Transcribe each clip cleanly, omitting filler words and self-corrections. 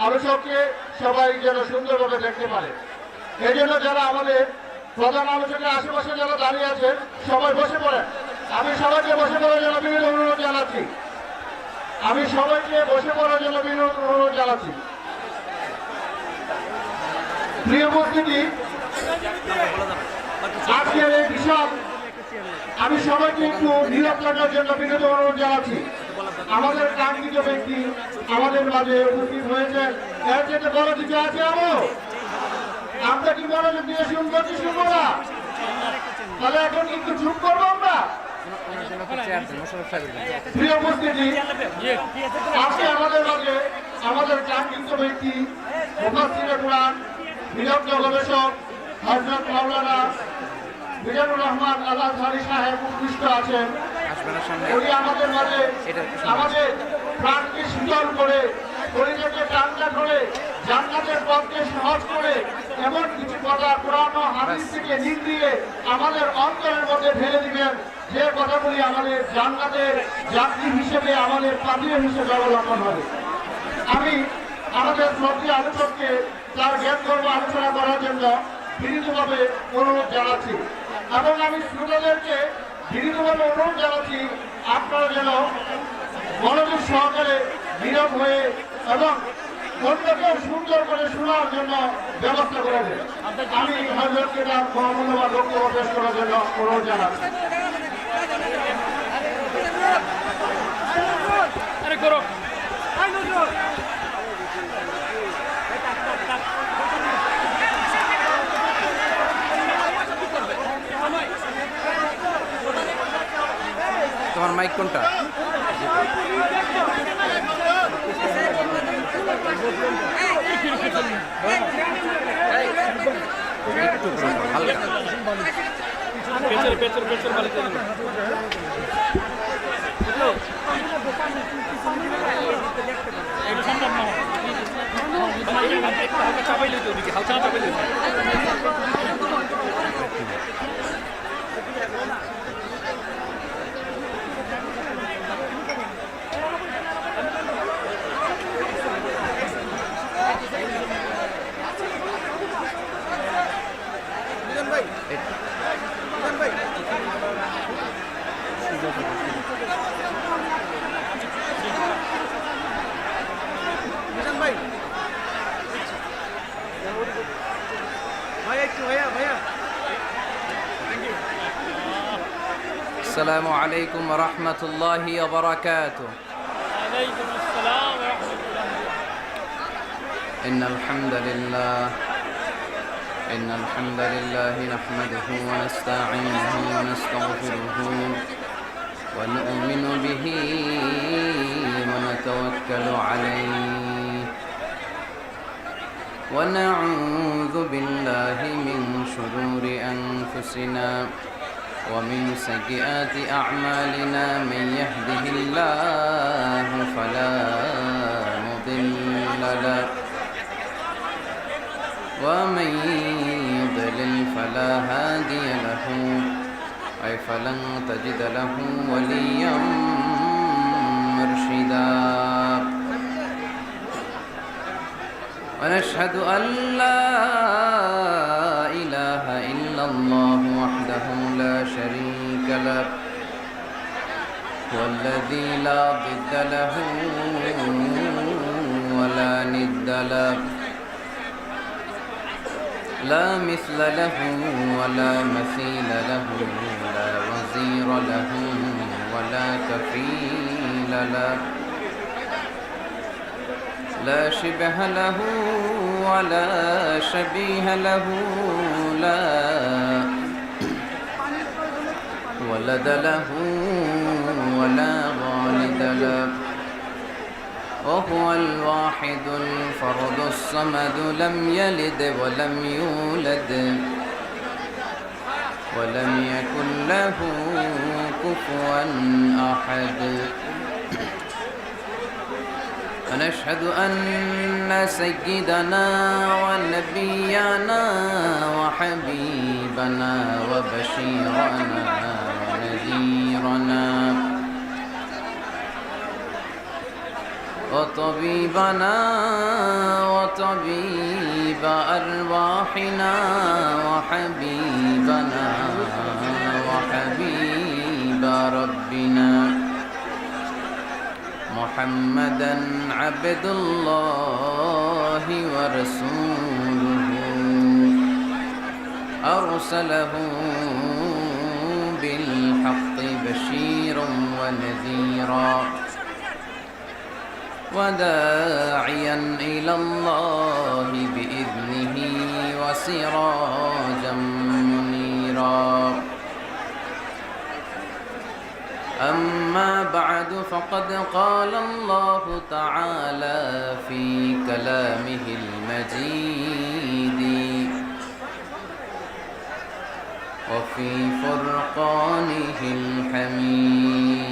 আলোচককে সবাই যেন সুন্দরভাবে দেখতে পারে। এই জন্য যারা আমাদের প্রধান আলোচকের আশেপাশে যারা দাঁড়িয়ে আছেন সবাই বসে পড়েন। আমি সবাইকে বসে পড়ার জন্য বিনীত অনুরোধ জানাচ্ছি। প্রিয় উপস্থিতি, আজকের এই বিশাল আমি সবাইকে একটু নীরব থাকার জন্য বিনীত অনুরোধ জানাচ্ছি। আমাদের কাঙ্ক্ষিত ব্যক্তি আমাদের মাঝে উপস্থিত হয়েছে, এর যেতে বড় কিছু আছে আমরা কি মনোযোগ দিয়ে শুনবো কি শুনবো না? তাহলে এখন একটু চুপ করবো আমরা। প্রিয় উপস্থিতি, আজকে আমাদের মাঝে আমাদের কাঙ্ক্ষিত ব্যক্তি মুফাসসিরে কুরআন, বিদগ্ধ গবেষক হযরত মাওলানা মিজানুর রহমান আল আজহারী সাহেব উপস্থিত আছেন। উনি আমাদের মাঝে আমাদের প্রাণকে শীতল করে, পরিবেশকে ঠান্ডা করে, জান্নাতের পথকে সহজ করে এমন কিছু কথা কোরআন ও হাদিস থেকে নিক দিয়ে আমাদের অন্তরের মধ্যে ঢেলে দিবেন, যে কথাগুলি আমাদের জান্নাতের যাত্রী হিসেবে, আমাদের পাথেয় হিসেবে অবলম্বন হবে। আমি আমাদের শ্রদ্ধেয় আলোচককে তার জ্ঞান গর্ব আলোচনা করার জন্য বিনীতভাবে অনুরোধ জানাচ্ছি এবং আমি শ্রোতাদেরকে বিনীতভাবে অনুরোধ জানাচ্ছি আপনারা যেন মনোযোগ সহকারে নীরব হয়ে এবং অন্যকে সুন্দর করে শোনার জন্য ব্যবস্থা করে দেন। আমি হযরতকে তার মহামূল্যবান বক্তব্য পেশ করার জন্য অনুরোধ জানাচ্ছি। তোমার মাইক কোনটা? একটু হালকা السلام عليكم ورحمة الله وبركاته. وعليكم السلام ورحمة الله. إن الحمد لله نحمده ونستعينه ونستغفره ونؤمن به ونتوكل عليه ونعوذ بالله من شرور أنفسنا ومن سيئات أعمالنا. من يهده الله فلا مضل له ومن يضلل فلا هادي له أي فلن تجد له وليا مرشدا. ونشهد أن لا إله إلا الله وحده لا شريك له والذي لا ضد له ولا ند له لا مثل له ولا مثيل له لا وزير له ولا كفيل له لا شبه له ولا شبيه له لا ولد له ولا والد له وهو الواحد الفرد الصمد لم يلد ولم يولد ولم يكن له كفوا أحد. ونشهد أن سيدنا ونبينا وحبيبنا وبشيرنا ونذيرنا وطبيبنا طبيب أرواحنا وحبيبنا وحبيب ربنا محمدا عبد الله ورسوله أرسله بالحق بشيرا ونذيرا وداعيا إلى الله بإذنه وسراجا منيرا أما بعد فقد قال الله تعالى في كلامه المجيد وفي فرقانه الحميد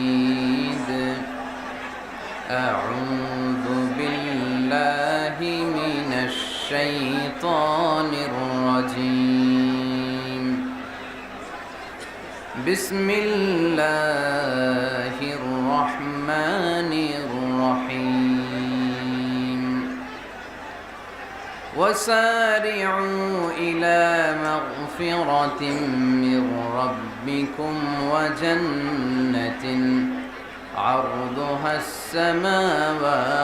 أعوذ بالله من الشيطان الرجيم بسم الله الرحمن الرحيم وسارعوا إلى مغفرة من ربكم وجنة عرضها السماوات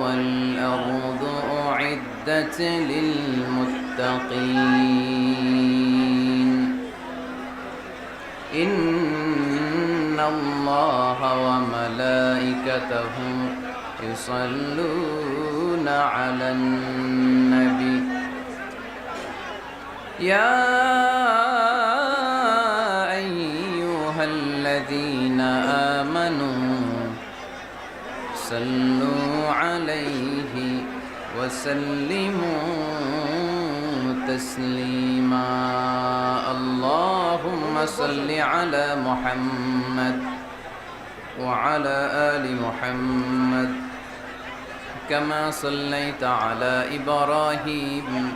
والأرض أعدت للمتقين إن الله وملائكته يصلون على النبي يا أيها الذين آمنوا صلوا عليه وسلموا تسليما اللهم صل على محمد وعلى آل محمد كما صليت على إبراهيم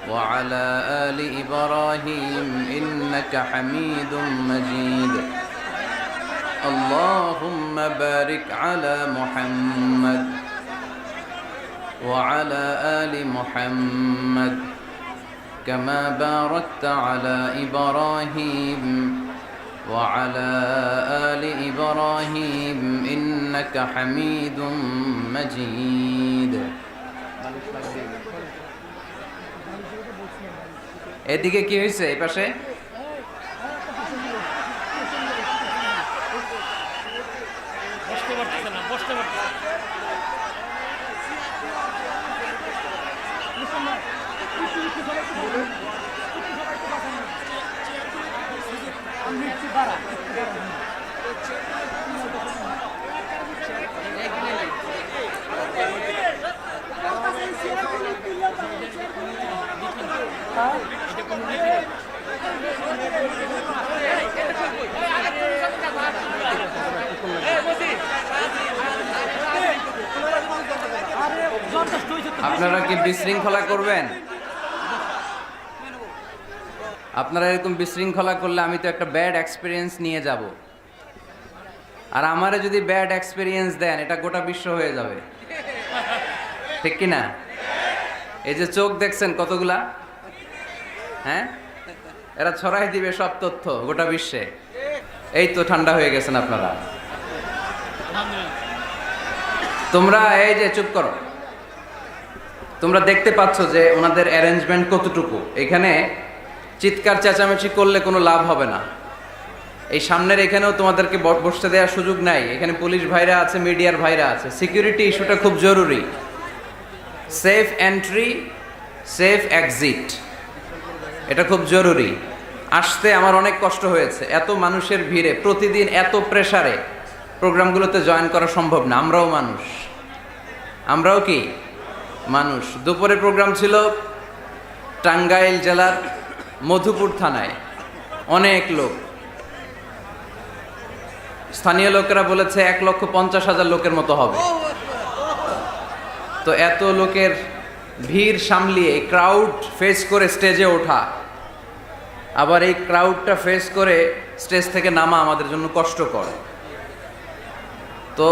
وعلى آل إبراهيم إنك حميد مجيد اللهم بارك على محمد وعلى آل محمد كما باركت على إبراهيم وعلى آل إبراهيم إنك حميد مجيد এদিকে কি হয়েছে এই পাশে বসতে পারতেছে না বসতে পারতেছে আপনারা কি বিশৃঙ্খলা করবেন আপনারা এরকম বিশৃঙ্খলা করলে আমি তো একটা ব্যাড এক্সপেরিয়েন্স নিয়ে যাব আর আমারে যদি ব্যাড এক্সপেরিয়েন্স দেন এটা গোটা বিশ্ব হয়ে যাবে ঠিক কি না এই যে চোখ দেখছেন কতগুলা হ্যাঁ এরা ছড়াই দিবে সব তথ্য গোটা বিশ্বে এই তো ঠান্ডা হয়ে গেছেন আপনারা তোমরা এই যে চুপ করো তোমরা দেখতে পাচ্ছ যে ওনাদের অ্যারেঞ্জমেন্ট কতটুকু এখানে চিৎকার চেঁচামেচি করলে কোনো লাভ হবে না এই সামনের এখানেও তোমাদেরকে বসতে দেওয়ার সুযোগ নাই এখানে পুলিশ ভাইরা আছে মিডিয়ার ভাইরা আছে সিকিউরিটি ইস্যুটা খুব জরুরি সেফ এন্ট্রি সেফ এক্সিট এটা খুব জরুরি আসতে আমার অনেক কষ্ট হয়েছে এত মানুষের ভিড়ে প্রতিদিন এত প্রেসারে প্রোগ্রামগুলোতে জয়েন করা সম্ভব না আমরাও কি মানুষ দুপুরে প্রোগ্রাম ছিল টাঙ্গাইল জেলার মধুপুর থানায় অনেক লোক স্থানীয় লোকেরা বলেছে 1,50,000 লোকের মতো হবে তো এত লোকের ভিড় সামলিয়ে ক্রাউড ফেস করে স্টেজে ওঠা আবার এই ক্রাউডটা ফেস করে স্টেজ থেকে নামা আমাদের জন্য কষ্টকর তো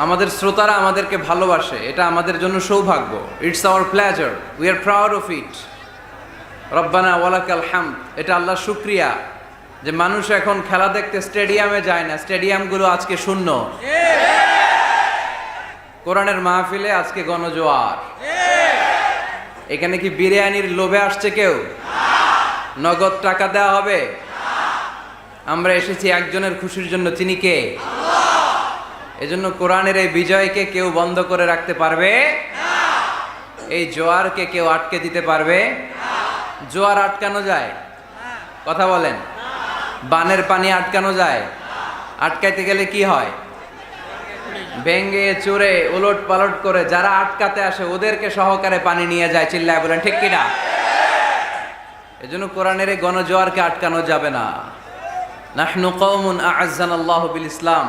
আমাদের শ্রোতারা আমাদেরকে ভালোবাসে, এটা আমাদের জন্য সৌভাগ্য। It's our pleasure, we are proud of it. রব্বানা ওয়ালাকাল হামদ, এটা আল্লাহর শুকরিয়া যে মানুষ এখন খেলা দেখতে স্টেডিয়ামে যায় না, স্টেডিয়ামগুলো আজকে শূন্য। কোরআনের মাহফিলে আজকে গণজোয়ার। এখানে কি বিরিয়ানির লোভে আসছে কেউ? নগদ টাকা দেওয়া হবে? আমরা এসেছি একজনের খুশির জন্য, তিনি কে? এজন্য কোরআনের এই বিজয়কে কেউ বন্ধ করে রাখতে পারবে না। এই জোয়ারকে কেউ আটকে দিতে পারবে না। জোয়ার আটকানো যায়? কথা বলেন। বানের পানি আটকানো যায়? আটকাইতে গেলে কি হয়? ভেঙ্গে চুরে উলট পালট করে যারা আটকাতে আসে ওদেরকে সহকারে পানি নিয়ে যায়। চিল্লায় বলেন ঠিক কিনা? এজন্য কোরআনের এই গণজোয়ারকে আটকানো যাবে না। নাহনু কওমুন আ'আজ্জানাল্লাহু বিল ইসলাম,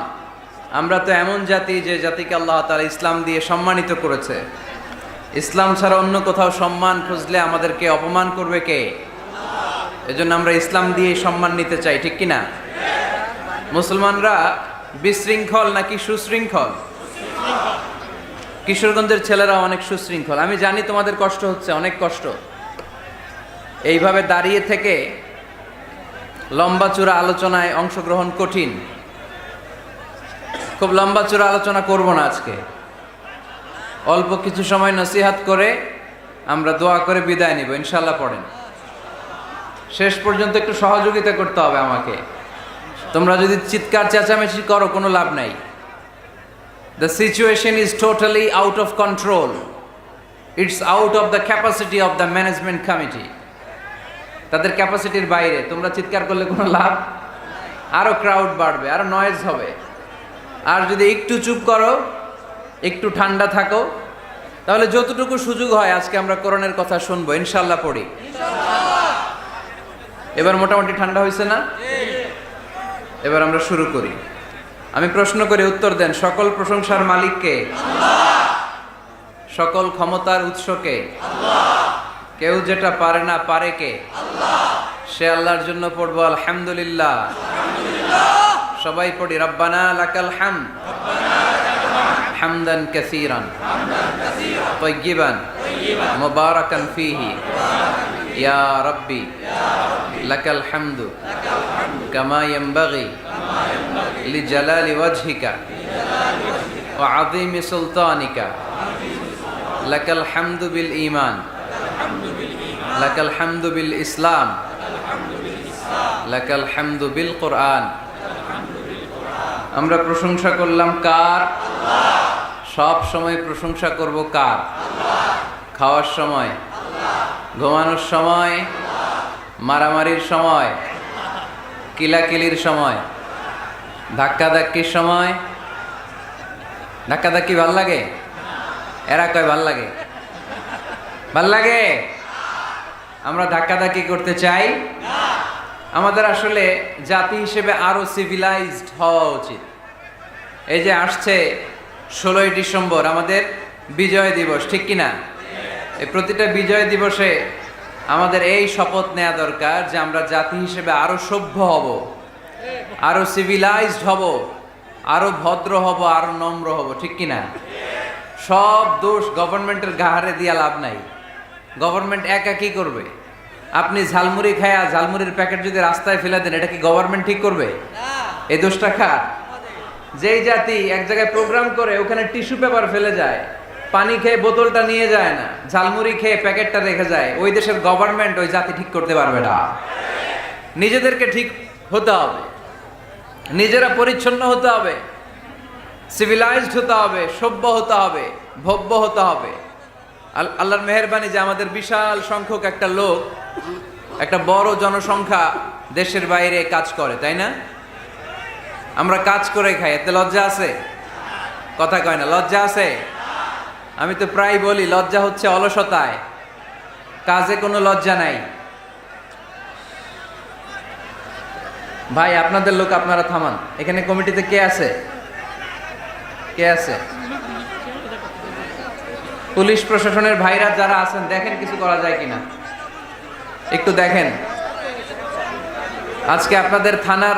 আমরা তো এমন জাতি যে জাতিকে আল্লাহ তাআলা ইসলাম দিয়ে সম্মানিত করেছে। ইসলাম ছাড়া অন্য কোথাও সম্মান খুঁজলে আমাদেরকে অপমান করবে কে? এজন্য আমরা ইসলাম দিয়ে সম্মান নিতে চাই, ঠিক কিনা? মুসলমানরা বিশৃঙ্খল নাকি সুশৃঙ্খল? কিশোরগঞ্জের ছেলেরা অনেক সুশৃঙ্খল। আমি জানি তোমাদের কষ্ট হচ্ছে, অনেক কষ্ট। এইভাবে দাঁড়িয়ে থেকে লম্বা চূড়া আলোচনায় অংশগ্রহণ কঠিন। খুব লম্বা চূড়া আলোচনা করব না আজকে, অল্প কিছু সময় নসিহাত করে আমরা দোয়া করে বিদায় নিব ইনশাল্লাহ। পড়েন, শেষ পর্যন্ত একটু সহযোগিতা করতে হবে আমাকে। তোমরা যদি চিৎকার চেঁচামেচি করো কোনো লাভ নাই। The situation is totally out of control, it's out of the capacity of the management committee. তাদের ক্যাপাসিটির বাইরে। তোমরা চিৎকার করলে কোনো লাভ? আরো ক্রাউড বাড়বে, আরো নয়েজ হবে। আর যদি একটু চুপ করো, একটু ঠান্ডা থাকো, তাহলে যতটুকু সুযোগ হয় আজকে আমরা কোরআনের কথা শুনবো ইনশাল্লাহ। পড়ি। এবার মোটামুটি ঠান্ডা হয়েছে না? এবার আমরা শুরু করি। আমি প্রশ্ন করে উত্তর দেন। সকল প্রশংসার মালিক কে? সকল ক্ষমতার উৎস কে? কেউ যেটা পারে না পারে কে? সে আল্লাহর জন্য পড়বো আলহামদুলিল্লাহ। সবাই পড়ি রব্বানা লাকাল হামদ হামদান কাসীরান তাইয়িবান মুবারাকান ফীহি ইয়া রাব্বি লাকাল হামদু কামা ইয়ানবাগি লিজালালি ওয়াজহিকা ওয়া আযীমি সুলতানিকা লাকাল হামদু বিল ঈমান লাকাল হামদু বিল ইসলাম লাকাল হামদু বিল কুরআন। আমরা প্রশংসা করলাম কার? সব সময় প্রশংসা করব কার? খাওয়ার সময়, ঘুমানোর সময়, মারামারির সময়, কিলাকিলির সময়, ধাক্কাধাক্কির সময়। ধাক্কাধাক্কি ভাল লাগে? এরা কয় ভাল লাগে? ভাল লাগে? আমরা ধাক্কাধাক্কি করতে চাই। আমাদের আসলে জাতি হিসেবে আরো সিভিলাইজড হওয়া উচিত। এই যে আসছে 16ই ডিসেম্বর আমাদের বিজয় দিবস, ঠিক কিনা? এই প্রতিটা বিজয় দিবসে আমাদের এই শপথ নেওয়া দরকার যে আমরা জাতি হিসেবে আরো সভ্য হব, আরো সিভিলাইজড হব, আরো ভদ্র হব, আরো নম্র হব, ঠিক কিনা? সব দোষ গভর্নমেন্টের ঘাড়ে দিয়া লাভ নাই। গভর্নমেন্ট একা কি করবে? আপনি ঝালমুড়ি খায়া ঝালমুড়ির প্যাকেট যদি রাস্তায় ফেলে দেন, এটা কি গভর্নমেন্ট ঠিক করবে? এই দোষটা কার? যেই জাতি এক জায়গায় প্রোগ্রাম করে ওখানে টিস্যু পেপার ফেলে যায়, পানি খেয়ে বোতলটা নিয়ে যায় না, ঝালমুড়ি খেয়ে প্যাকেটটা রেখে যায়, ওই দেশের গভর্নমেন্ট ওই জাতি ঠিক করতে পারবে না। নিজেদেরকে ঠিক হতে হবে, নিজেরা পরিচ্ছন্ন হতে হবে, সিভিলাইজড হতে হবে, সভ্য হতে হবে, ভব্য হতে হবে। আল্লাহর মেহেরবানি যে আমাদের বিশাল সংখ্যক একটা লোক, একটা বড় জনসংখ্যা দেশের বাইরে কাজ করে, তাই না? আমরা কাজ করে খাই, এতে লজ্জা আছে? কথা কয় না, লজ্জা আছে? আমি তো প্রায় বলি লজ্জা হচ্ছে অলসতায়, কাজে কোনো লজ্জা নাই। ভাই আপনাদের লোক, আপনারা থামান। এখানে কমিটিতে কে আছে? কে আছে? পুলিশ প্রশাসনের ভাইরা যারা আছেন, দেখেন কিছু করা যায় কিনা, একটু দেখেন। আজকে আপনাদের থানার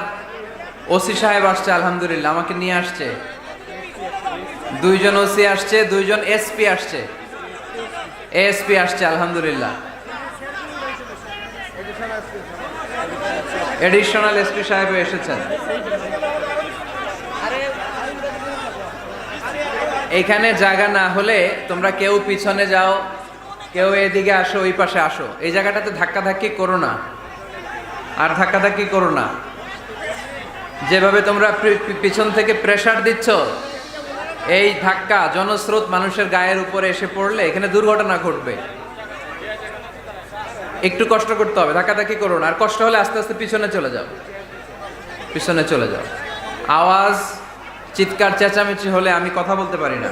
ওসি সাহেব আসছে, আলহামদুলিল্লাহ, আমাকে নিয়ে আসছে। দুইজন ওসি আসছে, দুইজন এসপি আসছে, এসপি আসছে, আলহামদুলিল্লাহ। এডিশনাল এসপি সাহেব এসেছেন। এখানে জায়গা না হলে তোমরা কেউ পিছনে যাও, কেউ এদিকে আসো, ওই পাশে আসো। এই জায়গাটাতে ধাক্কাধাক্কি করো না, আর ধাক্কাধাক্কি করো না। যেভাবে তোমরা পিছন থেকে প্রেসার দিচ্ছ, এই ধাক্কা জনস্রোত মানুষের গায়ের উপরে এসে পড়লে এখানে দুর্ঘটনা ঘটবে। একটু কষ্ট করতে হবে, ধাক্কাধাক্কি করো না। আর কষ্ট হলে আস্তে আস্তে পিছনে চলে যাও, পিছনে চলে যাও। আওয়াজ, চিৎকার, চেঁচামেচি হলে আমি কথা বলতে পারি না।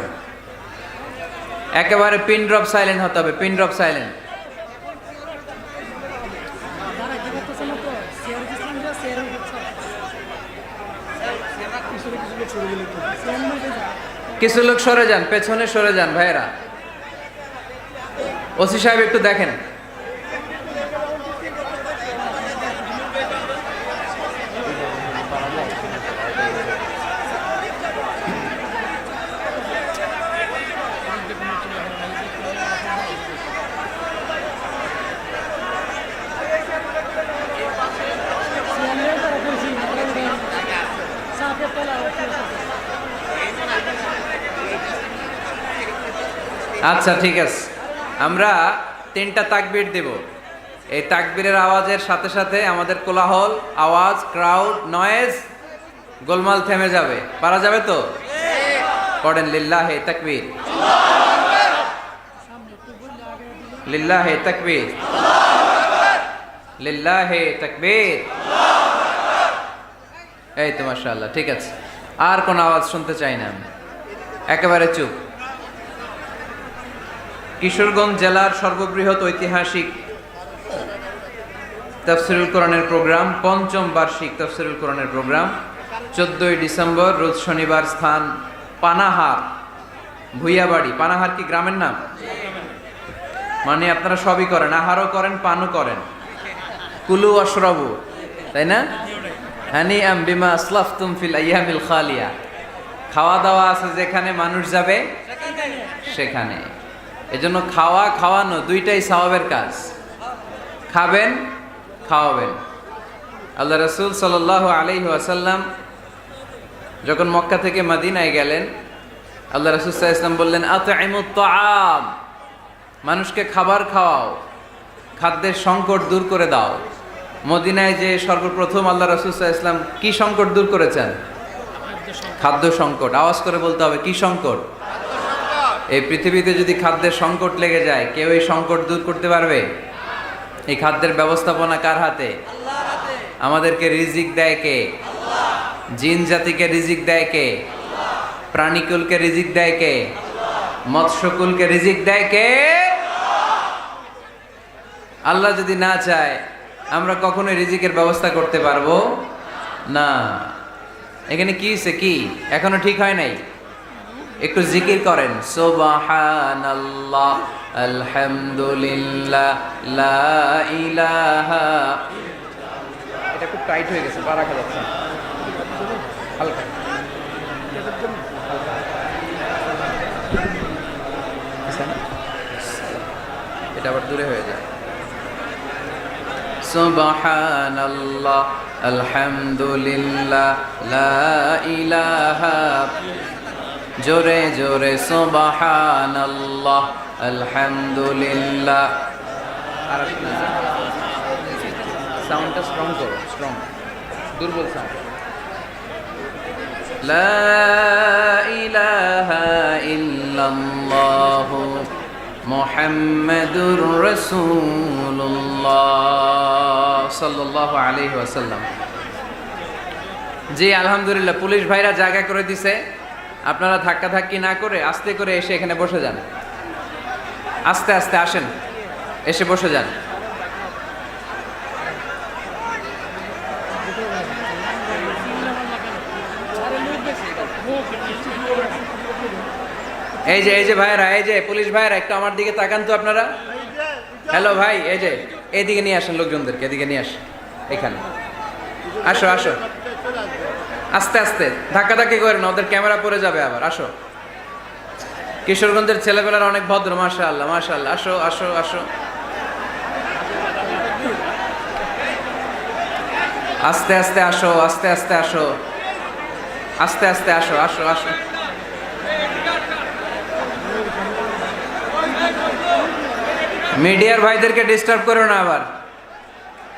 একেবারে পিন ড্রপ সাইলেন্ট হতে হবে, পিন ড্রপ সাইলেন্ট। কিছু লোক সরে যান, পেছনে সরে যান ভাইয়েরা। ওসি সাহেব একটু দেখেন। আচ্ছা ঠিক আছে, আমরা 3টা তাকবীর দেব। এই তাকবীরের আওয়াজের সাথে সাথে আমাদের কোলাহল, আওয়াজ, ক্রাউড, নয়েজ, গোলমাল থেমে যাবে। পারা যাবে তো? পড়েন লিল্লাহে তাকবীর, লিল্লাহে তাকবীর, লিল্লাহে তাকবীর। এই তো মাশাআল্লাহ, ঠিক আছে। আর কোন আওয়াজ শুনতে চাই না আমি, একেবারে চুপ। কিশোরগঞ্জ জেলার সর্ববৃহৎ ঐতিহাসিক তাফসিরুল কোরআনের প্রোগ্রাম, 5ম বার্ষিক তাফসিরুল কোরআনের প্রোগ্রাম 14ই ডিসেম্বর, রোজ শনিবার। স্থান পানাহার, ভুইয়াবাড়ি। পানাহার কি গ্রামের নাম? মানে আপনারা সবই করেন, আহারও করেন, পানও করেন। কুলু আশরাবু, তাই না? হানিআম বিমা আসলাফতুম ফিল আইয়ামিল খালিয়া। খাওয়া দাওয়া আছে যেখানে, মানুষ যাবে সেখানে। এজন্য খাওয়া খাওয়ানো দুইটাই সওয়াবের কাজ। খাবেন, খাওয়াবেন। আল্লাহ রাসূল সাল্লাল্লাহু আলাইহি ওয়াসাল্লাম যখন মক্কা থেকে মদিনায় গেলেন, আল্লাহ রাসূল সাল্লাল্লাহু আলাইহি ওয়াসাল্লাম বললেন, আতঈমুত তাআম, মানুষকে খাবার খাওয়াও, খাদ্যের সংকট দূর করে দাও। মদিনায় যে সর্বপ্রথম আল্লাহ রাসূল সাল্লাল্লাহু আলাইহি ওয়াসাল্লাম কি সংকট দূর করেছেন? খাদ্য সংকট। আওয়াজ করে বলতে হবে, কি সংকট? এই পৃথিবীতে যদি খাদ্যের সংকট লেগে যায়, কেউ এই সংকট দূর করতে পারবে? এই খাদ্যের ব্যবস্থাপনা কার হাতে? আমাদেরকে রিজিক দেয় কে? জিন জাতিকে রিজিক দেয় কে? প্রাণীকুলকে রিজিক দেয় কে? মৎস্যকুলকে রিজিক দেয় কে? আল্লাহ যদি না চায়, আমরা কখনোই রিজিকের ব্যবস্থা করতে পারবো না। এখানে কি হইছে? কি এখনো ঠিক হয় নাই? একটু জিকির করেন, সুবহানাল্লাহ, আলহামদুলিল্লাহ, লা ইলাহা। এটা খুব টাইট হয়ে গেছে, পা রাখা যাচ্ছে না। হালকা এটা আবার দূরে হয়ে যায়। সুবহানাল্লাহ, আলহামদুলিল্লাহ, লা ইলাহা। জোরে জোরে সুবহানাল্লাহ, আলহামদুলিল্লাহ। আর সাউন্ডটা স্ট্রং করো, স্ট্রং, দুর্বল সাউন্ড। লা ইলাহা ইল্লাল্লাহু মুহাম্মাদুর রাসূলুল্লাহ সাল্লাল্লাহু আলাইহি ওয়াসাল্লাম। জি আলহামদুলিল্লাহ, পুলিশ ভাইরা জায়গা করে দিছে। আপনারা ধাক্কাধাক্কি না করে আস্তে করে এসে এখানে বসে যান। আস্তে আস্তে আসেন, এসে বসে যান। এই যে ভাইরা, এই যে পুলিশ ভাইরা, একটু আমার দিকে তাকান তো আপনারা। হ্যালো ভাই, এই যে এদিকে নিয়ে আসেন লোকজনদেরকে, এদিকে নিয়ে আসেন। এখানে আসো, আসো, আস্তে আস্তে, ধাক্কাধাক্কি করেন, ওদের ক্যামেরা পড়ে যাবে আবার। আসো, কিশোরগঞ্জের ছেলেবেলার অনেক ভদ্র, মাশাআল্লাহ মাশাআল্লাহ। আসো আসো আসো, আস্তে আস্তে আসো, আস্তে আস্তে আসো, আস্তে আস্তে আসো, আসো আসো। মিডিয়ার ভাইদেরকে ডিস্টার্ব করো না আবার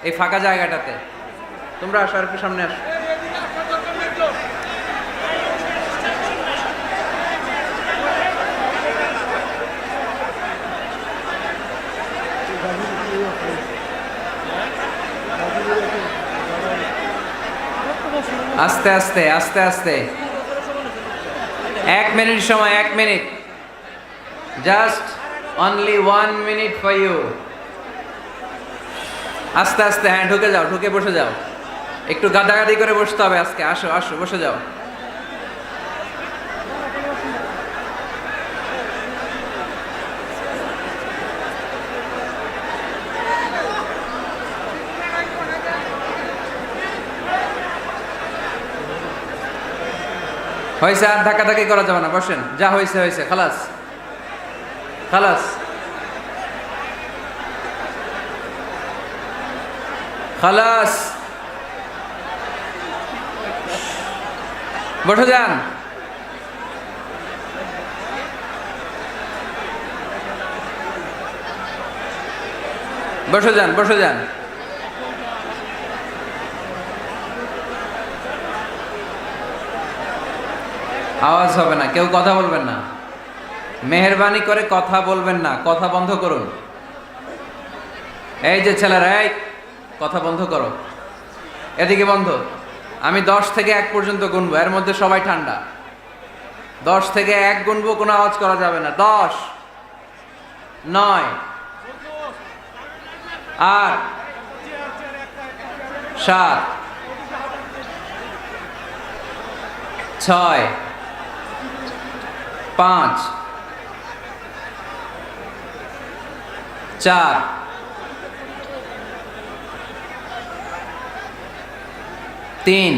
এই ফাঁকা জায়গাটাতে। তোমরা আসো, আর একটু সামনে আসো। আস্তে আস্তে আস্তে আস্তে, 1 মিনিট সময়, 1 minute, just only 1 minute for you. আস্তে আস্তে, হ্যাঁ ঢুকে যাও, ঢুকে বসে যাও। একটু গাদাগাদি করে বসতে হবে আজকে। আসো আসো, বসে যাও। হয়েছে, আর ধাক্কাধাক্কি করা যাবে না, বসেন। যা হয়েছে হয়েছে, খালাস খালাস খালাস। বসে যান। বসে যান, বসে যান। আওয়াজ হবে না, কেউ কথা বলবেন না, মেহেরবানি করে কথা বলবেন না, কথা বন্ধ করুন। এই যে ছেলেরা, এই কথা বন্ধ করো, এদিকে বন্ধ। আমি 10 থেকে 1 পর্যন্ত গুনবো, এর মধ্যে সবাই ঠান্ডা। 10 থেকে 1 গুনবো, কোনো আওয়াজ করা যাবে না। 10, 9, 8, 7, 6, 5, 4, 3,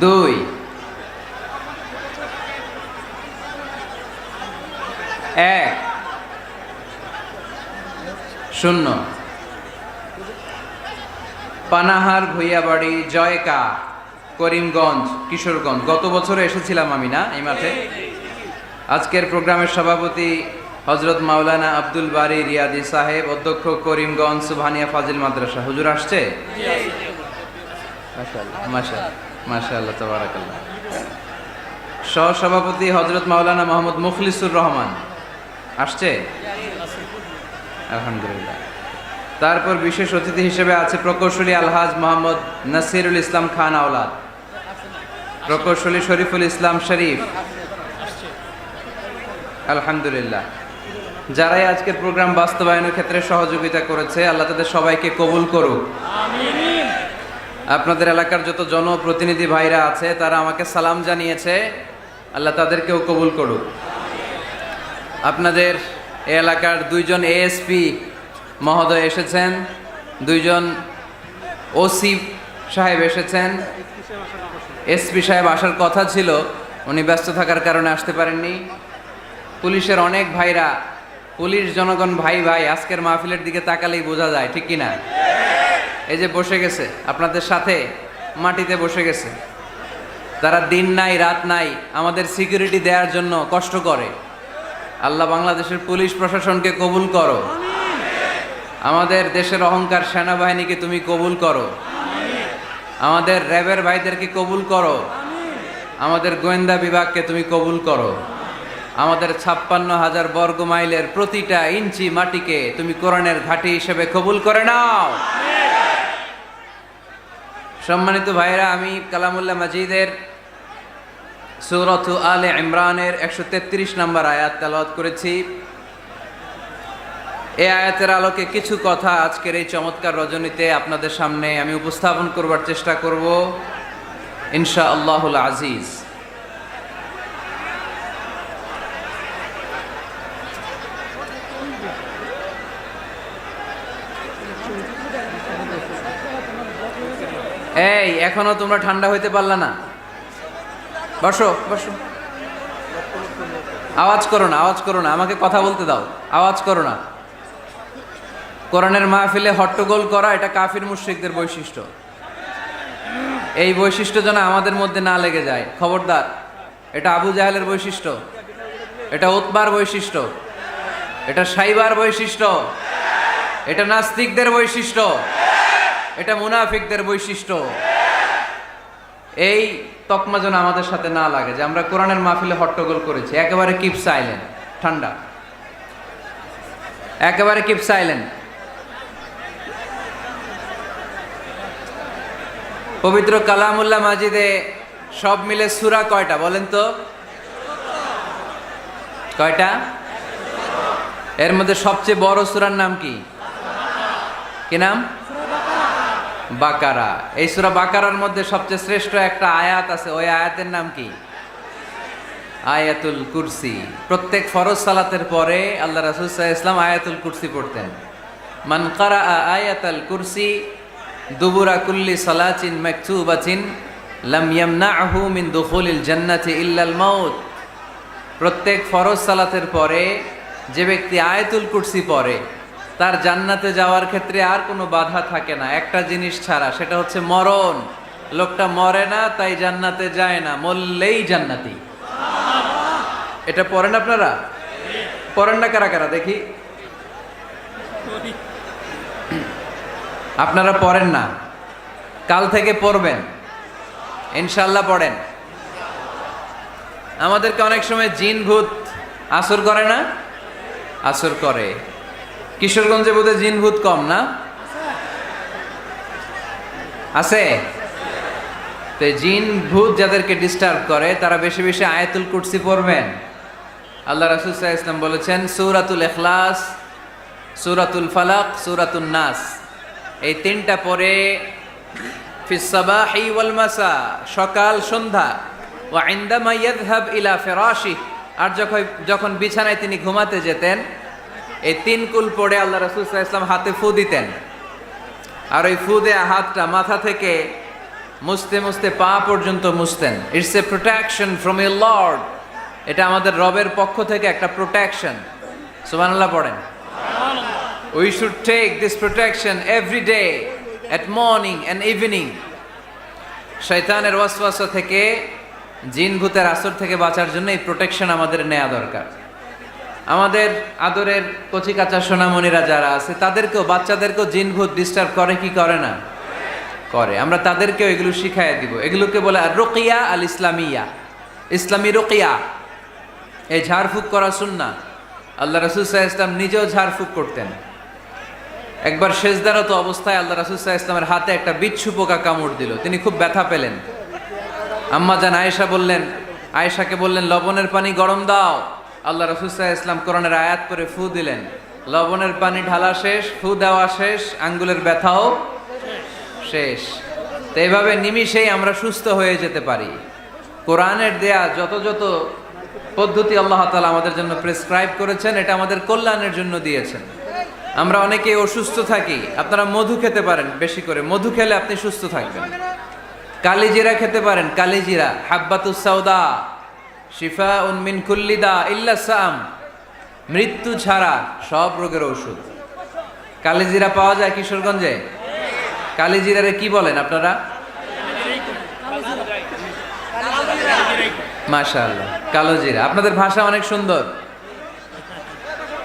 2, 1, 0। পানাহার ভুইয়াবাড়ি, জয়কা, করিমগঞ্জ, কিশোরগঞ্জ। গত বছরে এসেছিলাম আমি না এই মাঠে। আজকের প্রোগ্রামের সভাপতি হযরত মাওলানা আব্দুল বারী রিয়াদি সাহেব, অধ্যক্ষ করিমগঞ্জ সুবহানিয়া ফাজিল মাদ্রাসা। হুজুর আসছে? মাশাআল্লাহ মাশাআল্লাহ মাশাআল্লাহ, তাবারাকাল্লাহ। সহসভাপতি হযরত মাওলানা মোহাম্মদ মুখলিসুর রহমান আসছে? আলহামদুলিল্লাহ। তারপর বিশেষ অতিথি হিসেবে আছে প্রকৌশলী আলহাজ মোহাম্মদ নাসিরুল ইসলাম খান আওলাদ, প্রকৌশলী শরীফুল ইসলাম শরীফ। আলহামদুলিল্লাহ। যারাই আজকের প্রোগ্রাম বাস্তবায়নের ক্ষেত্রে সহযোগিতা করেছে, আল্লাহ তাদের সবাইকে কবুল করুক। আপনাদের এলাকার যত জনপ্রতিনিধি ভাইরা আছে তারা আমাকে সালাম জানিয়েছে, আল্লাহ তাদেরকেও কবুল করুক। আপনাদের এই এলাকার 2জন এএসপি মহোদয় এসেছেন, 2জন ওসি সাহেব এসেছেন। এসপি সাহেব আসার কথা ছিল, উনি ব্যস্ত থাকার কারণে আসতে পারেননি। পুলিশের অনেক ভাইরা, পুলিশ জনগণ ভাই ভাই, আজকের মাহফিলের দিকে তাকালেই বোঝা যায়, ঠিক কিনা? এই যে বসে গেছে আপনাদের সাথে, মাটিতে বসে গেছে। তারা দিন নাই রাত নাই আমাদের সিকিউরিটি দেওয়ার জন্য কষ্ট করে। আল্লাহ বাংলাদেশের পুলিশ প্রশাসনকে কবুল করো, আমাদের দেশের অহংকার সেনাবাহিনীকে তুমি কবুল করো, আমাদের র্যাবের ভাইদেরকে কবুল করো, আমাদের গোয়েন্দা বিভাগকে তুমি কবুল করো, আমাদের 56,000 বর্গ মাইলের প্রতিটা ইঞ্চি মাটিকে তুমি কোরআনের ঘাঁটি হিসেবে কবুল করে নাও। সম্মানিত ভাইরা, আমি কালামুল্লাহ মাজিদের সূরাতু আলে ইমরানের 133 নম্বর আয়াত তেলাওয়াত করেছি। এই আয়াতের আলোকে কিছু কথা আজকের এই চমৎকার রজনীতে আপনাদের সামনে আমি উপস্থাপন করবার চেষ্টা করব ইনশাআল্লাহুল আজিজ। এই এখনো তোমরা ঠান্ডা হইতে পারলা না? বসো বসো। আওয়াজ করো না, আওয়াজ করো না, আমাকে কথা বলতে দাও, আওয়াজ করো না। কোরআনের মাহফিলে হট্টগোল করা এটা কাফির মুশরিকদের বৈশিষ্ট্য। এই বৈশিষ্ট্য যেন আমাদের মধ্যে না লেগে যায়, খবরদার। এটা আবু জাহেলের বৈশিষ্ট্য, এটা উতবার বৈশিষ্ট্য, এটা সাইবার বৈশিষ্ট্য, এটা নাস্তিকদের বৈশিষ্ট্য, এটা মুনাফিকদের বৈশিষ্ট্য। এই তকমা যেন আমাদের সাথে না লাগে যে আমরা কোরআনের মাহফিলে হট্টগোল করেছি। একেবারে কিপ সাইলেন্ট, ঠান্ডা, একেবারে কিপ সাইলেন্ট। পবিত্র কালামুল্লাহ মাজিদে সব মিলে সূরা কয়টা বলেন তো? কয়টা? এর মধ্যে সবচেয়ে বড় সূরার নাম কি? কি নাম? বাকারা। এই সূরা বাকারার মধ্যে সবচেয়ে শ্রেষ্ঠ একটা আয়াত আছে, ওই আয়াতের নাম কি? আয়াতুল কুরসি। প্রত্যেক ফরজ সালাতের পরে আল্লাহ রাসূল সাল্লাল্লাহু আলাইহি ওয়াসাল্লাম আয়াতুল কুরসি পড়তেন। মান কারা আয়াতুল কুরসি দুবুরা কুল্লি সালাতিন মাকতুবাতিন লাম ইয়ামনাহু মিন দুখুলিল জান্নাতি ইল্লাল মাউত। প্রত্যেক ফরজ সালাতের পরে যে ব্যক্তি আয়াতুল কুরসি পড়ে তার জান্নাতে যাওয়ার ক্ষেত্রে আর কোনো বাধা থাকে না, একটা জিনিস ছাড়া, সেটা হচ্ছে মরণ। লোকটা মরে না তাই জান্নাতে যায় না, মরলেই জান্নাতি। এটা পড়েন আপনারা? পড়েন না কারা কারা দেখি? আপনারা পড়েন না, কাল থেকে পড়বেন ইনশাআল্লাহ। পড়েন। আমাদেরকে অনেক সময় জিন ভূত আসর করে না? আসর করে। কিশোরগঞ্জে বোধহয় জিন ভূত কম না? আছে? তো জিন ভূত যাদেরকে ডিস্টার্ব করে তারা বেশি বেশি আয়াতুল কুরসি পড়বেন। আল্লাহ রাসূল সাল্লাল্লাহু আলাইহি ওয়াসাল্লাম বলেছেন সূরাতুল ইখলাস, সূরাতুল ফালাক, সূরাতুন নাস, এই তিনটা পরে ফিস সাবাহি ওয়াল মাসা, সকাল সন্ধ্যা, ওয়া ইনদামা ইয়াযহাব ইলা ফিরাশিহি, আর যখন বিছানায় তিনি ঘুমাতে যেতেন এই তিন কুল পড়ে আল্লাহ রাসূল সাল্লাল্লাহু আলাইহি ওয়াসাল্লাম হাতে ফু দিতেন। আর ওই ফু দেয়া হাতটা মাথা থেকে মুছতে মুছতে পা পর্যন্ত মুছতেন। It's a protection from your lord. এটা আমাদের রবের পক্ষ থেকে একটা প্রোটেকশন। সুবহানাল্লাহ পড়েন। We should take this protection every day at morning and evening. শয়তানের ওয়াসওয়াসা থেকে, জিন ভূতের আসর থেকে বাঁচার জন্য এই প্রোটেকশন আমাদের নেওয়া দরকার। আমাদের আদরের কচিকাচা সোনামণিরা যারা আছে তাদেরকেও, বাচ্চাদেরকেও জিন ভূত ডিস্টার্ব করে কি করে না? করে। আমরা তাদেরকেও এগুলো শিখাইয়া দিব। এগুলোকে বলে আর রুকিয়া আল ইসলামিয়া, ইসলামী রুকিয়া। এই ঝাড়ফুঁক করা সুন্নাহ। আল্লাহ রাসূল সাল্লাল্লাহু আলাইহি ওয়াসাল্লাম নিজেও ঝাড়ফুঁক করতেন। একবার সেজদারত অবস্থায় আল্লাহ রাসূল সাল্লাল্লাহু আলাইহি ওয়াসাল্লামের হাতে একটা বিচ্ছু পোকা কামড় দিল, তিনি খুব ব্যথা পেলেন। আম্মা জান আয়েশাকে বললেন লবণের পানি গরম দাও। আল্লাহ রাসূল সাল্লাল্লাহু আলাইহি ওয়াসাল্লাম কোরআনের আয়াত করে ফু দিলেন, লবণের পানি ঢালা শেষ, ফু দেওয়া শেষ, আঙ্গুলের ব্যথাও শেষ। তো এইভাবে নিমিষেই আমরা সুস্থ হয়ে যেতে পারি। কোরআনের দেয়া যত যত পদ্ধতি আল্লাহ তাআলা আমাদের জন্য প্রেসক্রাইব করেছেন এটা আমাদের কল্যাণের জন্য দিয়েছেন। আমরা অনেকে অসুস্থ থাকি, আপনারা মধু খেতে পারেন বেশি করে, মধু খেলে আপনি সুস্থ থাকবেন। কালিজিরা খেতে পারেন, কালিজিরা হাব্বাতুস সাউদা শিফাউন মিন কুল্লি দা ইল্লা সাম, মৃত্যু ছাড়া সব রোগের ঔষধ। কালিজিরা পাওয়া যায় কিশোরগঞ্জে? কালিজিরারে কি বলেন আপনারা? মাশাআল্লাহ, কালোজিরা। আপনাদের ভাষা অনেক সুন্দর।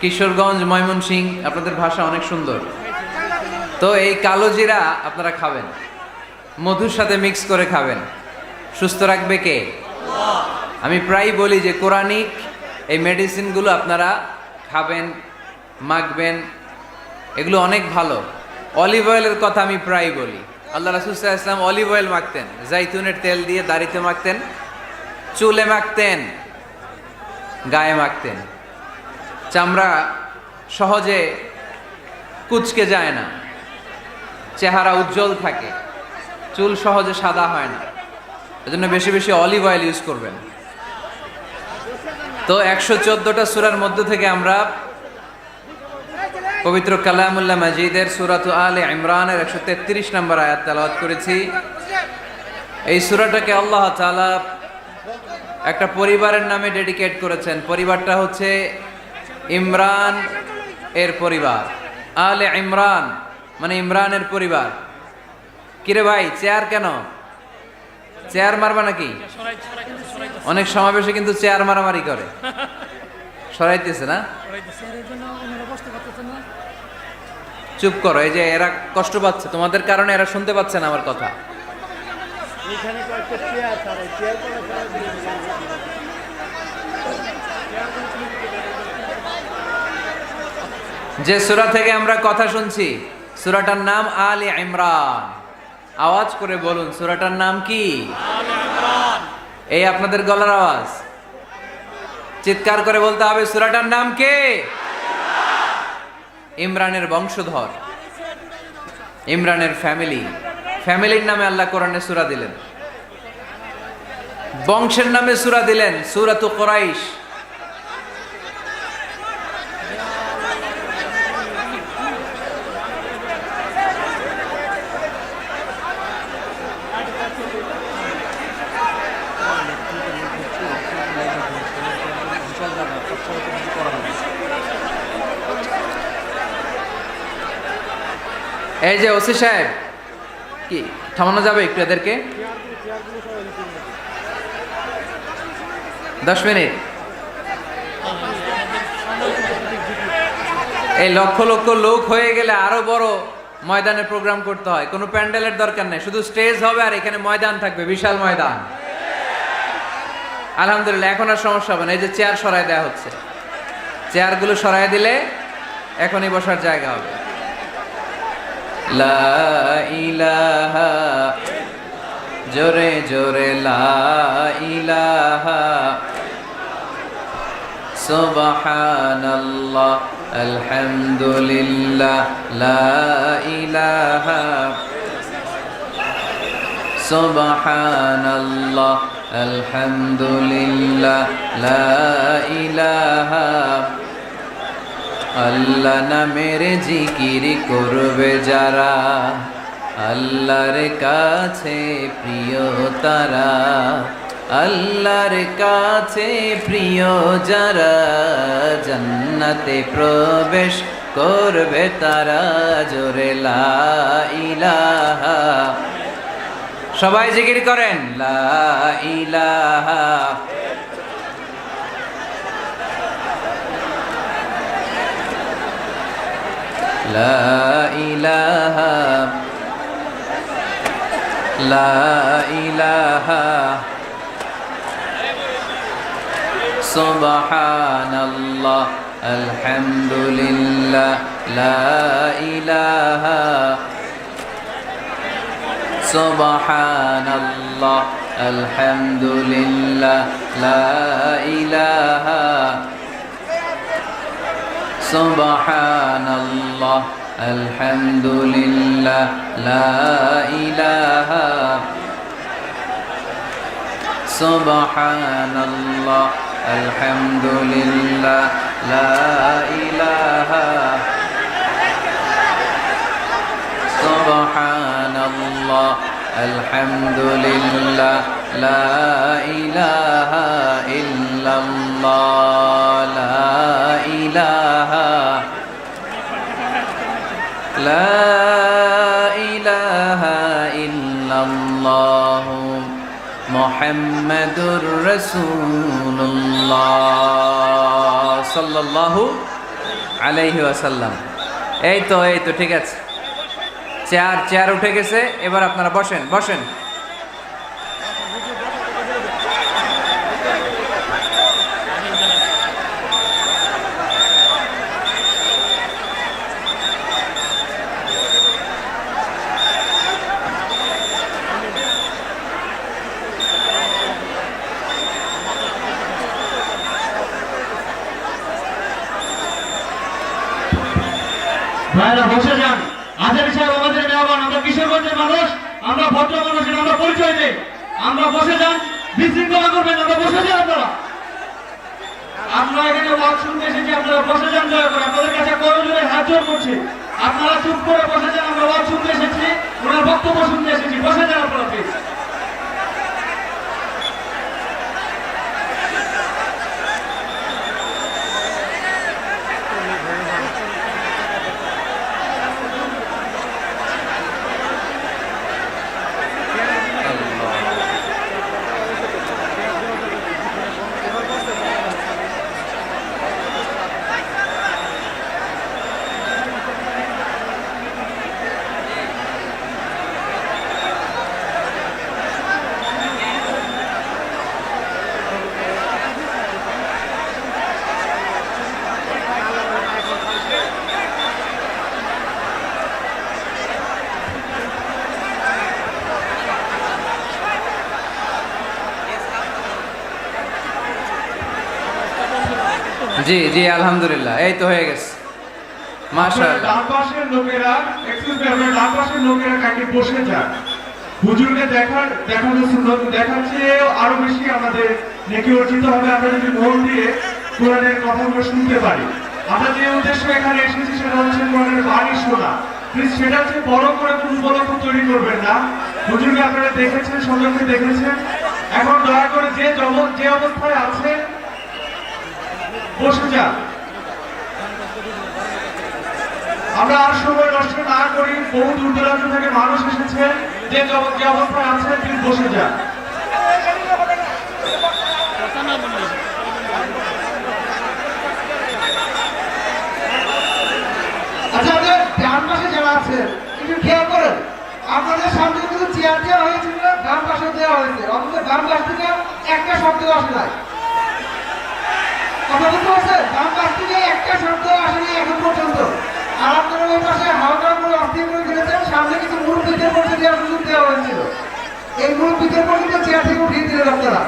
কিশোরগঞ্জ, ময়মনসিংহ, আপনাদের ভাষা অনেক সুন্দর। তো এই কালোজিরা আপনারা খাবেন, মধুর সাথে মিক্স করে খাবেন। সুস্থ রাখবে কে? আমি প্রায় বলি যে কোরআনিক এই মেডিসিনগুলো আপনারা খাবেন, মাখবেন, এগুলো অনেক ভালো। অলিভ অয়েলের কথা আমি প্রায় বলি। আল্লাহ রাসূল সাল্লাল্লাহু আলাইহি ওয়াসাল্লাম অলিভ অয়েল মাখতেন, জাইতুনের তেল দিয়ে দাড়িতে মাখতেন, চুলে মাখতেন, গায়ে মাখতেন। চামড়া সহজে কুঁচকে যায় না, চেহারা উজ্জ্বল থাকে, চুল সহজে সাদা হয় না। এজন্য বেশি বেশি অলিভ অয়েল ইউজ করবেন। তো 114টা সূরার মধ্যে থেকে আমরা পবিত্র কালামুল্লাহ মাজিদের সূরাত আলে ইমরানের 133 নম্বর আয়াত তেলাওয়াত করেছি। এই সূরাটাকে আল্লাহ তাআলা একটা পরিবারের নামে ডেডিকেট করেছেন। পরিবারটা হচ্ছে ইমরান এর পরিবার, আলে ইমরান মানে ইমরানের পরিবার। কিরে ভাই, চেয়ার কেন? চেয়ার মারবা নাকি? অনেক সমাবেশে কিন্তু চেয়ার মারামারি করে, সরাইতেছে না? চুপ করো, এই যে এরা কষ্ট পাচ্ছে তোমাদের কারণে, এরা শুনতে পাচ্ছে না আমার কথা। যে সূরা থেকে আমরা কথা শুনছি, সূরাটার নাম আলে ইমরান। আওয়াজ করে বলুন, সূরাটার নাম কি? এই আপনাদের গলার আওয়াজ, চিৎকার করে বলতে হবে, সূরাটার নাম কি? ইমরানের বংশধর, ইমরানের ফ্যামিলির নামে আল্লাহ কোরআনে সূরা দিলেন, বংশের নামে সূরা দিলেন, সূরাতু কুরাইশ। এই যে ওসি সাহেব, কি থামানো যাবে একটু এদেরকে? 10 মিনিট। এই লক্ষ লক্ষ লোক হয়ে গেলে আরো বড় ময়দানে প্রোগ্রাম করতে হয়, কোনো প্যান্ডেলের দরকার নেই, শুধু স্টেজ হবে আর এখানে ময়দান থাকবে, বিশাল ময়দান। আলহামদুলিল্লাহ, এখন আর সমস্যা হবে না। এই যে চেয়ার সরায় দেওয়া হচ্ছে, চেয়ারগুলো সরায় দিলে এখনই বসার জায়গা হবে। লা ইলাহা, জোরে জোরে লা ইলাহা, সুবহানাল্লাহ, আলহামদুলিল্লাহ, লা ইলাহা, সুবহানাল্লাহ, আলহামদুলিল্লাহ, লা ইলাহা। আল্লাহ নামের জিকির করবে যারা, আল্লাহর কাছে প্রিয় তারা, আল্লাহর কাছে প্রিয় যারা, জান্নাতে প্রবেশ করবে তারা, জোরে লা ইলাহা। সবাই জিকির করেন, লা ইলাহা। লা ইলাহা, লা ইলাহা, সুবহানাল্লাহ, আলহামদুলিল্লাহ, লা ইলাহা, সুবহানাল্লাহ, আলহামদুলিল্লাহ, লা ইলাহা, সুবহানাল্লাহ, আলহামদুলিল্লাহ, লা ইলাহা, সুবহানাল্লাহ, আলহামদুলিল্লাহ, লা ইলাহা, সুবহানাল্লাহ, আলহামদুলিল্লাহ, লা ইলাহা ইল্লাল্লাহ, লা ইলাহা, লা ইলাহা ইল্লাল্লাহ, মুহাম্মাদুর রাসূলুল্লাহ সাল্লাল্লাহু আলাইহি ওয়াসাল্লাম। এই তো ঠিক আছে, চেয়ার উঠে গেছে, এবার আপনারা বসেন। ভাইরা বসে যান। আজের সাহেব আমাদের মেহমান, আমরা কিশোরগঞ্জের মানুষ, আমরা ভদ্র মানুষ, আমরা পরিচয় দিই। আমরা বসে যান, বিশৃঙ্খলা করবেন, আমরা বসে যান। আমরা এখানে ওয়াজ শুনতে এসেছি, আপনারা বসে যান দয়া করে, আপনাদের কাছে করজোড়ে হাত জোর করছি। আপনারা চুপ করে বসে যান, আমরা ওয়াজ শুনতে এসেছি, ওনার বক্তব্য শুনতে এসেছি, বসে যান আপনারা প্লিজ। জি জি আলহামদুলিল্লাহ, এই তো হয়ে গেছে মাশাআল্লাহ। ডান পাশের লোকেরা, এক্সকিউজ মি, আপনার ডান পাশের লোকেরা কাকে বসে যান। হুজুরকে দেখানো সুন্নত, দেখাচ্ছে আরো বেশি আমাদের নেকি অর্জিত হবে আমরা যদি মন দিয়ে কোরআনের কথাগুলো শুনতে পারি। আমরা যে উদ্দেশ্য এখানে এসেছি সেটা হচ্ছে কোরআনের বাণী শোনা। প্লিজ সেটা হচ্ছে বড় করে কোনো উপলক্ষ তৈরি করবেন না। হুজুরকে আপনারা দেখেছেন, সঙ্গে দেখেছেন, এখন দয়া করে যে অবস্থায় আছেন বসে যান। আমরা আর সময় নষ্ট না করি, বহু দূর দূরান্ত থেকে মানুষ এসেছে, যে অবস্থায় আছেন তিনি বসে যান। কথা না বললে আচ্ছা, আমাদের ডান পাশে যারা আছেন একটু খেয়াল করেন, আপনাদের সামনে কিন্তু চেয়ার দেওয়া হয়েছিল, ডান পাশে দেওয়া হয়েছে, অথচ ডান পাশ থেকে একটা শব্দ আসে নাই। কথা বুঝতে পারছেন? ডান পাশ থেকে একটা শব্দ আসেনি এখন পর্যন্ত। আর আপনারা ওই পাশে হালকা করে অস্থির করে ফেলেছেন, সামনে কিছু মুরব্বীদের পর্যন্ত দেওয়ার সুযোগ দেওয়া হয়েছিল, এই মুরব্বীদের পর্যন্ত চেয়ার থেকে উঠিয়ে দিলেন আপনারা।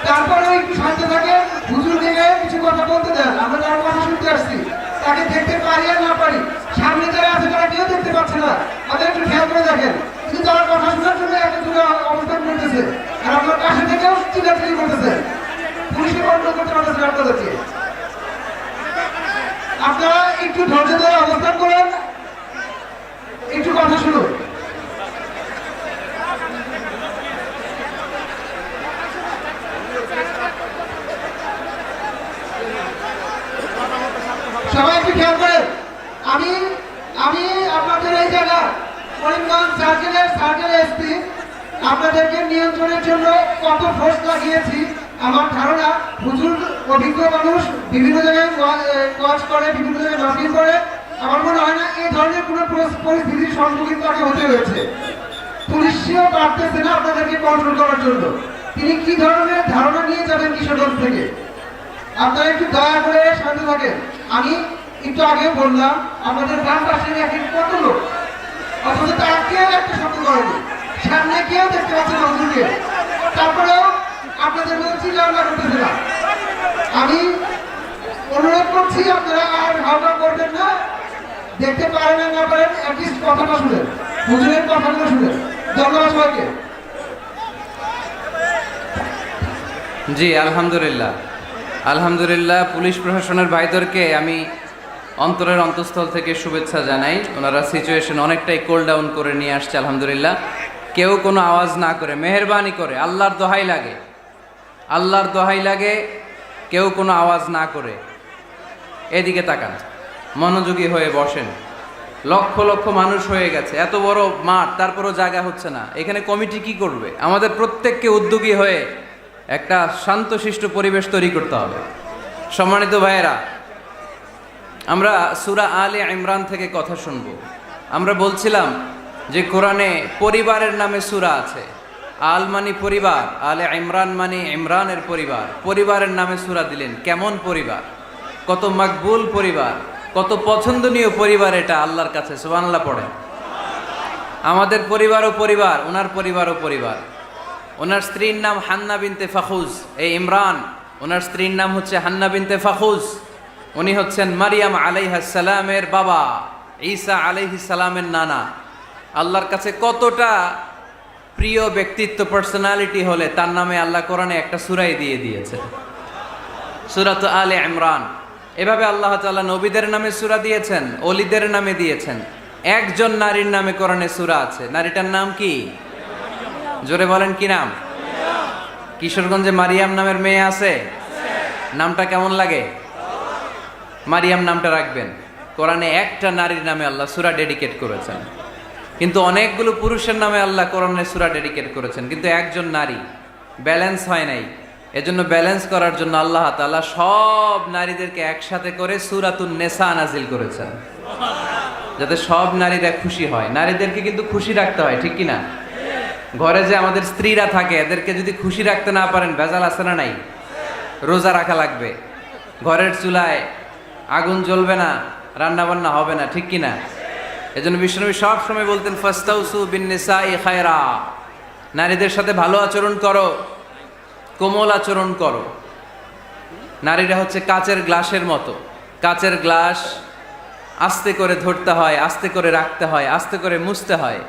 তারপরে একটু শান্ত থাকেন, হুজুর থেকে কিছু কথা বলতে দেন, আমরা তার কথা শুনতে আসছি, তাকে দেখতে পারি আর না পারি, সামনে যারা আছে তারা কেউ দেখতে পাচ্ছে না, তাদের একটু খেয়াল করে দেখেন। কিন্তু তারা কথা শোনার জন্য একটা দূরে অবস্থান করতেছে, আর আপনার পাশে থেকেও চিল্লাচিল্লি করতেছে, পুলিশকে কন্ট্রোল করতে পারতেছে আপনাদেরকে। আপনারা একটু ধৈর্য ধরে অবস্থান করেন, একটু কথা শুনুন। সবাই একটু খেয়াল করেন, আমি আমি আপনাদের এই জায়গা করিমগঞ্জ সার্কেল এসপি আপনাদেরকে নিয়ন্ত্রণের জন্য কত ফোর্স লাগিয়েছি আমার ধারণা হুজুর অভিজ্ঞ মানুষ, বিভিন্ন জায়গায় ওয়াচ করে, বিভিন্ন জায়গায় মাহফিল করে, আমার মনে হয় না এই ধরনের কোনো পরিস্থিতির সম্মুখীন তাকে হতে হয়েছে। পুলিশও পারতেছে না আপনাদেরকে কন্ট্রোল করার জন্য। তিনি কি ধরনের ধারণা নিয়ে যাবেন কিশোরগঞ্জ থেকে? আপনারা একটু দয়া করে শান্ত থাকেন। আমি একটু আগে বললাম আমাদের ডান পাশে এখন কত লোক, অথচ তারা কেউ একটা শব্দ করেনি, সামনে কেউ দেখতে পাচ্ছে না হুজুরকে, তারপরেও আপনাদের মধ্যে চিল্লাপাল্লা করতেছে না। আমি অনুরোধ করছি আপনারা আর হাওয়া করবেন না, দেখতে পারেন না পারেন, অ্যাটলিস্ট কথাটা শুনেন, হুজুরের কথাগুলো শুনেন। ধন্যবাদ সবাইকে। জি আলহামদুলিল্লাহ, আলহামদুলিল্লাহ। পুলিশ প্রশাসনের ভাইদেরকে আমি অন্তরের অন্তঃস্থল থেকে শুভেচ্ছা জানাই। ওনারা সিচুয়েশন অনেকটাই কোল ডাউন করে নিয়ে আসছে আলহামদুলিল্লাহ। কেউ কোনো আওয়াজ না করে, মেহেরবানি করে, আল্লাহর দোহাই লাগে, আল্লাহর দোহাই লাগে, কেউ কোনো আওয়াজ না করে এদিকে তাকান, মনোযোগী হয়ে বসেন। লক্ষ লক্ষ মানুষ হয়ে গেছে, এত বড় মাঠ, তারপরও জায়গা হচ্ছে না। এখানে কমিটি কি করবে? আমাদের প্রত্যেককে উদ্যোগী হয়ে একটা শান্তশিষ্ট পরিবেশ তৈরি করতে হবে। সম্মানিত ভাইয়েরা, আমরা সূরা আলে ইমরান থেকে কথা শুনবো। আমরা বলছিলাম যে কোরআনে পরিবারের নামে সূরা আছে। আল মানে পরিবার, আলে ইমরান মানে ইমরানের পরিবার, পরিবারের নামে সূরা দিলেন। কেমন পরিবার, কত মাকবুল পরিবার, কত পছন্দনীয় পরিবার এটা আল্লাহর কাছে। সুবহানাল্লাহ পড়েন। আমাদের পরিবারও পরিবার, ওনার পরিবারও পরিবার। ওনার স্ত্রীর নাম হান্না বিনতে ফাখুজ, এই ইমরান, ওনার স্ত্রীর নাম হচ্ছে হান্না বিনতে ফাখুজ। উনি হচ্ছেন মারিয়াম আলাইহিস সালামের বাবা, ঈসা আলাইহিস সালামের নানা। আল্লাহর কাছে কতটা প্রিয় ব্যক্তিত্ব, পার্সোনালিটি হলে তার নামে আল্লাহ কোরআনে একটা সূরাই দিয়ে দিয়েছে, সূরাত আলে ইমরান। এভাবে আল্লাহ তাআলা নবীদের নামে সূরা দিয়েছেন, ওলিদের নামে দিয়েছেন। একজন নারীর নামে কোরআনে সূরা আছে, নারীটার নাম কি? জোরে বলেন, কি নাম? কিশোরগঞ্জে মারিয়াম নামের মেয়ে আছে? নামটা কেমন লাগে? মারিয়াম নামটা রাখবেন। কোরআনে একটা নারীর নামে আল্লাহ সূরা ডেডিকেট করেছেন, কিন্তু অনেকগুলো পুরুষের নামে আল্লাহ কোরআনে সূরা ডেডিকেট করেছেন, কিন্তু একজন নারী। ব্যালেন্স হয় নাই। এজন্য ব্যালেন্স করার জন্য আল্লাহ তাআলা সব নারীদেরকে একসাথে করে সূরাতুন নিসা নাজিল করেছেন, যাতে সব নারীরা খুশি হয়। নারীদেরকে কিন্তু খুশি রাখতে হয়, ঠিক কি না? ঘরে যে আমাদের স্ত্রীরা থাকে, এদেরকে যদি খুশি রাখতে না পারেন, ভেজাল আছে না নাই? রোজা রাখা লাগবে, ঘরের চুলায় আগুন জ্বলবে না, রান্না বান্না হবে না, ঠিক কি না? এজন্য বিশ্বনবী সব সময় বলতেন ফাস্তাউসু বিন-নিসাই খায়রা, নারীদের সাথে ভালো আচরণ করো, কোমল আচরণ করো। নারীরা হচ্ছে কাচের গ্লাসের মতো। কাচের গ্লাস আস্তে করে ধরতে হয়, আস্তে করে রাখতে হয়, আস্তে করে মুছতে হয়।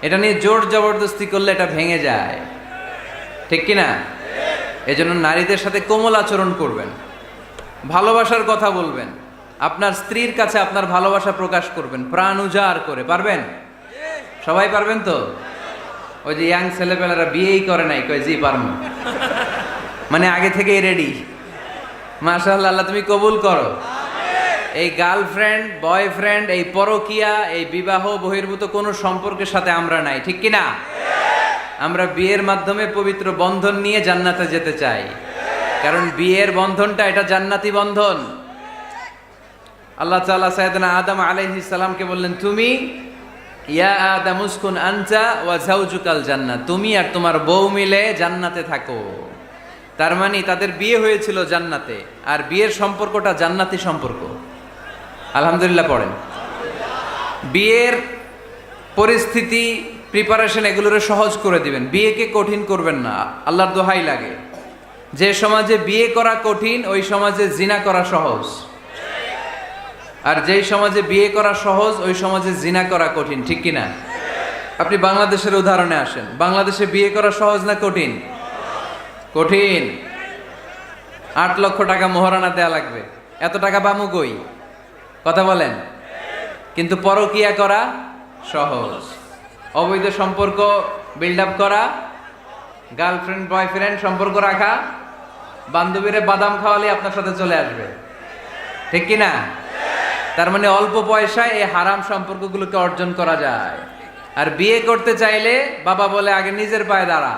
এটা নিয়ে জোর জবরদস্তি করলে এটা ভেঙে যায়, ঠিক কিনা? এজন্য নারীদের সাথে কোমল আচরণ করবেন, ভালোবাসার কথা বলবেন, আপনার স্ত্রীর কাছে আপনার ভালোবাসা প্রকাশ করবেন প্রাণ উজাড় করে। পারবেন? সবাই পারবেন তো? ওই যে ইয়াং ছেলেপেলেরা বিয়েই করে নাই, কয় জি পারবো, মানে আগে থেকেই রেডি। মাশাআল্লাহ, আল্লাহ তুমি কবুল করো। এই গার্লফ্রেন্ড বয়ফ্রেন্ড, এই পরকিয়া, এই বিবাহ বহির্ভূত কোনো সম্পর্কের সাথে আমরা নাই, ঠিক কিনা? আমরা বিয়ের মাধ্যমে পবিত্র বন্ধন নিয়ে জান্নাতে যেতে চাই, কারণ বিয়ের বন্ধনটা এটা জান্নাতি বন্ধন। আল্লাহ তাআলা সাইয়েদনা আদম আলাইহিস সালামকে বললেন, তুমি ইয়া আদম উসকুন আনতা ওয়া যাওজুকাল জান্নাত, তুমি আর তোমার বউ মিলে জান্নাতে থাকো। তার মানে তাদের বিয়ে হয়েছিল জান্নাতে, আর বিয়ের সম্পর্কটা জান্নাতি সম্পর্ক। আলহামদুলিল্লাহ পড়েন। বিয়ের পরিস্থিতি, প্রিপারেশন এগুলোরে সহজ করে দিবেন, বিয়েকে কঠিন করবেন না। আল্লাহর দোহাই লাগে, যে সমাজে বিয়ে করা কঠিন ওই সমাজে জিনা করা সহজ, আর যেই সমাজে বিয়ে করা সহজ ওই সমাজে জিনা করা কঠিন, ঠিক কিনা? আপনি বাংলাদেশের উদাহরণে আসেন, বাংলাদেশে বিয়ে করা সহজ না কঠিন? কঠিন। 8 লক্ষ টাকা মোহরানা দেয়া লাগবে, এত টাকা পামু কই? কথা বলেন। কিন্তু পরকিয়া করা সহজ, অবৈধ সম্পর্ক বিল্ড আপ করা, গার্লফ্রেন্ড বয়ফ্রেন্ড সম্পর্ক রাখা, বান্ধবীরে বাদাম খাওয়ালে আপনার সাথে চলে আসবে, ঠিক কিনা? তার মানে অল্প পয়সায় এই হারাম সম্পর্কগুলোকে অর্জন করা যায়। আর বিয়ে করতে চাইলে বাবা বলে আগে নিজের পায়ে দাঁড়া।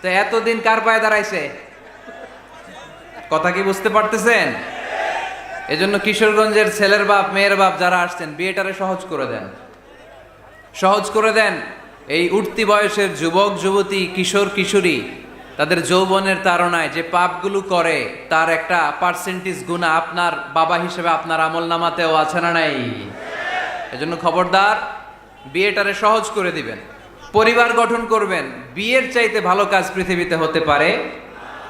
তো এতদিন কার পায়ে দাঁড়াইছে? কথা কি বুঝতে পারতেছেন? এজন্য কিশোরগঞ্জের ছেলের বাপ মেয়ের বাপ যারা আসছেন, বিয়েটারে সহজ করে দেন, সহজ করে দেন। এই উঠতি বয়সের যুবক যুবতী, কিশোর কিশোরী, তাদের যৌবনের তাড়নায় যে পাপগুলো করে তার একটা পার্সেন্টেজ গুনাহ আপনার বাবা হিসেবে আপনার আমল নামাতেও আছে না নাই? এজন্য খবরদার, বিয়েটারে সহজ করে দিবেন, পরিবার গঠন করবেন। বিয়ের চাইতে ভালো কাজ পৃথিবীতে হতে পারে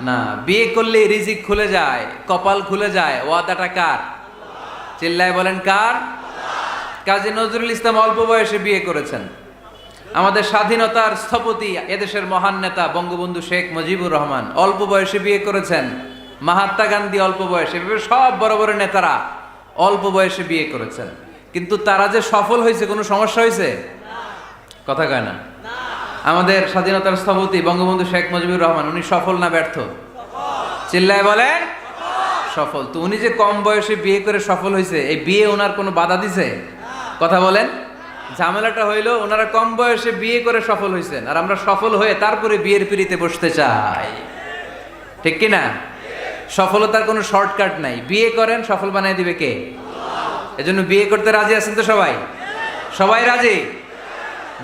না। বিয়ে করলে রিজিক খুলে যায়, কপাল খুলে যায়। ওয়াদাটা কার? চিল্লায় বলেন কার? কাজী নজরুল ইসলাম অল্প বয়সে বিয়ে করেছেন। আমাদের স্বাধীনতার স্থপতি, এদেশের মহান নেতা বঙ্গবন্ধু শেখ মুজিবুর রহমান অল্প বয়সে বিয়ে করেছেন। মহাত্মা গান্ধী অল্প বয়সে, সব বড় বড় নেতারা অল্প বয়সে বিয়ে করেছেন। কিন্তু তারা যে সফল হয়েছে, কোনো সমস্যা হয়েছে? কথা কয় না। আমাদের স্বাধীনতার স্থপতি বঙ্গবন্ধু শেখ মুজিবুর রহমান, উনি সফল না ব্যর্থ? চিল্লায় বলেন সফল। তো উনি যে কম বয়সে বিয়ে করে সফল হয়েছে, এই বিয়ে ওনার কোনো বাধা দিছে? কথা বলেন। ঝামেলাটা হইলো ওনারা কম বয়সে বিয়ে করে সফল হয়েছেন, আর আমরা সফল হয়ে তারপরে বিয়ের পিড়িতে বসতে চাই, ঠিক কিনা? সফলতার কোনো শর্টকাট নাই। বিয়ে করেন, সফল বানিয়ে দিবে কে? এজন্য বিয়ে করতে রাজি আছেন তো সবাই? সবাই রাজি?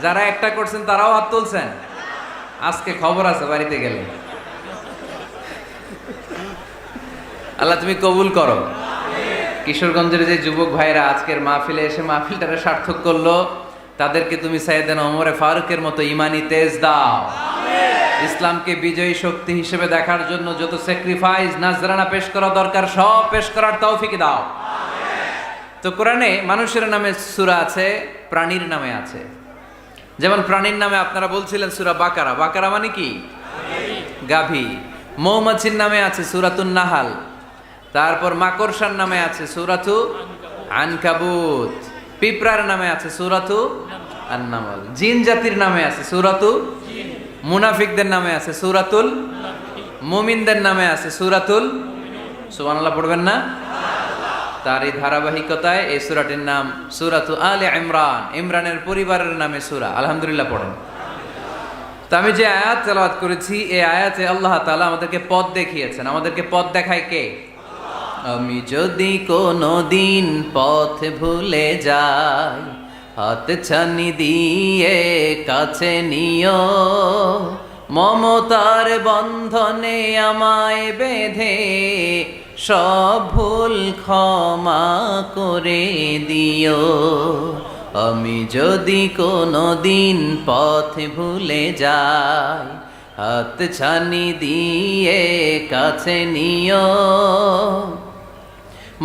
যারা একটা করছেন তারাও হাত তুলছেন। আজকে খবর আছে বাড়িতে গেলে। আল্লাহ তুমি কবুল করো। কিশোরগঞ্জের যে যুবক ভাইরা আজকের মাহফিলে এসে মাহফিলটারে সার্থক করলো, তাদেরকে তুমি সাইয়েদনা ওমরে ফারুকের মতো ইমানি তেজ দাও। ইসলামকে বিজয়ী শক্তি হিসেবে দেখার জন্য যত স্যাক্রিফাইস নাজরানা পেশ করা দরকার সব পেশ করার তৌফিক দাও। তো কোরআনে মানুষের নামে সূরা আছে, প্রাণীর নামে আছে। যেমন প্রাণীর নামে আপনারা বলছিলেন সূরা বাকারা। বাকারা মানে কি? গাভী। মৌমাছির নামে আছে সূরাতুন নাহাল। তারপর মাকড়সার নামে আছে সূরাতু আনকাবুত। পিঁপড়ার নামে আছে সূরাতু আন-নামল। জিন জাতির নামে আছে সূরাতু, মুনাফিকদের নামে আছে সূরাতুল, মুমিনদের নামে আছে সূরাতুল। সুবহানাল্লাহ পড়বেন না? তার এই ধারাবাহিকতায় এই সূরাটির নাম সূরাতু আলে ইমরান। ইমরানের পরিবারের নামে সূরা। আলহামদুলিল্লাহ পড়েন। তো আমি যে আয়াত তেলাওয়াত করেছি, এই আয়াতে আল্লাহ তাআলা আমাদেরকে পথ দেখিয়েছেন। আমাদেরকে পথ দেখায় কে? আমি যদি কোনো দিন পথ ভুলে যাই, হাত ছানি দিয়ে কাছে নিও, মমতার বন্ধনে আমায় বেঁধে সব ভুল ক্ষমা করে দিও। আমি যদি কোনো দিন পথ ভুলে যাই, হাত ছানি দিয়ে কাছে নিও,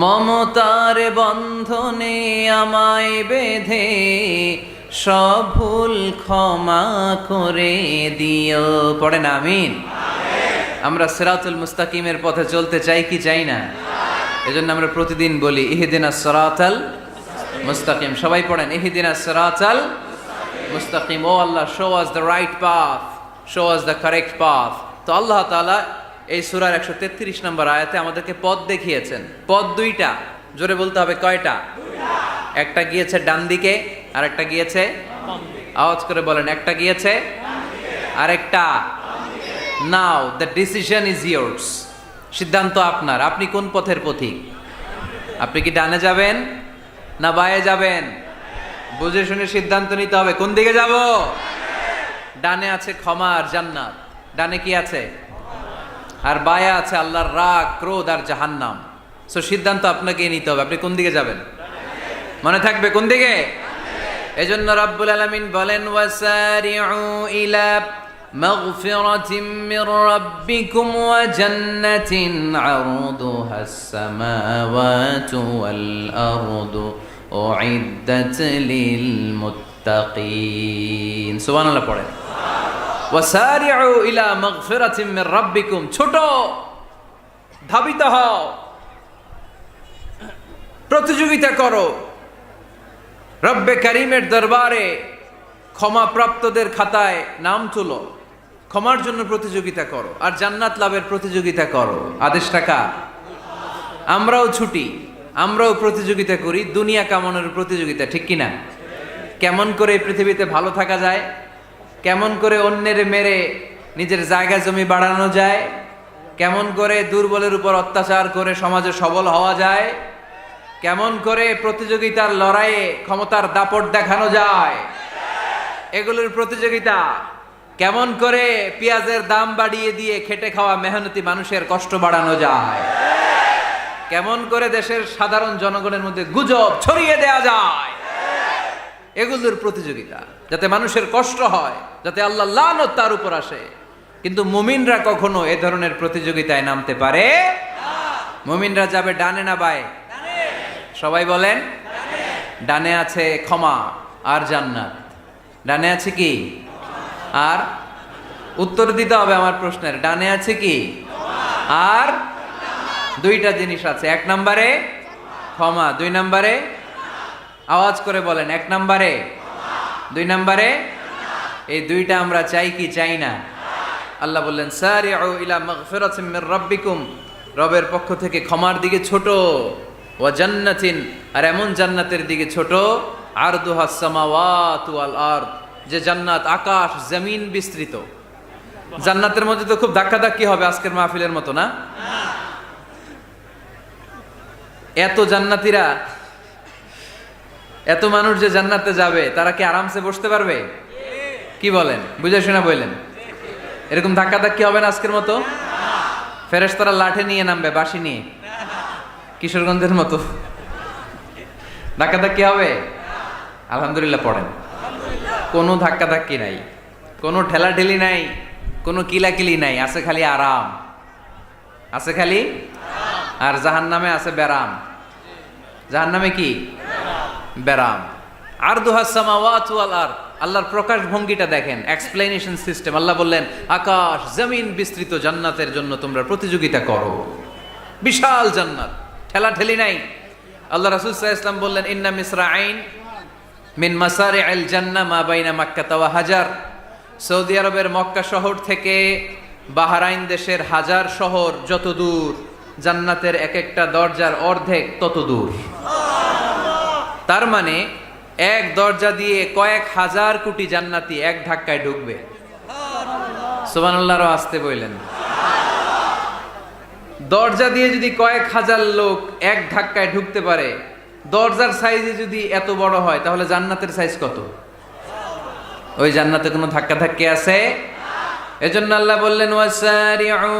মমতার বন্ধনে আমায় বেঁধে সব ভুল ক্ষমা করে দিও। পড়েন আমিন। আমরা সিরাতুল মুস্তাকিমের পথে চলতে চাই কি চাই না? এজন্য আমরা প্রতিদিন বলি ইহদিনাস সিরাতাল মুস্তাকিম। সবাই পড়েন ইহদিনাস সিরাতাল মুস্তাকিম। ও Allah, show us the right path, show us the correct path. তো আল্লাহ তাআলা এই সূরার 133 নম্বর আয়াতে আমাদেরকে পথ দেখিয়েছেন। পথ দুইটা, জোরে বলতে হবে কয়টা? একটা গিয়েছে ডান দিকে আর একটা গিয়েছে, আওয়াজ করে বলেন, একটা গিয়েছে আর একটা। নাও দ্য ডিসিশন ইজ ইয়ার্স। সিদ্ধান্ত আপনার। আপনি কোন পথের পথিক? আপনি কি ডানে যাবেন না বায়ে যাবেন? বুঝে শুনে সিদ্ধান্ত নিতে হবে। কোন দিকে যাব? ডানে আছে ক্ষমা আর জান্নাত। ডানে কি আছে? আর বায়ে আছে আল্লাহর রাগ, ক্রোধ আর জাহান্নাম। সো সিদ্ধান্ত আপনাকে নিতে হবে, আপনি কোন দিকে যাবেন। মনে থাকবে কোন দিকে। এজন্য রাব্বুল আলামিন বলেন ওয়াসারিউ ইলা মাগফিরাতিম মির রাব্বিকুম ওয়া জান্নাতিন আরদুহাস সামাওয়াতু ওয়াল আরদু উইদ্দাত লিল মুত্তাকিন। সুবহানাল্লাহ পড়েন। ওয়াসারিউ ইলা মাগফিরাতিম মির রাব্বিকুম, ছোট ধাবিত হও, প্রতিযোগিতা করো রব্বে কারিমের দরবারে, ক্ষমাপ্রাপ্তদের খাতায় নাম তুলো, ক্ষমার জন্য প্রতিযোগিতা করো আর জান্নাত লাভের প্রতিযোগিতা করো। আদেশটা কার? আমরাও ছুটি, আমরাও প্রতিযোগিতা করি, দুনিয়া কামানোর প্রতিযোগিতা, ঠিক কিনা? কেমন করে এই পৃথিবীতে ভালো থাকা যায়, কেমন করে অন্যের মেরে নিজের জায়গা জমি বাড়ানো যায়, কেমন করে দুর্বলের উপর অত্যাচার করে সমাজে সবল হওয়া যায়, কেমন করে প্রতিযোগিতার লড়াইয়ে ক্ষমতার দাপট দেখানো যায়, এগুলোর প্রতিযোগিতা। কেমন করে পেঁয়াজের দাম বাড়িয়ে দিয়ে খেটে খাওয়া মেহনতি মানুষের কষ্ট বাড়ানো যায়, কেমন করে দেশের সাধারণ জনগণের মধ্যে গুজব ছড়িয়ে দেয়া যায়, এগুলোর প্রতিযোগিতা, যাতে মানুষের কষ্ট হয়, যাতে আল্লাহ লানত তার উপর আসে। কিন্তু মুমিনরা কখনো এ ধরনের প্রতিযোগিতায় নামতে পারে না। মুমিনরা যাবে ডানে না বায়ে? সবাই বলেন। ডানে আছে ক্ষমা আর জান্নাত। ডানে আছে কি? আর উত্তর দিতে হবে আমার প্রশ্নের। ডানে আছে কি? আর দুইটা জিনিস আছে। এক নম্বরে ক্ষমা, দুই নম্বরে, আওয়াজ করে বলেন, এক নম্বরে, দুই নম্বরে। এই দুইটা আমরা চাই কি চাই না? আল্লাহ বললেন সারিউ ইলা মাগফিরাতিম মির রাব্বিকুম, রবের পক্ষ থেকে ক্ষমার দিকে ছোট, ওয়া জান্নাতিন, আর এমন জান্নাতের দিকে ছোট, আরদুহাস সামাওয়াতু ওয়াল আরদ, যে জান্নাত আকাশ জমিন বিস্তৃত। জান্নাতের মধ্যে তো খুব ধাক্কাধাক্কি হবে আজকের মাহফিলের মতো না? এত জান্নাতীরা, এত মানুষ যে জান্নাতে যাবে, তারা কি আরামসে বসতে পারবে? কি বলেন? বুঝে শোনা বললেন। এরকম ধাক্কাধাক্কি হবে না আজকের মতো? ফেরেশতারা লাঠি নিয়ে নামবে, বাঁশি নিয়ে, কিশোরগঞ্জের মতো ধাক্কাধাক্কি হবে? আলহামদুলিল্লাহ পড়েন। কোনো ধাক্কাধাক্কি নাই, কোনো ঠেলাঠেলি নাই, কোনো কিলাকিলি নাই, আছে খালি আরাম, আছে খালি। আর জাহান্নামে আছে ব্যারাম। জাহান্নামে কি? ব্যারাম। আরদুহাস সামাওয়াতু ওয়াল আরদ, আল্লাহর প্রকাশ ভঙ্গিটা দেখেন, এক্সপ্লেনেশন সিস্টেম। আল্লাহ বললেন আকাশ জমিন বিস্তৃত জান্নাতের জন্য তোমরা প্রতিযোগিতা করো। বিশাল জান্নাত, ঠেলাঠেলি নাই। আল্লাহ রাসূল সাল্লাল্লাহু আলাইহি ওয়াসাল্লাম বললেন ইন্না মিসরাঈন মিন মাসারি'আল জান্নাহ মা বাইনা মাক্কা ওয়া হাজার। সৌদি আরবের মক্কা শহর থেকে বাহরাইন দেশের হাজার শহর যত দূর, জান্নাতের এক একটা দরজার অর্ধেক তত দূর। তার মানে এক দরজা দিয়ে কয়েক হাজার কোটি জান্নাতি এক ধাক্কায় ঢুকবে। সুবহানাল্লাহর আসতে বললেন। দরজা দিয়ে যদি কয়েক হাজার লোক এক ধাক্কায় ঢুকতে পারে, দরজার সাইজে যদি এত বড় হয়, তাহলে জান্নাতের সাইজ কত? ওই জান্নাতে কোনো ধাক্কা ধাক্কি আছে? এজন্য আল্লাহ বললেন ওয়াসারিউ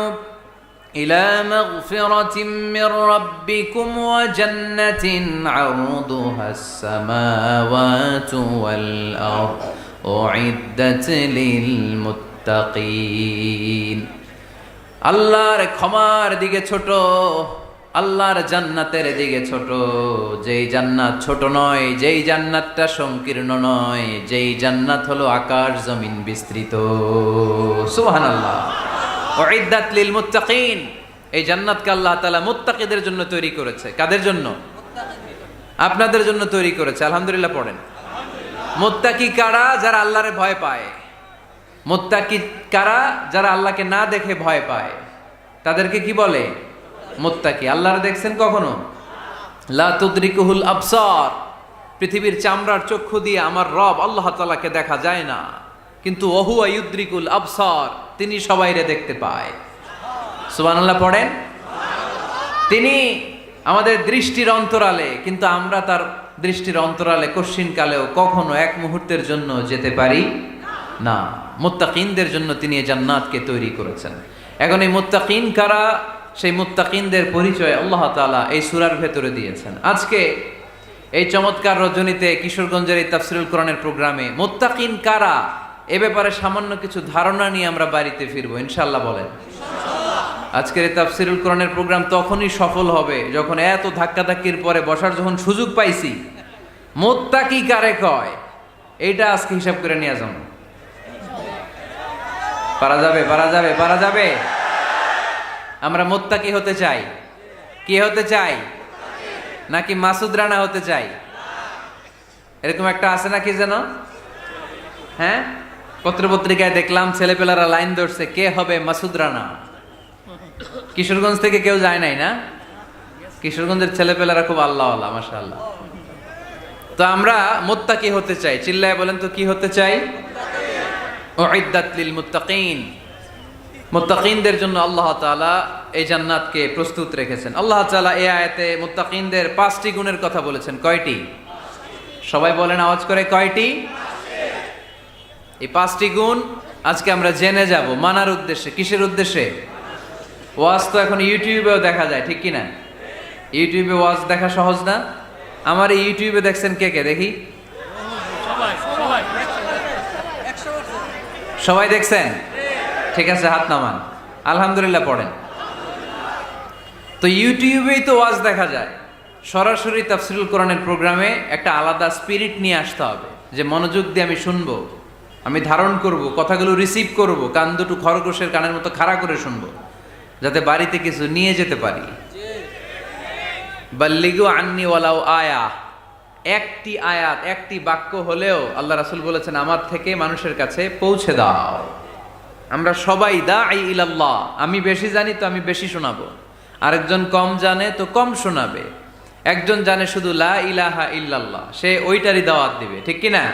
ইলা মাগফিরাতিম মির রাব্বিকুম ওয়া জান্নাতিন আরদুহাস সামাওয়াতু ওয়াল আরদ উইদ্দাত লিল মুত্তাকিন। মুত্তাকিন। আল্লাহর ক্ষমার দিকে ছোট, আল্লাহর জান্নাতের দিকে ছোট। যেই জান্নাত ছোট নয়, যেই জান্নাতটা সংকীর্ণ নয়, যেই জান্নাত হলো আকাশ জমিন বিস্তৃত। সুবহানাল্লাহ। উইদ্দাত লিল মুত্তাকিন। এই জান্নাতকে আল্লাহ তাআলা মুত্তাকিদের জন্য তৈরি করেছে। কাদের জন্য? আপনাদের জন্য তৈরি করেছে। আলহামদুলিল্লাহ পড়েন। মুত্তাকি কারা? যারা আল্লাহরে ভয় পায়। মুত্তাকি কারা? যারা আল্লাহকে না দেখে ভয় পায়, তাদেরকে কি বলে? মুত্তাকি। আল্লাহরে দেখছেন কখনো? লা তুদরিকুহুল আবসার। পৃথিবীর চামড়ার চক্ষু দিয়ে আমার রব আল্লাহ তাআলাকে দেখা যায় না, কিন্তু ওহুয়া ইউদ্রিকুল আবসার, তিনি সবাইরে দেখতে পায়। সুবহানাল্লাহ পড়েন। তিনি আমাদের দৃষ্টির অন্তরালে, কিন্তু আমরা তার দৃষ্টির অন্তরালে কশ্চিনকালেও কখনো এক মুহূর্তের জন্য যেতে পারি না। মুত্তাকিনদের জন্য তিনি এই জান্নাতকে তৈরি করেছেন। এখন এই মুত্তাকিন কারা? সেই মুত্তাকিনদের পরিচয় আল্লাহ তাআলা এই সূরার ভেতরে দিয়েছেন। আজকে এই চমৎকার রজনীতে কিশোরগঞ্জের এই তাফসীরুল কোরআনের প্রোগ্রামে মুত্তাকিন কারা এ ব্যাপারে সামান্য কিছু ধারণা নিয়ে আমরা বাড়িতে ফিরবো ইনশাআল্লাহ। বলেন আজকের এই তাফসীরুল কোরআনের প্রোগ্রাম তখনই সফল হবে যখন এত ধাক্কাধাক্কির পরে বসার যখন সুযোগ পাইছি, মুত্তাকি কারে কয় এইটা আজকে হিসাব করে নিয়ে যাব। পারা যাবে? পারা যাবে? পারা যাবে? আমরা মুত্তাকি হতে চাই। কি হতে চাই? নাকি মাসুদ রানা হতে চাই? এরকম একটা আছে নাকি যেন? হ্যাঁ, পত্রপত্রিকায় দেখলাম ছেলেপেলারা লাইন ধরছে, কে হবে মাসুদ রানা। কিশোরগঞ্জ থেকে কেউ যায় নাই না? কিশোরগঞ্জের ছেলেপেলারা খুব আল্লাহওয়ালা, মাশাআল্লাহ। তো আমরা মুত্তাকি হতে চাই। চিল্লায় বলেন তো কি হতে চাই? উইদ্দাত লিল মুত্তাকিন। মুত্তাকিনদের জন্য আল্লাহ তাআলা এই জান্নাতকে প্রস্তুত রেখেছেন। আল্লাহ তাআলা এই আয়াতে মুত্তাকিনদের 5টি গুণের কথা বলেছেন। কয়টি? সবাই বলেন আওয়াজ করে, কয়টি? এই 5টি গুণ আজকে আমরা জেনে যাব মানার উদ্দেশ্যে। কিসের উদ্দেশ্যে? ওয়াজ তো এখন ইউটিউবেও দেখা যায়, ঠিক কি না? ইউটিউবে ওয়াজ দেখা সহজ না? আমার এই ইউটিউবে দেখছেন কে কে? দেখি সবাই সবাই সবাই দেখছেন? ঠিক আছে, হাত নামান। আলহামদুলিল্লাহ পড়েন। তো ইউটিউবেই তো ওয়াজ দেখা যায়। সরাসরি তাফসীরুল কোরআনের প্রোগ্রামে একটা আলাদা স্পিরিট নিয়ে আসতে হবে, যে মনোযোগ দিয়ে আমি শুনবো, আমি ধারণ করব, কথাগুলো রিসিভ করব, কান দুটো খরগোশের কানের মতো খাড়া করে শুনবো, যাতে বাড়িতে কিছু নিয়ে যেতে পারি। বাল্লিগু আন্নি ওয়ালাউ আয়া। একটি আয়াত, একটি বাক্য হলেও আল্লাহ রাসূল বলেছেন আমার থেকে মানুষের কাছে পৌঁছে দাও। আমরা সবাই দাঈ ইলাল্লাহ। আমি বেশি জানি তো আমি বেশি শোনাবো, আরেকজন কম জানে তো কম শোনাবে। একজন জানে শুধু লা ইলাহা ইল্লাল্লাহ, সে ওইটারই দাওয়াত দিবে, ঠিক কি না?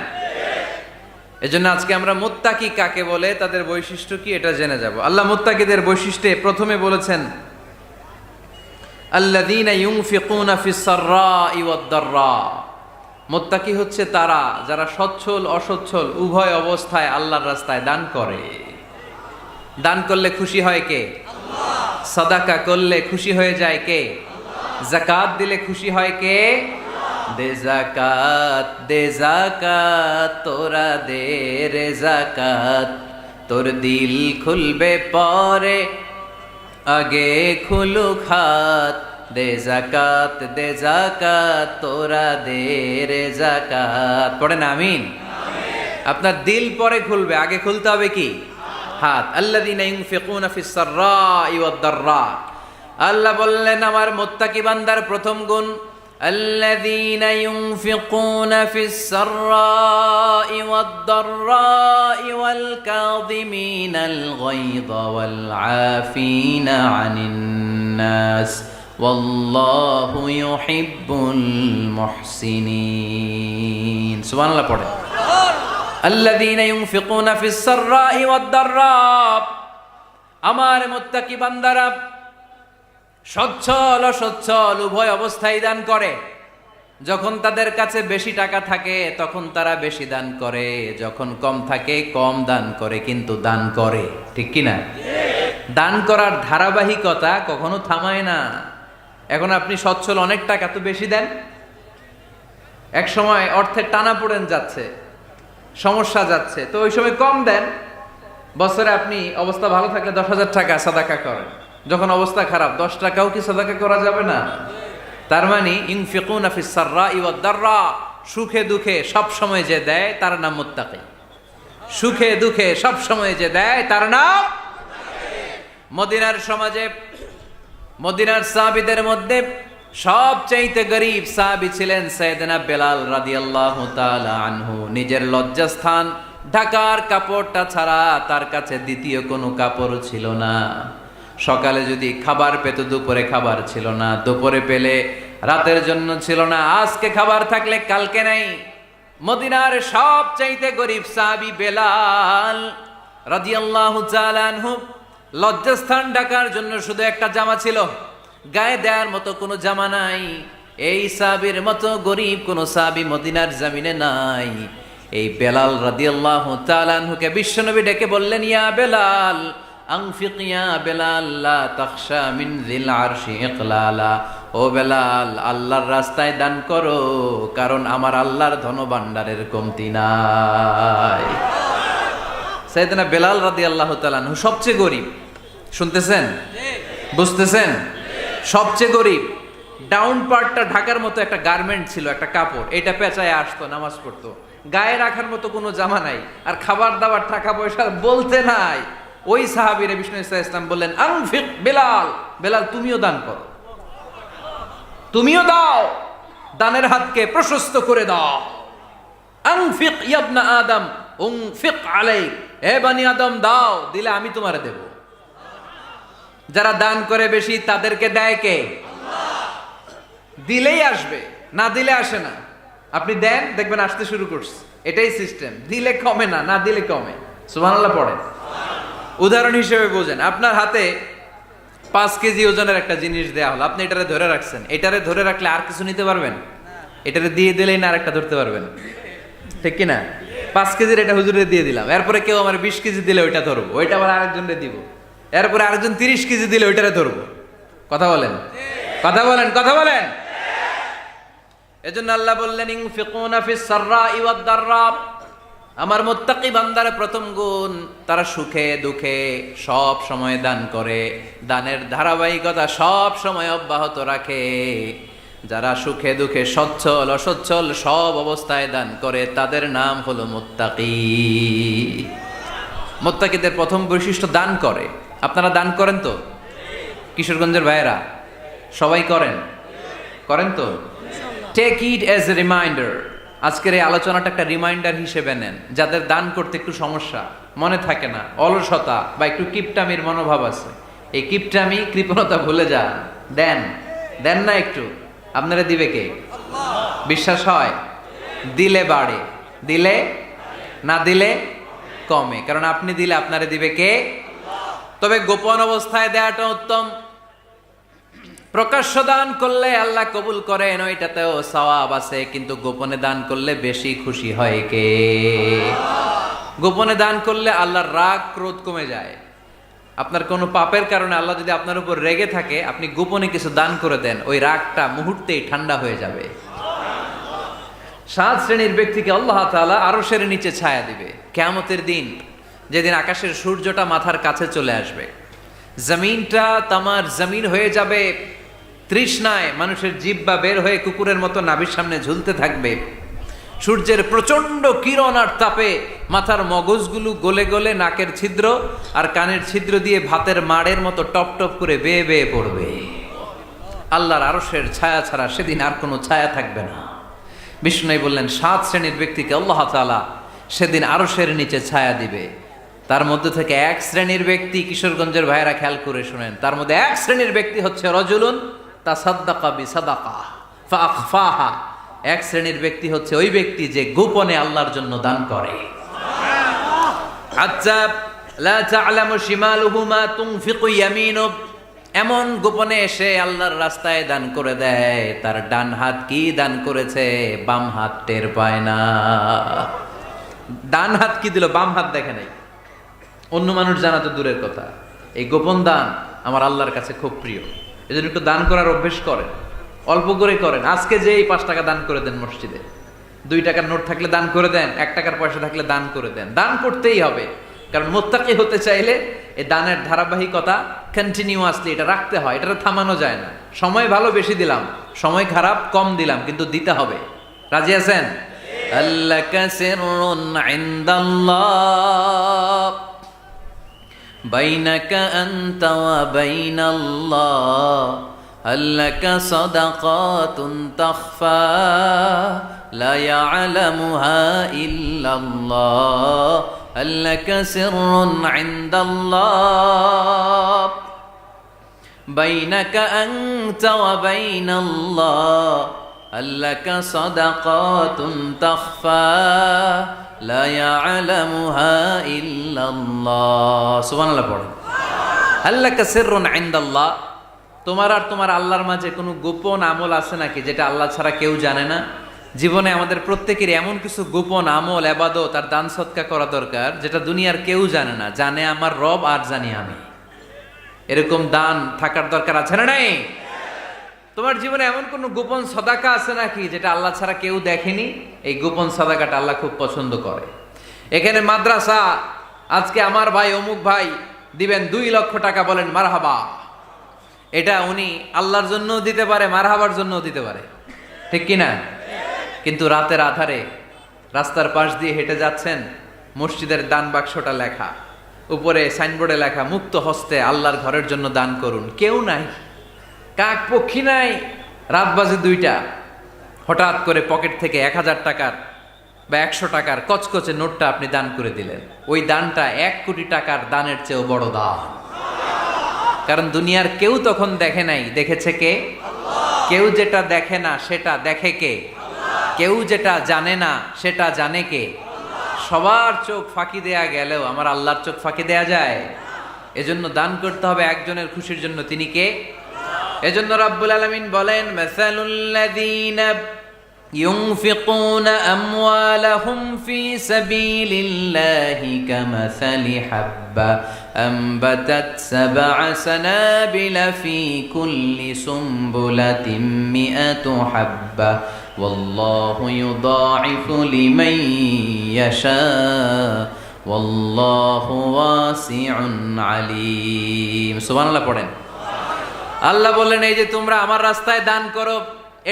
এজন্য আজকে আমরা মুত্তাকি কাকে বলে, তাদের বৈশিষ্ট্য কি, এটা জেনে যাব। আল্লাহ মুত্তাকিদের বৈশিষ্ট্যে প্রথমে বলেছেন আল্লাযীনা ইউনফিকুনা ফিস সাররাই ওয়াদ দাররা। মুত্তাকি হচ্ছে তারা যারা সচ্ছল অসচ্ছল উভয় অবস্থায় আল্লাহর রাস্তায় দান করে। দান করলে খুশি হয় কে? আল্লাহ। সাদাকা করলে খুশি হয়ে যায় কে? আল্লাহ। যাকাত দিলে খুশি হয় কে? আল্লাহ। দে যাকাত, দে যাকাত, তোরা দে রে যাকাত, তোর দিল খুলবে পরে আগে খুলুক হাত। দে যাকাত, দে যাকাত, তোরা দে রে যাকাত। পড়েন আমিন। আপনার দিল পরে খুলবে, আগে খুলতে হবে কি? হাত। আল্লাযীনা ইউনফিকুনা ফিস সাররাই ওয়াদ দাররা। আল্লাহ বললেন আমার মুত্তাকি বান্দার প্রথম গুণ আল্লাযীনা ইউনফিকুনা ফিস সাররাই ওয়াদ দাররাই ওয়াল কাযিমিনাল গায়যা ওয়াল আফিনা আনিন নাস ওয়াল্লাহু ইউহিব্বুল মুহসিনিন। সুবহানাল্লাহ পড়ে। আল্লাযীনা ইউনফিকুনা ফিস সাররাই ওয়াদ দাররা। আমার মুত্তাকি বান্দারা সচ্ছল অসচ্ছল উভয় অবস্থায় দান করে। যখন তাদের কাছে বেশি টাকা থাকে তখন তারা বেশি দান করে, যখন কম থাকে কম দান করে, কিন্তু দান করে, ঠিক কি না? দান করার ধারাবাহিকতা কখনো থামায় না। এখন আপনি সচ্ছল, অনেক টাকা তো বেশি দেন, এক সময় অর্থের টানাপোড়েন যাচ্ছে, সমস্যা যাচ্ছে, তো ওই সময় কম দেন। বছরে আপনি অবস্থা ভালো থাকলে 10,000 টাকা সাদাকা করেন, যখন অবস্থা খারাপ 10 টাকাও কি সাদাকা করা যাবে না? তার মানে ইনফিকুনা ফিস সাররাই ওয়াদ দাররা, সুখে দুঃখে সব সময় যে দেয় তার নাম মুত্তাকি। সুখে দুঃখে সব সময় যে দেয় তার নাম। মদিনার সমাজে, মদিনার সাহাবীদের মধ্যে সবচাইতে গরিব সাহাবী ছিলেন সাইয়েদনা বেলাল রাদিয়াল্লাহু তাআলা আনহু। নিজের লজ্জাস্থান ঢাকার কাপড়টা ছাড়া তার কাছে দ্বিতীয় কোনো কাপড় ছিল না। সকালে যদি খাবার পেত দুপুরে খাবার ছিল না, দুপুরে পেলে রাতের জন্য ছিল না, আজকে খাবার থাকলে কালকে নাই। মদিনার সবচাইতে গরিব সাহাবী বেলাল রাদিয়াল্লাহু তাআলা আনহু, লজ্জাস্থান ঢাকার জন্য শুধু একটা জামা ছিল, গায়ে দেওয়ার মতো কোনো জামা নাই। এই সাহাবীর মতো গরিব কোন সাহাবী মদিনার জমিনে নাই। এই বেলাল রাদিয়াল্লাহু তাআলা আনহুকে বিশ্বনবী ডেকে বললেন, ইয়া বেলাল আনফিক ইয়া বেলাল লা তাখশা মিন যিল আরশি ইকলালা। ও বেলাল, আল্লাহর রাস্তায় দান করো, কারণ আমার আল্লাহর ধনভাণ্ডারের কমতি নাই। সাইয়েদনা বেলাল রাদিয়াল্লাহু তাআলা আনহু সবচেয়ে গরিব। শুনতেছেন? বুঝতেছেন? সবচেয়ে গরিব। ডাউন পার্টটা ঢাকার মতো একটা গার্মেন্ট ছিল, একটা কাপড়, এটা পেঁচায় আসতো, নামাজ পড়তো। গায়ে রাখার মতো কোনো জামা নাই, আর খাবার দাবার টাকা পয়সা বলতে নাই। ওই সাহাবীরে বিষ্ণু ইসলাম বললেন, আনফিক বেলাল, বেলাল তুমিও দান করো, তুমিও দাও, দানের হাতকে প্রশস্ত করে দাও। আনফিক ইবনা আদম উনফিক আলাইক, হে বনি আদম দাও, দিলে আমি তোমারে দেব। যারা দান করে বেশি তাদেরকে দেয় কে? দিলেই আসবে, না দিলে আসে না। আপনি দেন, দেখবেন আসতে শুরু করছে। এটাই সিস্টেম, দিলে কমে না, না দিলে কমে। সুবহানাল্লাহ পড়েন। উদাহরণ হিসেবে বোঝেন, আপনার হাতে 5 কেজি ওজনের একটা জিনিস দেয়া হলো, আপনি এটারে ধরে রাখছেন। এটারে ধরে রাখলে আর কিছু নিতে পারবেন? এটারে দিয়ে দিলেই না আরেকটা ধরতে পারবেন, ঠিক কিনা? 5 কেজির এটা হুজুরে দিয়ে দিলাম, এরপরে কেউ আমার 20 কেজি দিলে ওইটা ধরবো, ওইটা আবার আরেকজনকে দিব, এরপরে আরেকজন 30 কেজি দিলে ওইটারে ধরবো। কথা বলেন, কথা বলেন, কথা বলেন। এজন্য আল্লাহ বললেন, ইনফিকুনা ফিস সাররাই ওয়াদ দাররা। আমার মুত্তাকি বান্দার প্রথম গুণ, তারা সুখে দুঃখে সব সময় দান করে, দানের ধারাবাহিকতা সব সময় অব্যাহত রাখে। যারা সুখে দুঃখে সচ্ছল অসচ্ছল সব অবস্থায় দান করে, তাদের নাম হলো মুত্তাকি। মুত্তাকিদের প্রথম বৈশিষ্ট্য দান করে। আপনারা দান করেন তো? কিশোরগঞ্জের ভাইয়েরা সবাই করেন? করেন তো? Take it as a reminder. আজকের এই আলোচনাটা একটা রিমাইন্ডার হিসেবে নেন। যাদের দান করতে একটু সমস্যা, মনে থাকে না, অলসতা বা একটু কিপটামির মনোভাব আছে, এই কিপটামি কৃপণতা ভুলে যান, দেন। দেন না একটু, আপনারা দিবে কে? বিশ্বাস হয়? দিলে বাড়ে, দিলে না দিলে কমে, কারণ আপনি দিলে আপনারে দিবে কে? তবে গোপন অবস্থায় দেওয়াটা উত্তম। প্রকাশ্য দান করলে আল্লাহ কবুল করেন, ওইটাতেও সওয়াব আছে, কিন্তু গোপনে দান করলে বেশি খুশি হয় কে? গোপনে দান করলে আল্লাহর রাগ ক্রোধ কমে যায়। আপনার কোনো পাপের কারণে আল্লাহ যদি আপনার উপর রেগে থাকে, আপনি গোপনে কিছু দান করে দেন, ওই রাগটা মুহূর্তেই ঠান্ডা হয়ে যাবে। 7 শ্রেণীর ব্যক্তিকে আল্লাহ তাআলা আরশের নিচে ছায়া দিবে কিয়ামতের দিন, যেদিন আকাশের সূর্যটা মাথার কাছে চলে আসবে, জমিনটা তামার জমিন হয়ে যাবে, তৃষ্ণায় মানুষের জিহ্বা বের হয়ে কুকুরের মতো নাভির সামনে ঝুলতে থাকবে। সূর্যের প্রচন্ড কিরণ আর তাপে মাথার মগজগুলো গলে গলে নাকের ছিদ্র আর কানের ছিদ্র দিয়ে ভাতের মাড়ের মতো টপ টপ করে বেয়ে বেয়ে পড়বে। আল্লাহর আরশের ছায়া ছাড়া সেদিন আর কোনো ছায়া থাকবে না। বিষ্ণু বললেন, 7 শ্রেণীর ব্যক্তিকে আল্লাহ তাআলা সেদিন আরশের নিচে ছায়া দিবে। তার মধ্যে থেকে 1 শ্রেণীর ব্যক্তি, কিশোরগঞ্জের ভাইয়েরা খেয়াল করে শুনেন, তার মধ্যে 1 শ্রেণীর ব্যক্তি হচ্ছে রজুলুন তাসাদ্দাকা বিসাদাকা ফাআখফাহা। 1 শ্রেণীর ব্যক্তি হচ্ছে ওই ব্যক্তি যে গোপনে আল্লাহর জন্য দান করে। আচ্ছা, লা তা'লামু শিমালুহু মা তুনফিকু ইয়ামিনু, এমন গোপনে এসে আল্লাহর রাস্তায় দান করে দেয়, তার ডান হাত কি দান করেছে বাম হাত টের পায় না। ডান হাত কি দিল, বাম হাত দেখে নাই। অন্য মানুষ জানা তো দূরের কথা, এই গোপন দান আমার আল্লাহর কাছে খুব প্রিয়। এজন্য একটু দান করার অভ্যেস করেন, অল্প করে করেন। আজকে যে এই 5 টাকা দান করে দেন মসজিদে, 2 টাকার নোট থাকলে দান করে দেন, 1 টাকার পয়সা থাকলে দান করে দেন। দান করতেই হবে। কারণ মুত্তাকি হতে চাইলে এই দানের ধারাবাহিকতা কন্টিনিউয়াসলি এটা রাখতে হয়, এটা থামানো যায় না। সময় ভালো বেশি দিলাম, সময় খারাপ কম দিলাম, কিন্তু দিতে হবে। রাজি আছেন? আল্লাকা সিররুন ইনদাল্লাহ বাইনাকা আনতা ওয়া বাইনাল্লাহ আল্লাকা সাদাকাতুন তাখফা লা ইয়ালামুহা ইল্লাল্লাহ আল্লাকা সিররুন ইনদাল্লাহ বাইনাকা আনতা ওয়া বাইনাল্লাহ আল্লাকা সাদাকাতুন তাখফা লা ইয়ালামুহা ইল্লাল্লাহ। সুবহানাল্লাহ পড়ুন। আল্লাকা সিররুন ইনদাল্লাহ, তোমার আর তোমার আল্লাহর মাঝে কোনো গোপন আমল আছে নাকি যেটা আল্লাহ ছাড়া কেউ জানে না? জীবনে আমাদের প্রত্যেকেরই এমন কিছু গোপন আমল, ইবাদত আর দান সদকা করা দরকার যেটা দুনিয়ার কেউ জানে না, জানে আমার রব আর জানি আমি। এরকম দান থাকার দরকার আছে না নাই? তোমার জীবনে এমন কোন গোপন সদাকা আছে নাকি যেটা আল্লাহ ছাড়া কেউ দেখেনি? এই গোপন সদাকাটা আল্লাহ খুব পছন্দ করে। এখানে মাদ্রাসা, আজকে আমার ভাই অমুক ভাই দিবেন 2 লক্ষ টাকা, বলেন মারহাবা। এটা উনি আল্লাহর জন্যও দিতে পারে, মারহাবার জন্যও দিতে পারে, ঠিক কিনা? কিন্তু রাতের আধারে রাস্তার পাশ দিয়ে হেঁটে যাচ্ছেন, মসজিদের দান বাক্সটা লেখা, উপরে সাইনবোর্ডে লেখা মুক্ত হস্তে আল্লাহর ঘরের জন্য দান করুন। কেউ নাই, কাক পক্ষী নাই। রাত বাজে 2টা, হঠাৎ করে পকেট থেকে 1000 টাকার বা 100 টাকার কচকচে নোটটা আপনি দান করে দিলেন। ওই দানটা 1 কোটি টাকার দানের চেয়েও বড় দান। কারণ দুনিয়ার কেউ তখন দেখে নাই, দেখেছে কে? কেউ যেটা দেখে না সেটা দেখে কে? কেউ যেটা জানে না সেটা জানে কে? সবার চোখ ফাঁকি দেয়া গেলেও আমার আল্লাহর চোখ ফাঁকি দেয়া যায়? এজন্য দান করতে হবে একজনের খুশির জন্য, তিনি কে? এজন্য রাব্বুল আলামিন বলেন, মাসালুল্লাযীনা ইউনফিকুনা আমওয়ালাহুম ফি সাবিলিল্লাহি কামাসালি হাব্বা আমবাতাত সাবআ সানাবিলা ফি কুল্লি সুমবুলাতিন মিআতু হাব্বা ওয়াল্লাহু ইউদাঈফু লিমান ইয়াশা ওয়াল্লাহু ওয়াসিউন আলীম। সুবহানাল্লাহ পড়েন। আল্লাহ বললেন, এই যে তোমরা আমার রাস্তায় দান করো,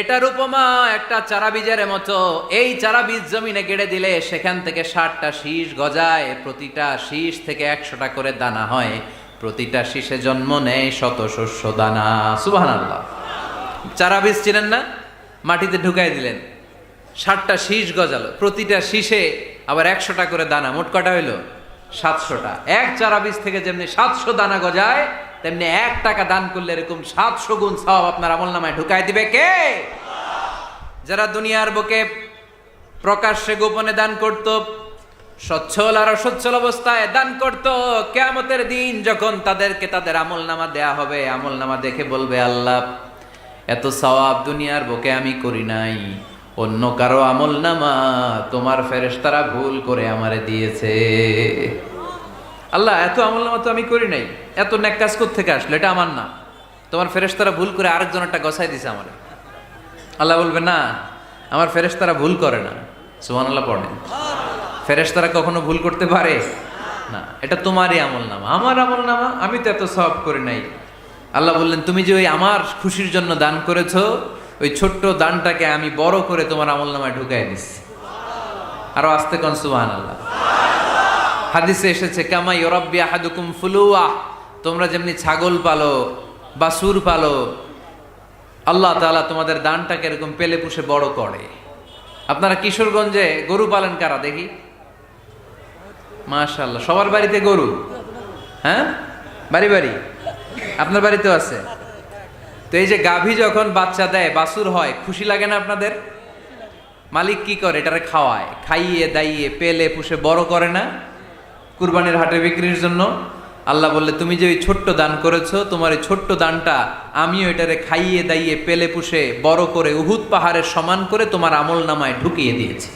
এটার উপমা একটা চারা বীজের মতো। এই চারা বীজ জমিনে গেড়ে দিলে সেখান থেকে 60টা শীষ গজায়, প্রতিটা শীষ থেকে 100টা করে দানা হয়, প্রতিটা শীষে জন্ম নেয় শত শস্য দানা। সুবহানাল্লাহ। চারা বীজ ছিলেন না, মাটিতে ঢুকাই দিলেন, 60টা শীষ গজালো, প্রতিটা শীষে আবার 100টা করে দানা, মোট কটা হইলো? 700টা। এক চারা বীজ থেকে যেমনি 700 দানা গজায়, তেমনি 1 টাকা দান করলে এরকম 700 গুণ সওয়াব আপনার আমলনামায় ঢুকাই দিবে কে? যারা দুনিয়ার বুকে প্রকাশ্যে গোপনে দান করত, সচ্ছল আর অসচ্ছল অবস্থায় দান করত, কিয়ামতের দিন যখন তাদেরকে তাদের আমলনামা দেয়া হবে, আমলনামা দেখে বলবে, আল্লাহ এত সওয়াব দুনিয়ার বুকে আমি করি নাই, অন্য কারো আমলনামা তোমার ফেরেশতারা ভুল করে আমারে দিয়েছে। আল্লাহ এত আমলনামা তো আমি করি নাই, এত নেক কাজ কোত্থেকে আসলো? এটা আমার না, তোমার ফেরেশতারা ভুল করে আরেকজনেরটা গছাই দিছে আমারে। আল্লাহ বলবে, না, আমার ফেরেশতারা ভুল করে না। সুবহানাল্লাহ পড়েন। ফেরেশতারা কখনো ভুল করতে পারে না, এটা তোমারই আমলনামা, আমার আমলনামা, আমি তো এত সওয়াব করি নাই। আল্লাহ বললেন, তুমি যে ওই আমার খুশির জন্য দান করেছো, ওই ছোট্ট দানটাকে আমি বড় করে তোমার আমলনামায় ঢুকাই দিচ্ছি। আরো আস্তে কোন সুবহানাল্লাহ। হাদিসে এসেছে, কামা ইউরাব্বি আহাদুকুম ফুলুয়া, তোমরা যেমনি ছাগল পালো, বাছুর পালো, আল্লাহ তাআলা তোমাদের দানটাকে এরকম পেলে পুষে বড় করে। আপনারা কিশোরগঞ্জে গরু পালেন কারা দেখি? মাশাআল্লাহ, সবার বাড়িতে গরু? হ্যাঁ, বাড়ি বাড়ি। আপনার বাড়িতেও আছে? তো এই যে গাভী যখন বাচ্চা দেয়, বাছুর হয়, খুশি লাগে না আপনাদের? মালিক কি করে? এটারে খাওয়ায়, খাইয়ে দাইয়ে পেলে পুষে বড় করে না? কুরবানির হাটে বিক্রির জন্য। আল্লাহ বললে, তুমি যে ওই ছোট্ট দান করেছো, তোমার এই ছোট্ট দানটা আমিও এটারে খাইয়ে দাইয়ে পেলে পুষে বড় করে উহুদ পাহাড়ের সমান করে তোমার আমলনামায় ঢুকিয়ে দিয়েছি।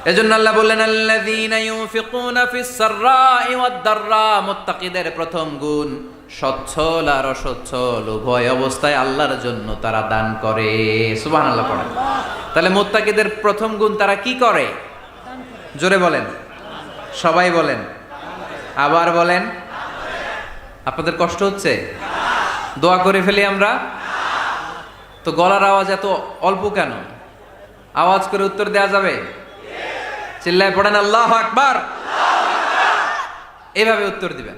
এজন্য আল্লাহ বললেন, আল্লাযীনা ইউনফিকুনা ফিস সাররাই ওয়াদ দাররা, মুত্তাকিদের প্রথম গুণ সচ্ছল আর অসচ্ছল উভয় অবস্থায় আল্লাহর জন্য তারা দান করে। সুবহানাল্লাহ পড়েন। তাহলে মুত্তাকিদের প্রথম গুণ, তারা কি করে? জোরে বলেন। সবাই বলেন, আবার বলেন। আপনাদের কষ্ট হচ্ছে? দোয়া করে ফেলি আমরা। তো গলার আওয়াজ এত অল্প কেন? আওয়াজ করে উত্তর দেয়া যাবে? চিল্লায় পড়েন আল্লাহু আকবার। এভাবে উত্তর দিবেন।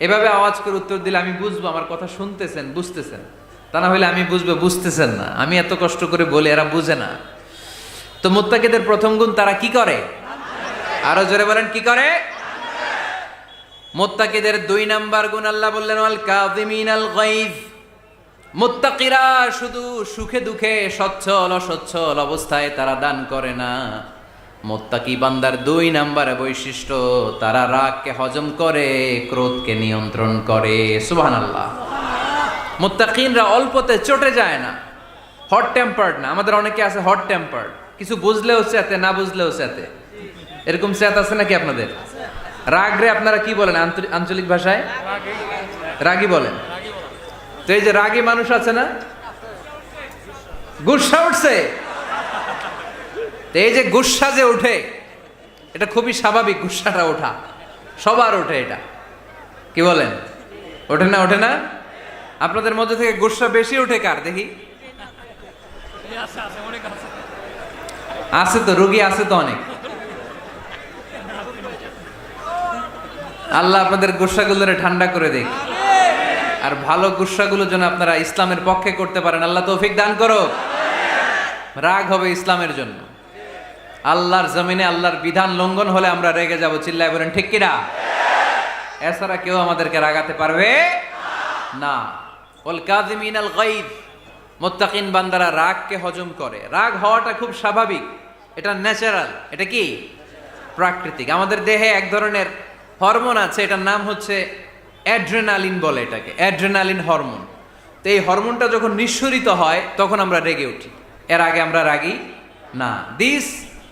এভাবে আওয়াজ করে উত্তর দিলে আমি বুঝবো আমার কথা শুনতেছেন, বুঝতেছেন। তা না হলে আমি বুঝবো বুঝতেছেন না, আমি এত কষ্ট করে বলি এরা বুঝে না। তো মুত্তাকিদের প্রথম গুণ, তারা কি করে? আরো জোরে বলেন, কি করে? মুত্তাকিদের 2 নাম্বার গুণ আল্লাহ বললেন ওয়াল কাযিমিনাল গায়জ। মুত্তাকিরা শুধু সুখে দুঃখে সচ্ছল অসচ্ছল অবস্থায় তারা দান করে না। মুত্তাকি বান্দার 2 নাম্বার বৈশিষ্ট্য, তারা রাগকে হজম করে, ক্রোধকে নিয়ন্ত্রণ করে। সুবহানাল্লাহ। মুত্তাকিনরা অল্পতে চটে যায় না, হট টেম্পার্ড না। আমাদের অনেকে আছে হট টেম্পার্ড, কিছু বুঝলেও চেতে, না বুঝলেও চেতে। এরকম চেত আছে নাকি আপনাদের? রাগরে আপনারা কি বলেন আঞ্চলিক ভাষায়? রাগী বলেন। তো এই যে রাগী মানুষ আছে না, গুসা উঠছে, তো এই যে গুসা যে উঠে, এটা খুবই স্বাভাবিক। গুসাটা ওঠা সবার ওঠে, এটা কি বলেন? ওঠে না? ওঠে না? আপনাদের মধ্যে থেকে গুসা বেশি ওঠে কার দেখি? আছে আছে অনেক আছে। আছে তো, রোগী আছে তো অনেক। আল্লাহ আপনাদের গুসাগুলোরে ঠান্ডা করে দেখ, আর ভালো গুসাগুলো যেন আপনারা ইসলামের পক্ষে করতে পারেন। আল্লাহ তৌফিক দান করো। রাগ হবে ইসলামের জন্য। আল্লাহর জমিনে আল্লাহর বিধান লঙ্ঘন হলে আমরা রেগে যাব। চিল্লায় বলেন ঠিক কিনা? এছাড়া কেউ আমাদেরকে রাগাতে পারবে না। ওয়াল কাযিমিনাল গায়জ। মুত্তাকিন বান্দারা রাগকে হজম করে। রাগ হওয়াটা খুব স্বাভাবিক, এটা ন্যাচারাল, এটা কি প্রাকৃতিক। আমাদের দেহে এক ধরনের হরমোন আছে, এটার নাম হচ্ছে অ্যাড্রেনালিন বলে এটাকে, অ্যাড্রেনালিন হরমোন। তো এই হরমোনটা যখন নিঃসরিত হয় তখন আমরা রেগে উঠি, এর আগে আমরা রাগি না। This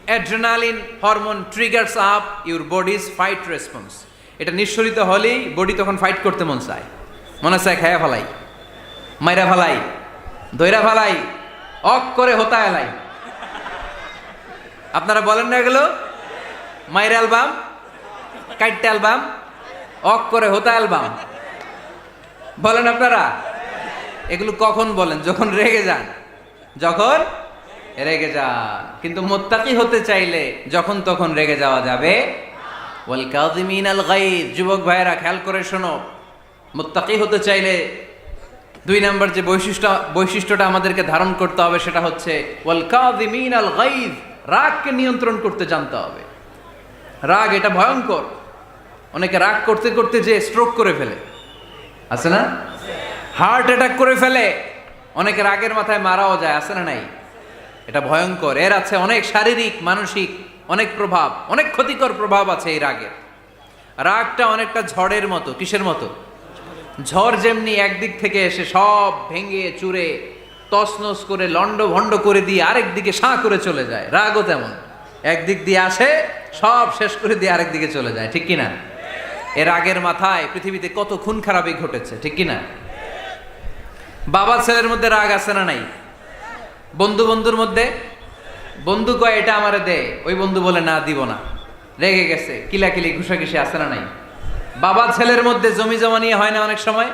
adrenaline hormone triggers up your bodies fight response. এটা নিঃসরিত হলেই বডি তখন ফাইট করতে মন চায়, মনে চায় খায়া ফেলাই, মাইরা ফেলাই, দইরা ফেলাই, অক করে হোতা এলাই। আপনারা বলেন না এগুলো? মাইরা অ্যালবাম, কাইটটা অ্যালবাম, অক করে হোতা অ্যালবাম বলেন আপনারা? এগুলো কখন বলেন? যখন রেগে যান, যখন রেগে যান। কিন্তু মুত্তাকি হতে চাইলে যখন তখন রেগে যাওয়া যাবে। ওয়াল কাযিমিনাল গায়জ। যুবক ভাইয়েরা খেয়াল করে শোনো, মুত্তাকি হতে চাইলে 2 নাম্বার যে বৈশিষ্ট্যটা আমাদেরকে ধারণ করতে হবে সেটা হচ্ছে ওয়াল কাযিমিনাল গায়জ। রাগকে নিয়ন্ত্রণ করতে জানতে হবে। রাগ এটা ভয়ঙ্কর। অনেকে রাগ করতে করতে যে স্ট্রোক করে ফেলে, আছে না? হার্ট অ্যাটাক করে ফেলে। অনেকে রাগের মাথায় মারাও যায়, আছে না নাই? এটা ভয়ঙ্কর। এর আছে অনেক শারীরিক মানসিক অনেক প্রভাব, অনেক ক্ষতিকর প্রভাব আছে এই রাগের। রাগটা অনেকটা ঝড়ের মতো। কিসের মতো? ঝড় যেমনি একদিক থেকে এসে সব ভেঙে চুরে তছনছ করে লন্ড ভন্ড করে দিয়ে আরেক দিকে সাঁ করে চলে যায়, রাগও তেমন। একদিক দিয়ে আসে, সব শেষ করে দিয়ে আরেক দিকে চলে যায়, ঠিক কিনা? এর রাগের মাথায় পৃথিবীতে কত খুন খারাপি ঘটেছে, ঠিক কিনা? বাবা ছেলের মধ্যে রাগ আছে না নাই? বন্ধু বন্ধুর মধ্যে, বন্ধু কয় এটা আমারে দে, ওই বন্ধু বলে না দিব না, রেগে গেছে, কিলাকিলি ঘুষাঘুষি আছে না নাই? বাবা ছেলের মধ্যে জমি জমা নিয়ে হয় না অনেক সময়?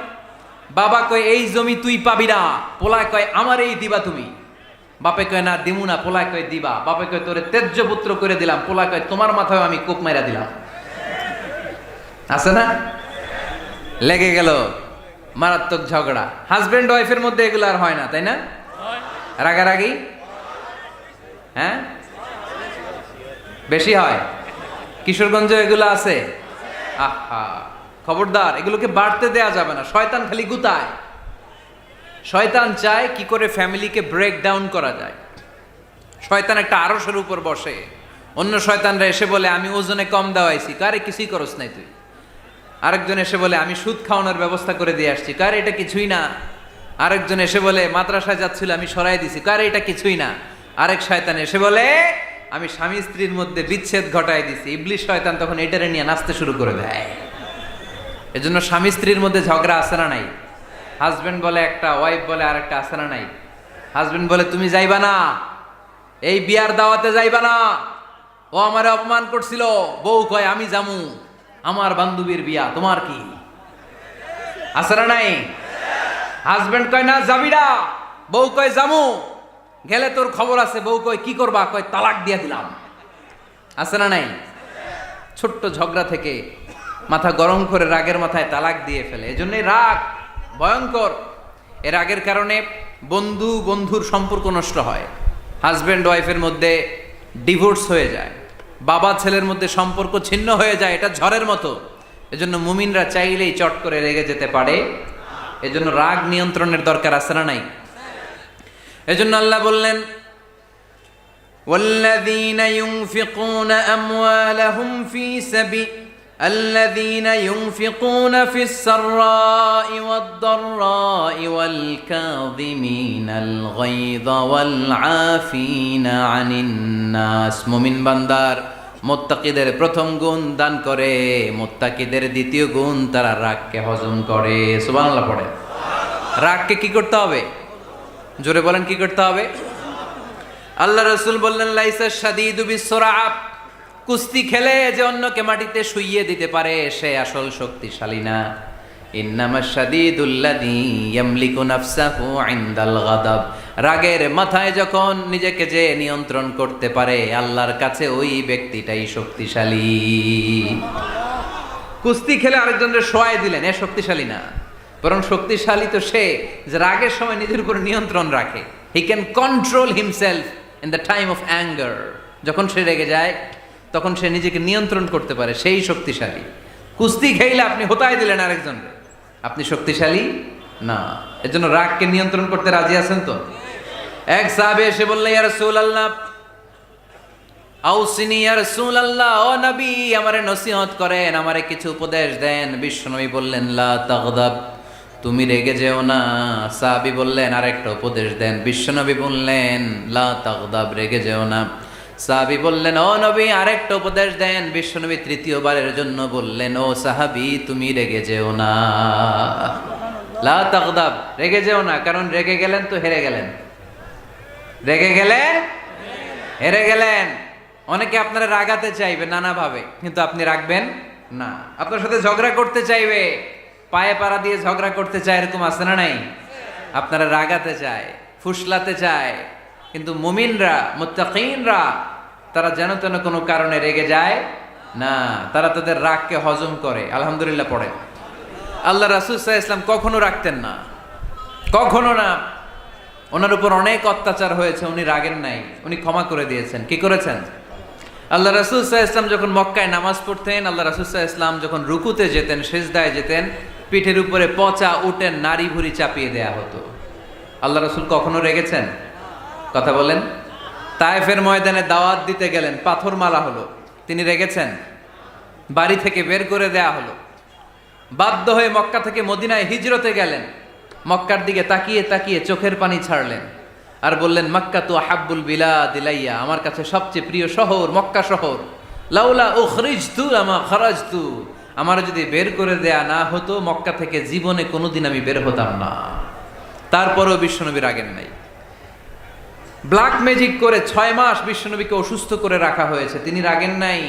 বাবা কয় এই জমি তুই পাবি না, পোলায় কয় আমার এই দিবা তুমি। বাপে কয় না দিমু না, পোলায় কয় দিবা। বাপে কয় তোরে তেজ্য পুত্র করে দিলাম, পোলায় কয় তোমার মাথায় আমি কোপ মাইরা দিলাম। আছে না? লেগে গেল, মারাত্মক ঝগড়া। হাজবেন্ড ওয়াইফের মধ্যে এগুলো আর হয় না, তাই না? রাগারাগি হ্যাঁ বেশি হয়। কিশোরগঞ্জে এগুলো আছে। আহা, খবরদার, এগুলোকে বাড়তে দেয়া যাবে না। শয়তান খালি গুতায়। শয়তান চায় কি করে ফ্যামিলিকে ব্রেক ডাউন করা যায়। শয়তান একটা আরশের উপর বসে, অন্য শয়তানরা এসে বলে আমি ওজনে কম দেওয়াইছি, কারে কিছুই করস নাই তুই। আরেকজন এসে বলে আমি সুদ খাওয়ানোর ব্যবস্থা করে দিয়ে আসছি, কারে এটা কিছুই না। আরেকজন এসে বলে মাদ্রাসায় যাচ্ছিল আমি সরাই দিছি, কারে এটা কিছুই না। আরেক শয়তান এসে বলে আমি স্বামী স্ত্রীর মধ্যে বিচ্ছেদ ঘটাই দিছি। ইবলিশ শয়তান তখন এটারে নিয়ে নাচতে শুরু করে দেয়। এজন্য স্বামী স্ত্রীর মধ্যে ঝগড়া আছে না নাই? হাজবেন্ড বলে একটা, ওয়াইফ বলে আরেকটা, আছে না নাই? হাজবেন্ড বলে তুমি যাইবা না, এই বিয়ার দাওয়াতে যাইবা না, ও আমারে অপমান করছিল, বউ কয় আমি জামু, আমার বান্ধবীর বিয়া, তোমার কি? আছে না নাই? হাজবেন্ড কয় না যাবি না, বউ কয় জামু, গেলে তোর খবর আছে, বউ কয় কি করবা, কয় তালাক দিয়া দিলাম। আছে না নাই? ছোট্ট ঝগড়া থেকে মাথা গরম করে রাগের মাথায় তালাক দিয়ে ফেলে। এজন্যই রাগ ভয়ঙ্কর। এর রাগের কারণে বন্ধু বন্ধুর সম্পর্ক নষ্ট হয়, হাজব্যান্ড ওয়াইফের মধ্যে ডিভোর্স হয়ে যায়, বাবা ছেলের মধ্যে সম্পর্ক ছিন্ন হয়ে যায়। এটা ঝড়ের মতো। এজন্য মুমিনরা চাইলেই চট করে রেগে যেতে পারে। এজন্য রাগ নিয়ন্ত্রণের দরকার আছে না নাই? এজন্য আল্লাহ বললেন, والذين ينفقون أموالهم في سبيل الذين ينفقون في السراء والضراء والكاظمين الغيظ والعافين عن الناس। মুমিন বান্দার মুত্তাকিদের প্রথম গুণ দান করে, মুত্তাকিদের দ্বিতীয় গুণ তারা রাগকে হজম করে। সুবহানাল্লাহ পড়ে। রাগকে কি করতে হবে? জোরে বলেন, কি করতে হবে? আল্লাহ রাসূল বললেন, লাইসা শাদীদু বিসসুরা, কুস্তি খেলে যে অন্যকে মাটিতে শুইয়ে দিতে পারে সে আসল শক্তিশালী না। ইন্নামাশ শাদীদুল্লাযী ইয়ামলিকু নাফসাহু ইনদাল গাদাব, রাগের মাথায় যখন নিজেকে যে নিয়ন্ত্রণ করতে পারে আল্লাহর কাছে ওই ব্যক্তিটাই শক্তিশালী। কুস্তি খেলে আরেকজনের শোয়াই দিলেন, এ শক্তিশালী না। বরং শক্তিশালী তো সে যে রাগের সময় নিজের উপর নিয়ন্ত্রণ রাখে। He can control himself in the time of anger. যখন সে রেগে যায় তখন সে নিজেকে নিয়ন্ত্রণ করতে পারে, সেই শক্তিশালী। কুস্তি খেলে আপনি হোতায় দিলেন আরেকজনকে, আপনি শক্তিশালী না। এজন্য রাগকে নিয়ন্ত্রণ করতে রাজি আছেন তো? এক সাহাবী এসে বললেন, ইয়া রাসূলুল্লাহ আউসিনি, ইয়া রাসূলুল্লাহ, ও নবী আমারে নসিহত করেন, আমারে কিছু উপদেশ দেন। বিশ্বনবী বললেন, লা তাগদাব, তুমি রেগে যেও না। সাহাবী বললেন, আরেকটা উপদেশ দেন। বিশ্বনবী বললেন, লা তাগদাব, রেগে যেও না। সাহাবী বললেন, ও নবী আরেকটা উপদেশ দেন। বিশ্বনবী তৃতীয়বারের জন্য বললেন, ও সাহাবী তুমি রেগে যেও না, লা তাগদাব, রেগে যেও না। কারণ রেগে গেলেন তো হেরে গেলেন, রেগে গেলেন হেরে গেলেন। অনেকে আপনারা রাগাতে চাইবে নানাভাবে, কিন্তু আপনি রাখবেন না। আপনার সাথে ঝগড়া করতে চাইবে, পায়ে পাড়া দিয়ে ঝগড়া করতে চায়, এরকম আছে না নাই? আপনারা রাগাতে চায়, ফুসলাতে চায়, কিন্তু মুমিনরা মুত্তাকিনরা তারা যেন তেন কোনো কারণে রেগে যায় না, তারা তাদের রাগকে হজম করে। আলহামদুলিল্লাহ পড়ে। আল্লাহ রাসূল সাল্লাল্লাহু আলাইহি ওয়াসাল্লাম কখনো রাখতেন না, কখনো না। ওনার উপর অনেক অত্যাচার হয়েছে, উনি রাগেন নাই, উনি ক্ষমা করে দিয়েছেন। কি করেছেন? আল্লাহ রাসূল সাল্লাল্লাহু আলাইহি ওয়াসাল্লাম যখন মক্কায় নামাজ পড়তেন, আল্লাহ রাসূল সাল্লাল্লাহু আলাইহি ওয়াসাল্লাম যখন রুকুতে যেতেন, সিজদায় যেতেন, পিঠের উপরে পচা উটের নাড়ি ভুঁড়ি চাপিয়ে দেয়া হতো। আল্লাহ রাসূল কখনো রেগেছেন? কথা বলেন। তায়েফের ময়দানে দাওয়াত দিতে গেলেন, পাথর মারা হলো, তিনি রেগেছেন? বাড়ি থেকে বের করে দেয়া হলো, বাধ্য হয়ে মক্কা থেকে মদিনায় হিজরতে গেলেন। মক্কার দিকে তাকিয়ে তাকিয়ে চোখের পানি ছাড়লেন আর বললেন, মক্কা তু আহাব্বুল বিলাদ ইলাইয়া, আমার কাছে সবচেয়ে প্রিয় শহর মক্কা শহর। লাউলা উখরিজতু লামা খারাজতু, আমার যদি বের করে দেয়া না হতো মক্কা থেকে জীবনে কোনোদিন আমি বের হতাম না। তারপরেও বিশ্বনবী রাগেন নাই। ব্ল্যাক ম্যাজিক করে 6 মাস বিশ্বনবীকে অসুস্থ করে রাখা হয়েছে, তিনি রাগেন নাই।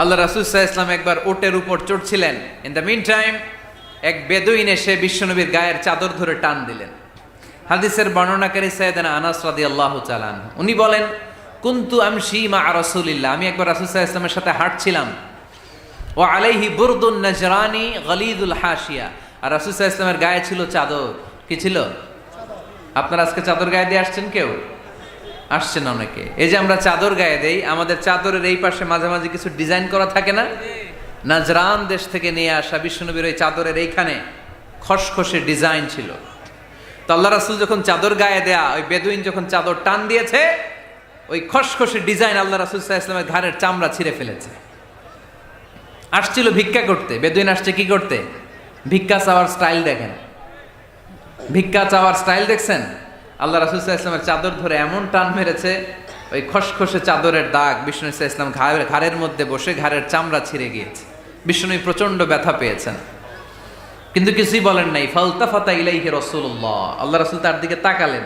আল্লাহ রাসূল সাল্লাল্লাহু আলাইহি ওয়াসাল্লাম একবার ওটের উপর চড়ছিলেন। ইন দ্য মিন টাইম এক বেদুইন এসে বিশ্বনবীর গায়ের চাদর ধরে টান দিলেন। হাদিসের বর্ণনাকারী সাইয়েদনা আনাস রাদিয়াল্লাহু তাআলা আনহু, উনি বলেন, কুনতু আমশি মা রাসূলিল্লাহ, আমি একবার রাসূল সাল্লাল্লাহু আলাইহি ওয়াসাল্লামের সাথে হাঁটছিলাম। ওয়া আলাইহি বুরদুন নাজরানি গলিদুল হাশিয়া, আর রাসূল সাল্লাল্লাহু আলাইহি ওয়াসাল্লামের গায়ে ছিল চাদর। কি ছিল? আপনারা আজকে চাদর গায়ে দিয়ে আসছেন? কেউ আসছেন? অনেকে। এই যে আমরা চাদর গায়ে দেই, আমাদের চাদরের এই পাশে মাঝে মাঝে কিছু ডিজাইন করা থাকে না? নাজরান দেশ থেকে নিয়ে আসা বিশ্বনবীর ওই চাদরের এইখানে খসখসে ডিজাইন ছিল। তো আল্লাহ রাসূল যখন চাদর গায়ে দেয়া, ওই বেদুইন যখন চাদর টান দিয়েছে, ওই খসখসে ডিজাইন আল্লাহ রাসূল সাল্লাল্লাহু আলাইহি ওয়াসাল্লামের ঘাড়ের চামড়া ছিঁড়ে ফেলেছে। আসছিল ভিক্ষা করতে, বেদুইন আসছে কি করতে? ভিক্ষা চাওয়ার স্টাইল দেখেন, ভিক্ষা চাওয়ার স্টাইল দেখছেন? আল্লাহ রাসূল সাল্লাল্লাহু আলাইহি ওয়াসাল্লামের চাদর ধরে এমন টান মেরেছে, ওই খসখসে চাদরের দাগ বিষ্ণু ইসলাম ঘাড়ের মধ্যে বসে ঘাড়ের চামড়া ছিঁড়ে গিয়েছে। বিষ্ণু প্রচন্ড ব্যথা পেয়েছেন, কিন্তু কিছুই বলেন নাই। ফালতাফাতা ইলাইহি রাসূলুল্লাহ, আল্লাহ রাসূল তার দিকে তাকালেন,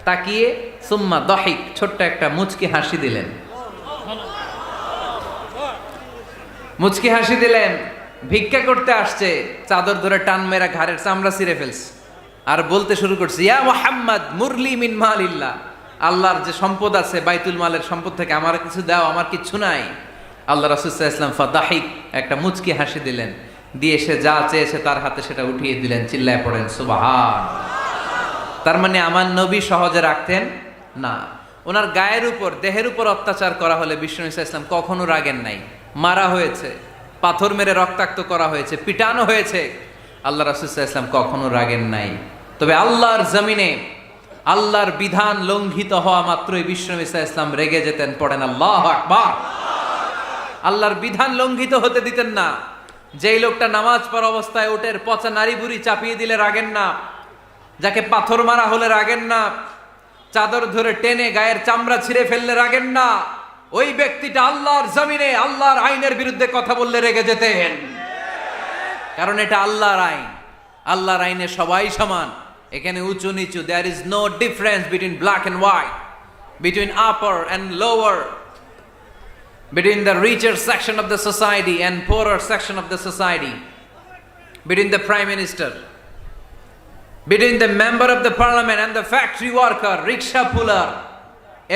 তাকিয়ে সুম্মা দাহিক, ছোট্ট একটা মুচকি হাসি দিলেন। মুচকি হাসি দিলেন, ভিক্ষা করতে আসছে, চাদর ধরে টান মেরা ঘাড়ের চামড়া ছিঁড়ে ফেলছে আর বলতে শুরু করছে, ইয়া মুহাম্মদ মুরলি মিন মালিল্লাহ, আল্লাহর যে সম্পদ আছে বাইতুল মালের সম্পদ থেকে আমার কিছু দাও, আমার কিচ্ছু নাই। আল্লাহ রাসূল সাল্লাল্লাহু আলাইহি ওয়াসাল্লাম ফাদাহিক, একটা মুচকি হাসি দিলেন, দিয়ে সে যা চেয়েছে তার হাতে সেটা উঠিয়ে দিলেন। চিল্লায় পড়েন সুবহান। তার মানে আমার নবী সহজে রাখতেন না। ওনার গায়ের উপর, দেহের উপর অত্যাচার করা হলে বিষ্ণু ইসলাম কখনো রাগেন নাই। মারা হয়েছে, পাথর মেরে রক্তাক্ত করা হয়েছে, পিটানো হয়েছে, আল্লাহ রাসূল সাল্লাল্লাহু আলাইহি ওয়াসাল্লাম কখনো রাগেন নাই। তবে আল্লাহর জমিনে আল্লাহর বিধান লঙ্ঘিত হওয়া মাত্রই বিষ্ণু ইসলাম রেগে যেতেন। পড়েন আল্লাহু আকবার। আল্লাহর বিধান লঙ্ঘিত হতে দিতেন না। যেই লোকটা নামাজ পড়া অবস্থায় ওটের পচা নারী বুড়ি চাপিয়ে দিলে রাগেন না, যাকে পাথর মারা হলে রাগেন না, চাদর ধরে টেনে গায়ের চামড়া ছিঁড়ে ফেললে রাগেন না, ওই ব্যক্তিটা আল্লাহর জমিনে আল্লাহর আইনের বিরুদ্ধে কথা বললে রেগে যেতেন। কারণ এটা আল্লাহর আইন। আল্লাহর আইনে সবাই সমান, এখানে উঁচু নিচু, there is no difference between black and white, between upper and lower, between the richer section of the society and poorer section of the society, between the prime minister, between the member of the parliament and the factory worker, rickshaw puller,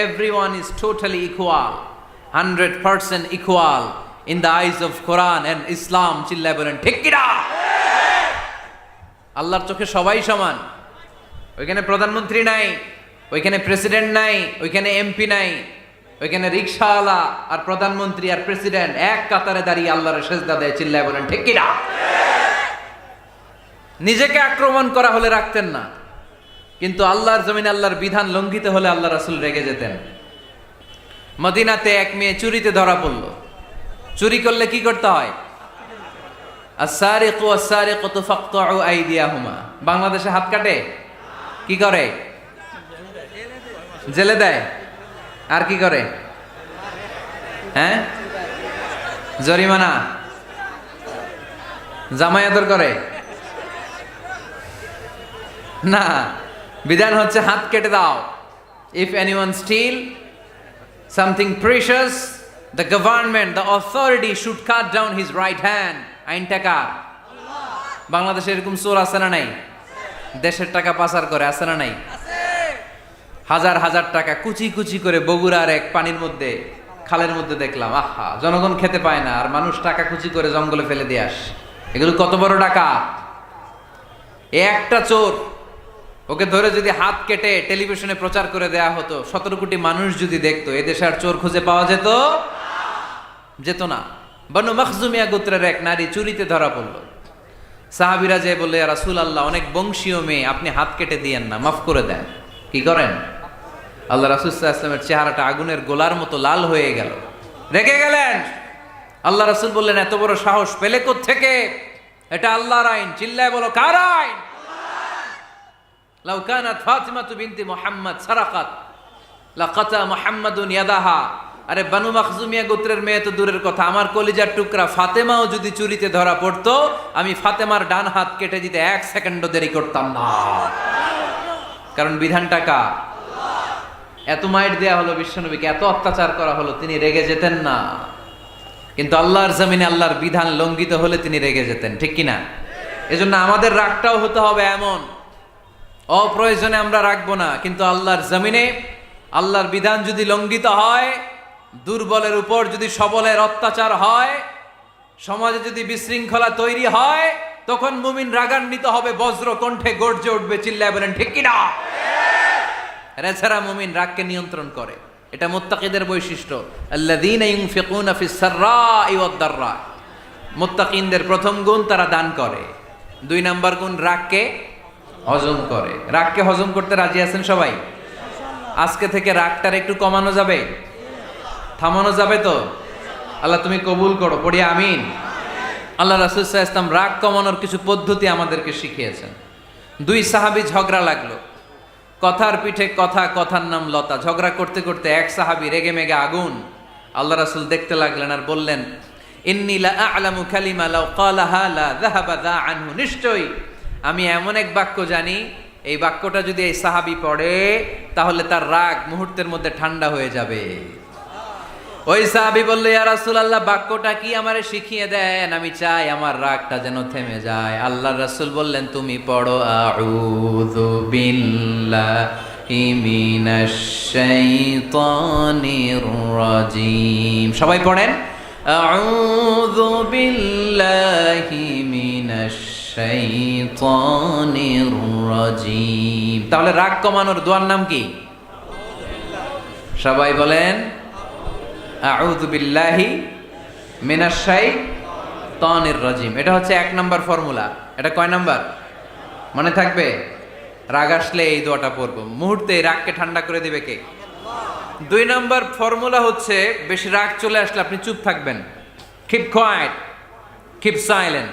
everyone is totally equal, 100% equal in the eyes of Quran and Islam. চিল্লায় বলেন ঠিক কি না? আল্লাহর চোখে সবাই সমান। ওইখানে প্রধানমন্ত্রী নাই, ওইখানে প্রেসিডেন্ট নাই, ওইখানে এমপি নাই, ওইখানে রিকশাওয়ালা আর প্রধানমন্ত্রী আর প্রেসিডেন্ট এক কাতারে দাঁড়িয়ে আল্লাহর সেজদা দেয়। চিল্লায় বলেন ঠিক কি না? নিজেকে আক্রমণ করা হলে রাখতেন না, কিন্তু আল্লাহর জমিনে আল্লাহর বিধান লঙ্ঘিত হলে আল্লাহ রাসূল রেগে যেতেন। মদিনাতে এক মেয়ে চুরিতে ধরা পড়ল। চুরি করলে কি করতে হয়? আস-সারিকু ওয়াস-সারিকাতু ফাকতাউ আইদিয়াহুমা। বাংলাদেশে হাত কাটে, কি করে? জেলে দেয়। আর কি করে? হ্যাঁ, জরিমানা, জামাই আদর করে না, বিধান হচ্ছে হাত কেটে দাও। If anyone steal something precious, the government, the authority should cut down his right hand. আইনটা কার? বাংলাদেশে এরকম চোর আছে না নাই? দেশের টাকা পাচার করে, আছে না নাই? হাজার হাজার টাকা কুচি কুচি করে বগুড়ার এক পানির মধ্যে, খালের মধ্যে দেখলাম। আহা, জনগণ খেতে পায় না আর মানুষ টাকা কুচি করে জঙ্গলে ফেলে দিয়ে আস। এগুলো কত বড় টাকা! একটা চোর, ওকে ধরে যদি হাত কেটে টেলিভিশনে প্রচার করে দেয়া হতো, 17 কোটি মানুষ যদি দেখতো, এদেশে আর চোর খুঁজে পাওয়া যেত না। বনু মখজুমিয়া গোত্রের এক নারী চুরিতে ধরা পড়ল। সাহাবীরা যে বললে, ইয়া রাসূলুল্লাহ, অনেক বংশীয় মেয়ে, আপনি হাত কেটে দিয়েন না, মাফ করে দেন। কি করেন? আল্লাহ রাসূল সাল্লাল্লাহু আলাইহি ওয়াসাল্লামের চেহারাটা আগুনের গোলার মতো লাল হয়ে গেল, রেগে গেলেন। আল্লাহ রাসূল বললেন, এত বড় সাহস পেলে কোত্থেকে? এটা আল্লাহর আইন। চিল্লায় বলো, কার আইন? লাউ কানাত ফাতিমাতু বিনতি মুহাম্মদ সারাকাত লাকাতা মুহাম্মাদুন ইয়াদাহা। আরে বানু মখজুমিয়া গোত্রের মেয়ে তো দূরের কথা, আমার কলিজার টুকরা ফাতেমাও যদি চুরিতে ধরা পড়তো, আমি ফাতেমার ডান হাত কেটে দিতে 1 সেকেন্ডও দেরি করতাম না। কারণ বিধানটা কার? এত মাইট দেয়া হলো বিশ্বনবীকে, এত অত্যাচার করা হলো, তিনি রেগে যেতেন না। কিন্তু আল্লাহর জমিনে আল্লাহর বিধান লঙ্ঘিত হলে তিনি রেগে যেতেন, ঠিক কিনা? এজন্য আমাদের রাগটাও হতে হবে এমন, অপ্রয়োজনে আমরা রাখবো না, কিন্তু আল্লাহর জমিনে আল্লাহর বিধান যদি লঙ্ঘিত হয়, দুর্বলের উপর যদি সবলের অত্যাচার হয়, সমাজে যদি বিশৃঙ্খলা তৈরি হয়, তখন মুমিন রাগান্বিত হবে, বজ্র কণ্ঠে গর্জে উঠবে। চিল্লায় বলেন ঠিক কিনা? এছাড়া মুমিন রাগকে নিয়ন্ত্রণ করে, এটা মুত্তাকিদের বৈশিষ্ট্য। আল্লাযীনা ইউনফিকুনা ফিস সাররাই ওয়াদ দাররা। মুত্তাকিনদের প্রথম গুণ, তারা দান করে। 2 নাম্বার গুণ, রাগকে হজম করে। রাগকে হজম করতে রাজি আছেন সবাই? আজকে থেকে রাগটার একটু কমানো যাবে, থামানো যাবে তো? আল্লাহ তুমি কবুল করো, পড়ি আমিন। আল্লাহ রাসূল সাল্লাল্লাহু আলাইহি ওয়াসাল্লাম রাগ কমানোর কিছু পদ্ধতি আমাদেরকে শিখিয়েছেন। 2 সাহাবী ঝগড়া লাগলো, কথার পিঠে কথা, কথার নাম লতা। ঝগড়া করতে করতে এক সাহাবী রেগে মেগে আগুন। আল্লাহ রাসূল দেখতে লাগলেন আর বললেন, ইন্নী লা আ'লামু কালিমা লাউ ক্বালাহা লা যাহাবা যা আনহু। নিশ্চয়ই আমি এমন এক বাক্য জানি, এই বাক্যটা যদি এই সাহাবী পড়ে, তাহলে তার রাগ মুহূর্তের মধ্যে ঠান্ডা হয়ে যাবে। ওই সাহাবী বলল, ইয়া রাসূলুল্লাহ, বাক্যটা কি আমারে শিখিয়ে দেন, আমি চাই আমার রাগটা যেন থেমে যায়। আল্লাহর রাসূল বললেন, তুমি পড়ো আউযু বিল্লাহি মিনাশ শাইতানির রাজীম। সবাই পড়েন, আউযু বিল্লাহি মিনাশ শাইতানির রাজীম। তাহলে রাগ কমানোর দোয়ার নাম কি? সবাই বলেন, আউযু বিল্লাহি মিনাশ শাইতানির রাজীম। এটা হচ্ছে 1 নাম্বার ফর্মুলা। এটা কয় নাম্বার মনে থাকবে? রাগ আসলে এই দোয়াটা পড়বো, মুহূর্তে রাগকে ঠান্ডা করে দিবে কে? 2 নাম্বার ফর্মুলা হচ্ছে, বেশি রাগ চলে আসলে আপনি চুপ থাকবেন। Keep quiet, keep silent,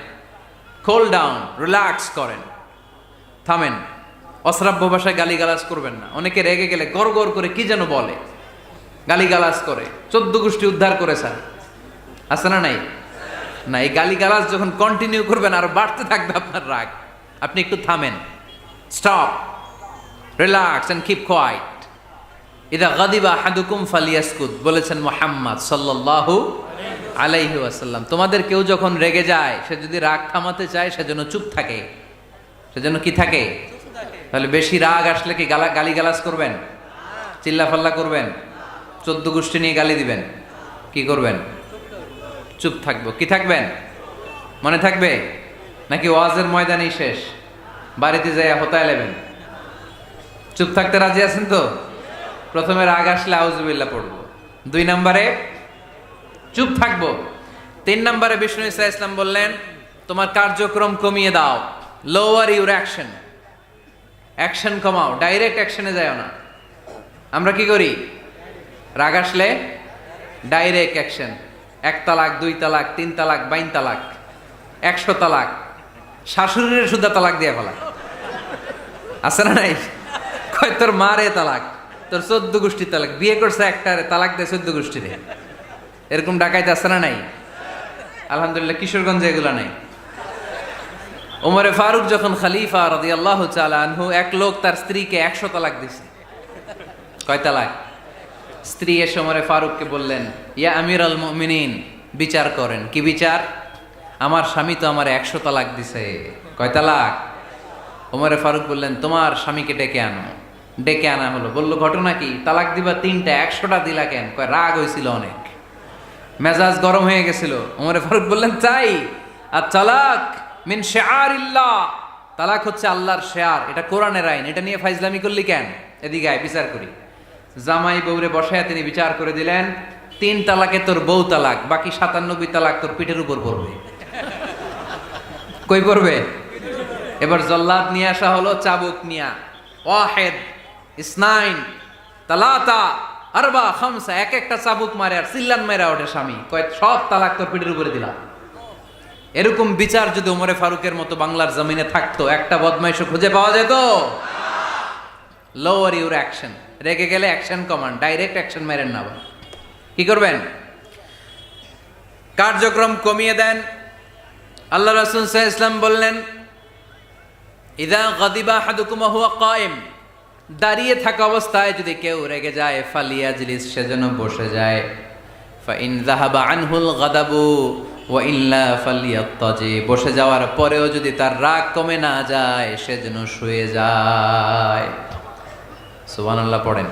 cool down, relax করেন, থামেন। অশ্রাব্য ভাষায় গালিগালাজ করবেন না। অনেকে রেগে গেলে গড় গড় করে কি যেন বলে, গালিগালাজ করে, 14 গোষ্ঠী উদ্ধার করেছেন, আছে না নাই? না, এই গালিগালাজ যখন কন্টিনিউ করবেন আরো বাড়তে থাকবে আপনার রাগ। আপনি একটু থামেন, stop, relax and keep quiet. ইদা গাদিবা আহাদুকুম ফালিয়াসকুত বলেছেন মুহাম্মদ সাল্লাল্লাহু আলাইহি ওয়াসাল্লাম। তোমাদের কেউ যখন রেগে যায়, সে যদি রাগ থামাতে চায় সেজন্য চুপ থাকে, সেজন্য কি থাকে? তাহলে বেশি রাগ আসলে কি গালিগালাজ করবেন, চিল্লাফাল্লা করবেন, 14 গোষ্ঠী নিয়ে গালি দিবেন? কি করবেন? চুপ থাকবো। কি থাকবেন? মনে থাকবে নাকি ওয়াজের ময়দানেই শেষ, বাড়িতে যাইয়া হোতায় নেবেন? চুপ থাকতে রাজি আছেন তো? প্রথমে রাগ আসলে আউযুবিল্লাহ পড়বো, 2 নম্বরে চুপ থাকবো, 3 নম্বরে বিষ্ণু ঈসা ইসলাম বললেন, তোমার কার্যক্রম কমিয়ে দাও, লোয়ার ইউর অ্যাকশন, অ্যাকশন কমাও, ডাইরেক্ট অ্যাকশনে যাও না। আমরা কি করি? রাগ আসলে ডাইরেক্ট অ্যাকশন, 1 তালাক, 2 তালাক, 3 তালাক, 22 তালাক, 100 তালাক, শাশুড়ির সুদ্ধা তালাক দিয়ে ফেলা, আছে না নাই? কয় তোর মারে তালাক, তোর 14 গোষ্ঠী তালাক, বিয়ে করছে একটারে তালাক দেয় 14 গোষ্ঠীরে। এরকম ডাকাইতে আছে না নাই? আলহামদুলিল্লাহ কিশোরগঞ্জে এগুলা নাই। ওমরে ফারুক যখন খলিফা রাদিয়াল্লাহু তাআলা আনহু, এক লোক তার স্ত্রীকে 100 তালাক দিছে। কয় তালাক? স্ত্রী এসে ওমরে ফারুককে বললেন, ইয়া আমিরাল মুমিনিন, বিচার করেন। কি বিচার? আমার স্বামী তো আমার 100 তালাক দিছে। কয় তালাক? ওমরে ফারুক বললেন, তোমার স্বামীকে ডেকে আনো। ডেকে আনা হলো। বলল, ঘটনা কি? তালাক দিবা 3টা, 100টা দিলা কেন? কয় রাগ হয়েছিল অনেক, মেজাজ গরম হয়ে গেছিল। ওমরে ফারুক বললেন, তাই? আর তালাক মিন শিআরিল্লাহ, তালাক হচ্ছে আল্লাহর শেয়ার, এটা কোরআনের আইন, এটা নিয়ে ফাইজলামি করলি কেন? এদিকে আয়, বিচার করি। জামাই বউরে বসায় তিনি বিচার করে দিলেন, 3 তালাকে তোর বউ তালাক, বাকি 97 তালাক তোর পিঠের উপর পড়বে। কই পড়বে? এবার জল্লাদ নিয়ে আসা হলো, চাবুক নিয়া, ওয়াহিদ, ইসনাইন, তালাতা, আরবা, খামসা, এক একটা চাবুক মারে আর চিল্লান মেরা ওঠে স্বামী। কয় সব তালাক তোর পিঠের উপরে দিলাম। এরকম বিচার যদি ওমরে ফারুকের মতো বাংলার জমিনে থাকতো, একটা বদমাইশও খুঁজে পাওয়া যেত? লোয়ার ইউর অ্যাকশন, রেগে গেলে অ্যাকশন কমান, ডাইরেক্ট অ্যাকশন মেরেন না। কি করবেন? কার্যক্রম কমিয়ে দেন। আল্লাহ রাসূল সাল্লাল্লাহু আলাইহি ওয়াসাল্লাম বললেন, ইযা গাদিবা আহাদুকুম ওয়া হুয়া কায়েম, দাঁড়িয়ে থাকা অবস্থায় যদি কেউ রেগে যায়, ফালিয়াজলিস, সেজন্য বসে যায়। ফাইন যাহাবা আনহুল গাদাবু ওয়া ইল্লা ফালিয়াত্তাজি, বসে যাওয়ার পরেও যদি তার রাগ কমে না যায়, সেজন্য শুয়ে যায়। সুবহানাল্লাহ পড়েন।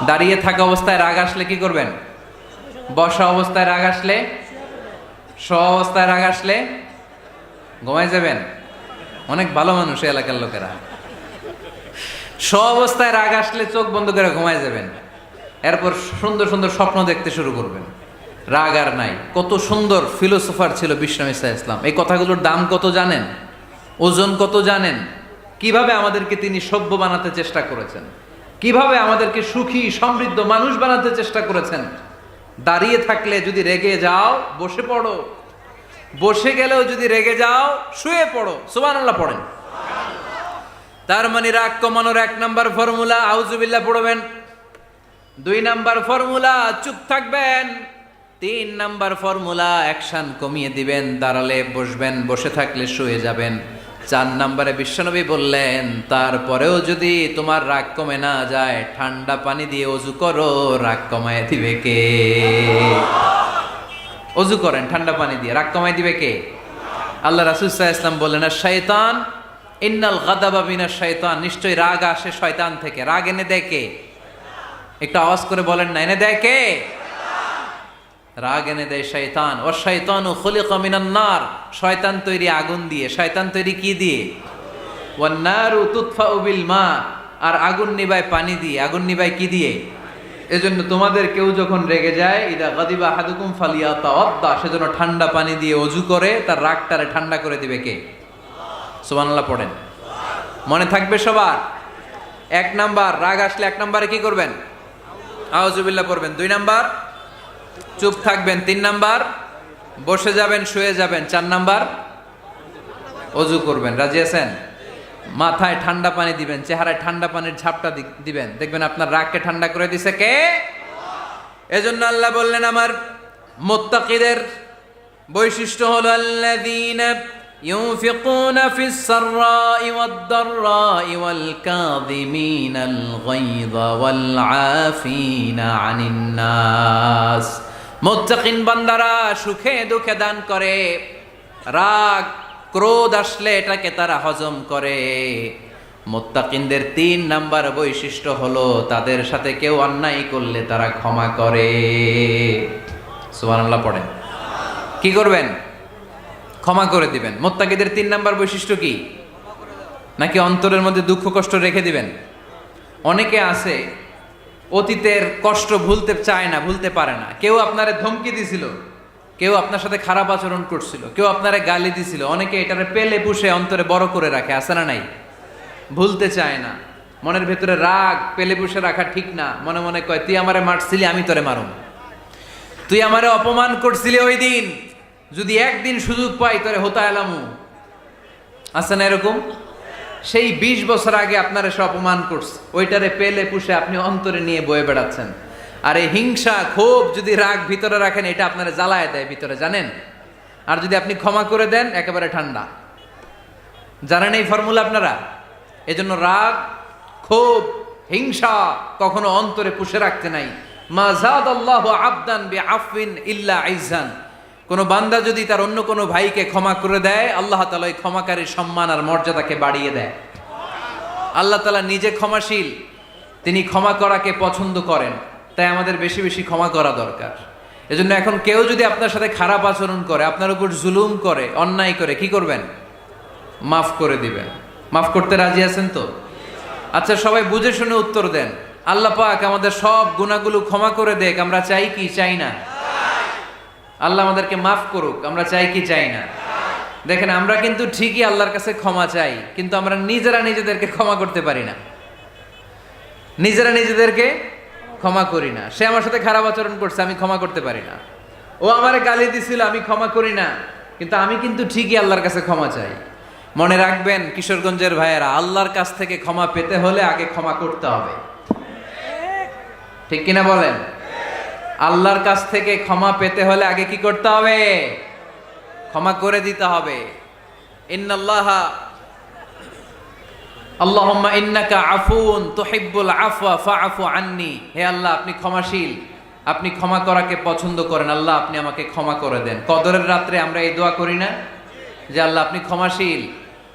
দাঁড়িয়ে থাকা অবস্থায় রাগ আসলে কি করবেন? বসা অবস্থায় রাগ আসলে, শোয়া অবস্থায় রাগ আসলে ঘুমায় যাবেন। অনেক ভালো মানুষ এই এলাকার লোকেরা। শোয়া অবস্থায় রাগ আসলে চোখ বন্ধ করে ঘুমায় যাবেন, এরপর সুন্দর সুন্দর স্বপ্ন দেখতে শুরু করবেন। রাগ আর নাই। কত সুন্দর ফিলোসোফার ছিল বিষ্ণু ঈসা ইসলাম। এই কথাগুলোর দাম কত জানেন? ওজন কত জানেন? কিভাবে আমাদেরকে তিনি সভ্য বানাতে চেষ্টা করেছেন, কিভাবে আমাদেরকে সুখী সমৃদ্ধ মানুষ বানাতে চেষ্টা করেছেন। দাঁড়িয়ে থাকলে যদি রেগে যাও, বসে পড়ো। বসে গেলেও যদি রেগে যাও, শুয়ে পড়ো। সুবহানাল্লাহ পড়েন। তার মানে রাগ কমানোর 1 নাম্বার ফর্মুলা আউযুবিল্লাহ পড়বেন, 2 নাম্বার ফর্মুলা চুপ থাকবেন, 3 নাম্বার ফর্মুলা অ্যাকশন কমিয়ে দিবেন। দাঁড়ালে বসবেন, বসে থাকলে শুয়ে যাবেন। 4 নম্বরে বিশ্বনবী বললেন, তারপরেও যদি তোমার রাগ কমে না যায়, ঠান্ডা পানি দিয়ে অজু করো, রাগ কমায় দিবে কে? অজু করেন ঠান্ডা পানি দিয়ে, রাগ কমায় দিবে কে? আল্লাহ রাসূল সাল্লাল্লাহু আলাইহি ওয়াসাল্লাম বললেন, শয়তান ইন্নাল গাদাবা মিনাশ শয়তান, নিশ্চয়ই রাগ আসে শয়তান থেকে। রাগ এনে দেয় কে? একটু আওয়াজ করে বলেন না, এনে দেয় কে? রাগ এনে দেয় শয়তান। ও শয়তানু খুলিকা মিনান নার, শয়তান তৈরি আগুন দিয়ে। শয়তান তৈরি কি দিয়ে? ওয়ান নারু তুতফাউ বিল মা, আর আগুন নিবায় পানি দিয়ে। আগুন নিবায় কি দিয়ে? এজন্য তোমাদের কেউ যখন রেগে যায়, ইদা গাদিবা আহাদুকুম ফালিয়াতাওয়াদ্দা, সেজন্য ঠান্ডা পানি দিয়ে অজু করে তার রাগটারে ঠান্ডা করে দিবে কে? সুবহানাল্লাহ পড়েন। মনে থাকবে সবার? 1 নাম্বার, রাগ আসলে 1 নম্বরে কি করবেন? আউযুবিল্লাহ পড়বেন। 2 নাম্বার, চুপ থাকবেন। 3 নাম্বার, বসে যাবেন, শুয়ে যাবেন। 4 নাম্বার, অজু করবেন। রাজি আছেন? মাথায় ঠান্ডা পানি দিবেন, চেহারায় ঠান্ডা পানির ঝাপটা দিবেন, দেখবেন আপনার রাগকে ঠান্ডা করে দিছে কে? এজন্য আল্লাহ বললেন, আমার মুত্তাকিদের বৈশিষ্ট্য হলো আল্লাযীনা ইউনফিকুনা ফিস সাররাই ওয়াদ দাররাই ওয়াল কাযিমিনাল গায়যা ওয়াল আফিনা আনিন নাস। মুত্তাকিন বান্দারা সুখে দুঃখে দান করে, রাগ ক্রোধ আসলে এটাকে তারা হজম করে। মুত্তাকিনদের 3 নাম্বার বৈশিষ্ট্য হলো, তাদের সাথে কেউ অন্যায় করলে তারা ক্ষমা করে। সুবহানাল্লাহ পড়েন। কি করবেন? ক্ষমা করে দিবেন। মুত্তাকিদের 3 নাম্বার বৈশিষ্ট্য কি? নাকি অন্তরের মধ্যে দুঃখ কষ্ট রেখে দিবেন? অনেকে আছে অতীতের কষ্ট ভুলতে চায় না, ভুলতে পারে না। কেউ আপনারে ধমকি দিছিল, কেউ আপনার সাথে খারাপ আচরণ করছিল, কেউ আপনারে গালি দিছিল, অনেকে এটারে পেলে পুষে অন্তরে বড় করে রাখে, আছে না নাই? ভুলতে চায় না। মনের ভেতরে রাগ পেলে পুষে রাখা ঠিক না। মনে মনে কয়, তুই আমারে মারছিলি, আমি তোরে মারুম। তুই আমারে অপমান করছিলি ওই দিন, যদি একদিন সুযোগ পাই তোরে হতা এলামু। আছে না এরকম? সেই 20 বছর আগে আপনারা সে অপমান করছে, ওইটারে পেলে পুষে আপনি অন্তরে নিয়ে বয়ে বেড়াচ্ছেন। আর এই হিংসা ক্ষোভ যদি রাগ ভিতরে রাখেন, এটা আপনারা জ্বালায় দেয় ভিতরে, জানেন? আর যদি আপনি ক্ষমা করে দেন, একেবারে ঠান্ডা। জানেন এই ফর্মুলা আপনারা? এজন্য রাগ ক্ষোভ হিংসা কখনো অন্তরে পুষে রাখতে নাই। মা যাদাল্লাহু আবদান বিআফওয়িন ইল্লা ইজ্জান। কোন বান্দা যদি তার অন্য কোনো ভাইকে ক্ষমা করে দেয়, আল্লাহ তাআলা ওই ক্ষমাকারীর সম্মান আর মর্যাদাকে বাড়িয়ে দেয়। আল্লাহ তাআলা নিজে ক্ষমাশীল, তিনি ক্ষমা করাকে পছন্দ করেন। তাই আমাদের বেশি বেশি ক্ষমা করা দরকার। এজন্য এখন কেউ যদি আপনার সাথে খারাপ আচরণ করে, আপনার উপর জুলুম করে, অন্যায় করে, কি করবেন? মাফ করে দিবেন। মাফ করতে রাজি আছেন তো? আচ্ছা, সবাই বুঝে শুনে উত্তর দেন। আল্লাহ পাক আমাদের সব গুনাহগুলো ক্ষমা করে দেখ, আমরা চাই কি চাই না? আল্লাহ আমাদেরকে মাফ করুক, আমরা চাই কি চাই না? দেখেন, আমরা কিন্তু ঠিকই আল্লাহর কাছে ক্ষমা চাই, কিন্তু আমরা নিজেরা নিজেদেরকে ক্ষমা করতে পারি না। নিজেরা নিজেদেরকে ক্ষমা করি না। সে আমার সাথে খারাপ আচরণ করছে, আমি ক্ষমা করতে পারি না। ও আমারে গালি দিছিল, আমি ক্ষমা করি না, কিন্তু আমি কিন্তু ঠিকই আল্লাহর কাছে ক্ষমা চাই। মনে রাখবেন কিশোরগঞ্জের ভাইয়েরা, আল্লাহর কাছ থেকে ক্ষমা পেতে হলে আগে ক্ষমা করতে হবে। ঠিক কিনা বলেন? আল্লাহর কাছ থেকে ক্ষমা পেতে হলে আগে কি করতে হবে? ক্ষমা করে দিতে হবে। ইন্নাল্লাহা আল্লাহুম্মা ইন্নাকা আফুউন তুহিব্বুল আফওয়া ফাআফু আন্নি। হে আল্লাহ, আপনি ক্ষমাশীল, আপনি ক্ষমা করাকে পছন্দ করেন। আল্লাহ, আপনি আমাকে ক্ষমা করে দেন। কদরের রাত্রে আমরা এই দোয়া করি না যে আল্লাহ আপনি ক্ষমাশীল,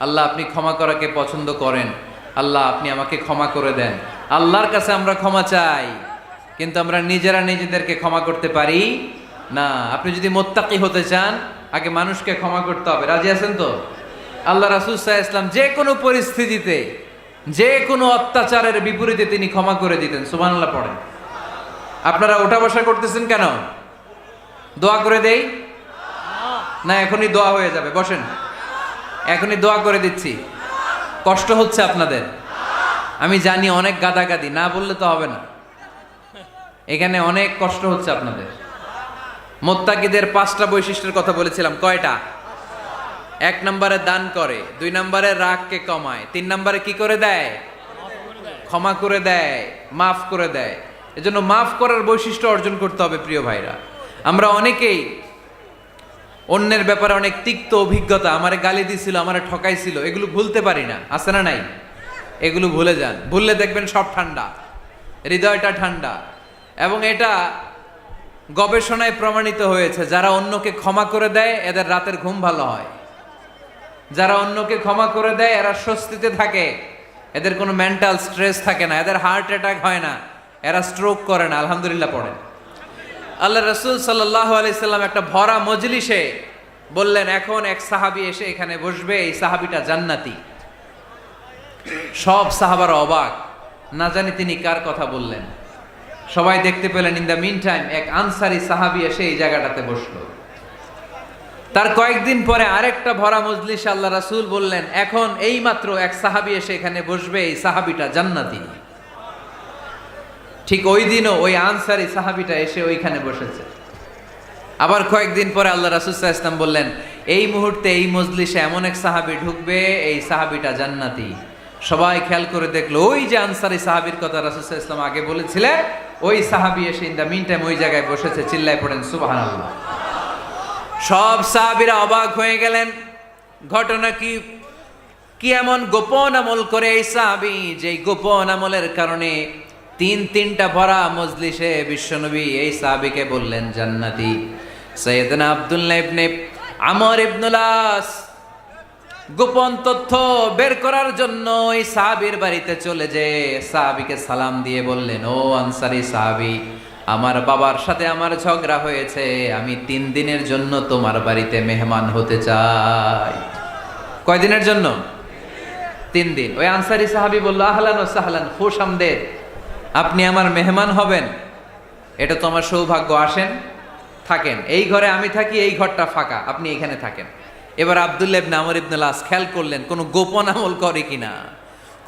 আল্লাহ আপনি ক্ষমা করাকে পছন্দ করেন, আল্লাহ আপনি আমাকে ক্ষমা করে দেন। আল্লাহর কাছে আমরা ক্ষমা চাই, কিন্তু আমরা নিজেরা নিজেদেরকে ক্ষমা করতে পারি না। আপনি যদি মুত্তাকি হতে চান, আগে মানুষকে ক্ষমা করতে হবে। রাজি আছেন তো? আল্লাহ রাসূল সাল্লাল্লাহু আলাইহি ওয়াসাল্লাম যে কোনো পরিস্থিতিতে, যে কোনো অত্যাচারের বিপরীতে তিনি ক্ষমা করে দিতেন। সুবহানাল্লাহ পড়েন। আপনারা ওঠা বসা করতেছেন কেন? দোয়া করে দেই না? এখনই দোয়া হয়ে যাবে, বসেন। এখনই দোয়া করে দিচ্ছি। কষ্ট হচ্ছে আপনাদের, আমি জানি, অনেক গাদাগাদি, না বললে তো হবে না। এখানে অনেক কষ্ট হচ্ছে আপনাদের। মুত্তাকিদের 5টা বৈশিষ্ট্যের কথা বলেছিলাম, কয়টা? 1 নম্বরে দান করে, 2 নম্বরে রাগকে কমায়, 3 নম্বরে কি করে দেয়? ক্ষমা করে দেয়, মাফ করে দেয়। এজন্য মাফ করার বৈশিষ্ট্য অর্জন করতে হবে প্রিয় ভাইরা। আমরা অনেকেই অন্যের ব্যাপারে অনেক তিক্ত অভিজ্ঞতা, আমারে গালি দিছিল, আমারে ঠকাইছিল, এগুলো ভুলতে পারি না, আছে না নাই? এগুলো ভুলে যান, ভুললে দেখবেন সব ঠান্ডা, হৃদয়টা ঠান্ডা। এবং এটা গবেষণায় প্রমাণিত হয়েছে, যারা অন্যকে ক্ষমা করে দেয় এদের রাতের ঘুম ভালো হয়। যারা অন্যকে ক্ষমা করে দেয় এরা স্বস্তিতে থাকে, এদের কোনো মেন্টাল স্ট্রেস থাকে না, এদের হার্ট অ্যাটাক হয় না, এরা স্ট্রোক করে না। আলহামদুলিল্লাহ পড়েন। আল্লাহ রাসূল সাল্লাল্লাহু আলাইহি সাল্লাম একটা ভরা মজলিসে বললেন, এখন এক সাহাবী এসে এখানে বসবে, এই সাহাবীটা জান্নাতি। সব সাহাবারা অবাক, না জানি তিনি কার কথা বললেন। সবাই দেখতে পেলেন ইন দ্য মিন টাইম এক আনসারী সাহাবী এসে এই জায়গাটাতে বসলো। তার কয়েকদিন পরে আরেকটা ভরা মজলিসে আল্লাহ রাসূল বললেন, এখন এই মাত্র এক সাহাবী এসে এখানে বসবে, এই সাহাবীটা জান্নাতি। ঠিক ওই দিনও ওই আনসারী সাহাবীটা এসে ওইখানে বসেছে। আবার কয়েকদিন পরে আল্লাহ রাসূল সাল্লাল্লাহু আলাইহি ওয়াসাল্লাম বললেন, এই মুহূর্তে এই মজলিসে এমন এক সাহাবী ঢুকবে, এই সাহাবীটা জান্নাতি। সবাই খেয়াল করে দেখলো, ওই যে আনসারী সাহাবীর কথা রাসূল সাল্লাল্লাহু আলাইহি ওয়াসাল্লাম আগে বলেছিলেন, ওই সাহাবী এসে ইন দ্য মিন টাইম ওই জায়গায় বসেছে। চিল্লায় পড়েন সুবহানাল্লাহ। সব সাহাবীরা অবাক হয়ে গেলেন, ঘটনা কি? কি এমন গোপন আমল করে এই সাহাবী, যে গোপন আমলের কারণে তিনটা ভরা মজলিসে বিশ্বনবী এই সাহাবীকে বললেন জান্নাতি। সাইয়েদনা আব্দুল্লাহ ইবনে আমর ইবনুল আস গোপন তথ্য বের করার জন্য ওই সাহাবীর বাড়িতে চলে যেয়ে সাহাবীকে সালাম দিয়ে বললেন, ও আনসারী সাহাবী, আমার বাবার সাথে আমার ঝগড়া হয়েছে, আমি 3 দিনের জন্য তোমার বাড়িতে মেহমান হতে চাই। কয়দিনের জন্য? 3 দিন। ওই আনসারী সাহাবী বলল, আহলান ওয়া সাহলান, খুশআমদেদ, আপনি আমার মেহমান হবেন, এটা তো আমার সৌভাগ্য, আসেন থাকেন, এই ঘরে আমি থাকি, এই ঘরটা ফাঁকা, আপনি এখানে থাকেন। এবার আব্দুল্লাহ ইবনে আমর ইবনুল আস খেয়াল করলেন কোনো গোপন আমল করে কিনা,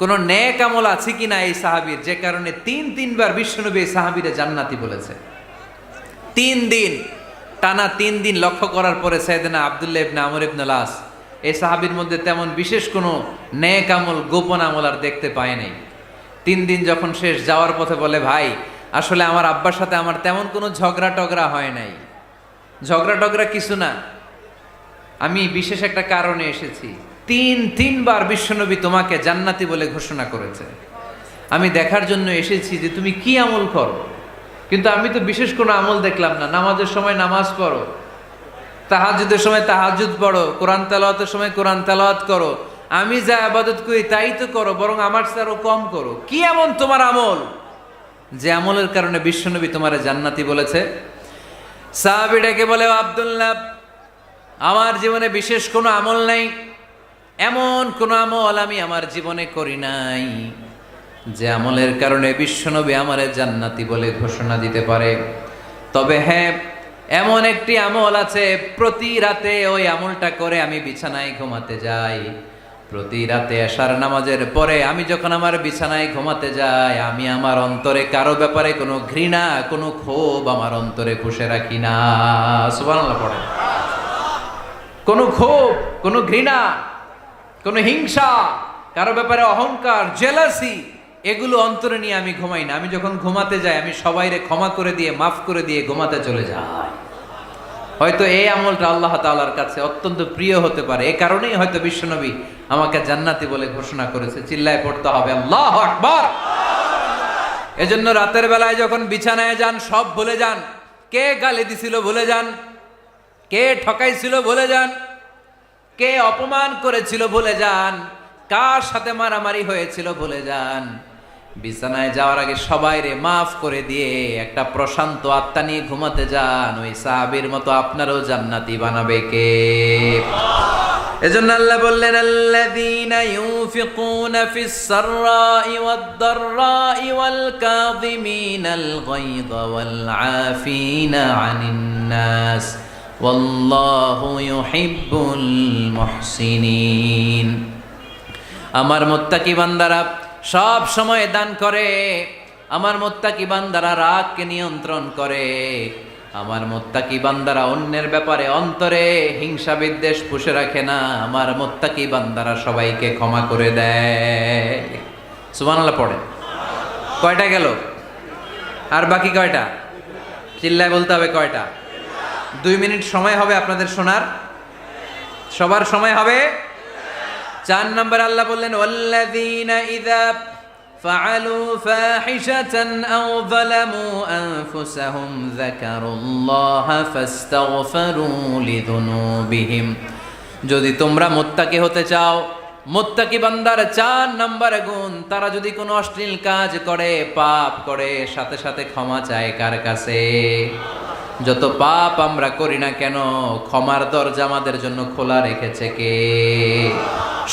কোনো নেক আমল আছে কিনা এই সাহাবীর, যে কারণে 3বার বিশ্বনবী এই সাহাবীরে জান্নাতি বলেছে। 3 দিন টানা 3 দিন লক্ষ্য করার পরে সাইয়েদনা আব্দুল্লাহ ইবনে আমর ইবনুল আস এই সাহাবীর মধ্যে তেমন বিশেষ কোনো নেক আমল, গোপন আমল আর দেখতে পায় নাই। 3 দিন যখন শেষ, যাওয়ার পথে বলে, ভাই আসলে আমার আব্বার সাথে আমার তেমন কোনো ঝগড়া টগড়া হয় নাই, ঝগড়া টগড়া কিছু না, আমি বিশেষ একটা কারণে এসেছি। 3বার বিশ্বনবী তোমাকে জান্নাতি বলে ঘোষণা করেছে, আমি দেখার জন্য এসেছি যে তুমি কি আমল করো, কিন্তু আমি তো বিশেষ কোনো আমল দেখলাম না। নামাজের সময় নামাজ পড়ো, তাহাজ্জুদের সময় তাহাজ্জুদ পড়ো, কোরআন তেলাওয়াতের সময় কোরআন তেলাওয়াত করো, আমি যা ইবাদত করি তাই তো করো, বরং আমার চেয়ে আরো কম করো। কি এমন তোমার আমল যে আমলের কারণে বিশ্বনবী তোমারে জান্নাতি বলেছে? সাহাবী ডেকে বলে, আব্দুল্লাহ, আমার জীবনে বিশেষ কোনো আমল নাই, এমন কোনো আমল আমি আমার জীবনে করি নাই যে আমলের কারণে বিশ্বনবী আমারে জান্নাতি বলে ঘোষণা দিতে পারে। তবে হ্যাঁ, এমন একটি আমল আছে, প্রতি রাতে ওই আমলটা করে আমি বিছানায় ঘুমাতে যাই। প্রতি রাতে এশার নামাজের পরে আমি যখন আমার বিছানায় ঘুমাতে যাই, আমি আমার অন্তরে কারো ব্যাপারে কোনো ঘৃণা, কোনো ক্ষোভ আমার অন্তরে পুষে রাখি না। সুবহানাল্লাহ পড়ে। কোনো ক্ষোভ, কোনো ঘৃণা, কোনো হিংসা, কারো ব্যাপারে অহংকার, জেলাসি, এগুলো অন্তরে নিয়ে আমি ঘুমাই না। আমি যখন ঘুমাতে যাই, আমি সবাইরে ক্ষমা করে দিয়ে, মাফ করে দিয়ে ঘুমাতে চলে যাই। হয়তো এই আমলটা আল্লাহ তাআলার কাছে অত্যন্ত প্রিয় হতে পারে, এই কারণেই হয়তো বিশ্বনবী আমাকে জান্নাতি বলে ঘোষণা করেছে। চিল্লায় পড়তে হবে আল্লাহু আকবার। এজন্য রাতের বেলায় যখন বিছানায় যান, সব ভুলে যান। কে গালি দিছিল ভুলে যান, কে ঠকাইছিল ভুলে যান, কে অপমান করেছিল ভুলে যান, কার সাথে মারামারি হয়েছিল ভুলে যান। বিছানায় যাওয়ার আগে সবাইরে মাফ করে দিয়ে একটা প্রশান্ত আত্মা নিয়ে ঘুমাতে যান। ওই সাহাবীর মতো আপনারও জান্নাতি বানাবে কে? এজন্য আল্লাহ বললেন, আল্লাযীনা ইউনফিকুনা ফিস সাররাই ওয়াদ দাররাই ওয়াল কাযিমিনাল গায়যা ওয়াল আফিনা আনিন নাস ওয়াল্লাহু ইউহিব্বুল মুহসিনিন। আমার মুত্তাকি বান্দারা সব সময় দান করে, আমার মুত্তাকি বান্দারা রাগকে নিয়ন্ত্রণ করে, আমার মুত্তাকি বান্দারা অন্যের ব্যাপারে অন্তরে হিংসা বিদ্বেষ পুষে রাখে না, আমার মুত্তাকি বান্দারা সবাইকে ক্ষমা করে দেয়। সুবহানাল্লাহ পড়ে। কয়টা গেল? আর বাকি কয়টা? চিল্লায় বলতে হবে কয়টা? 2 মিনিট সময় হবে আপনাদের শোনার, সবার সময় হবে। 4 নম্বর আল্লাহ বললেন ওয়াল্লাযীনা ইযা ফাআলু ফাহিশাতান আও যালামু আনফুসাহুম যাকারুল্লাহা ফাস্তাগফিরু লিযুনুবিহিম। যদি তোমরা মুত্তাকি হতে চাও, মুত্তাকি বান্দার 4 নম্বর গুণ, তারা যদি কোনো অশ্লীল কাজ করে, পাপ করে, সাথে সাথে ক্ষমা চায় কার কাছে? যত পাপ আমরা করি না কেন, ক্ষমার দরজা আমাদের জন্য খোলা রেখেছে কে?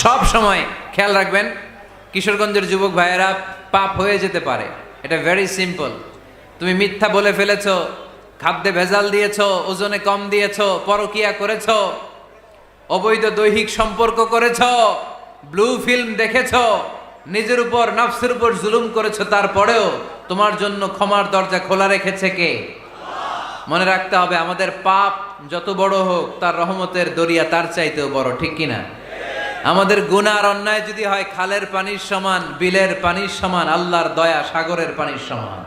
সব সময় খেয়াল রাখবেন, কিশোরগঞ্জের যুবক ভাইয়েরা, পাপ হয়ে যেতে পারে, এটা ভেরি সিম্পল। তুমি মিথ্যা বলে ফেলেছো, খাদ্যে ভেজাল দিয়েছো, ওজনে কম দিয়েছো, পরকিয়া করেছো, অবৈধ দৈহিক সম্পর্ক করেছো, ব্লু ফিল্ম দেখেছো, নিজের উপর নফসের উপর জুলুম করেছো, তারপরেও তোমার জন্য ক্ষমার দরজা খোলা রেখেছে কে? মনে রাখতে হবে, আমাদের পাপ যত বড় হোক, তার রহমতের দরিয়া তার চাইতেও বড়, ঠিক কিনা? আমাদের গুনাহ আর অন্যায় যদি হয় খালের পানির সমান, বিলের পানির সমান, আল্লাহর দয়া সাগরের পানির সমান।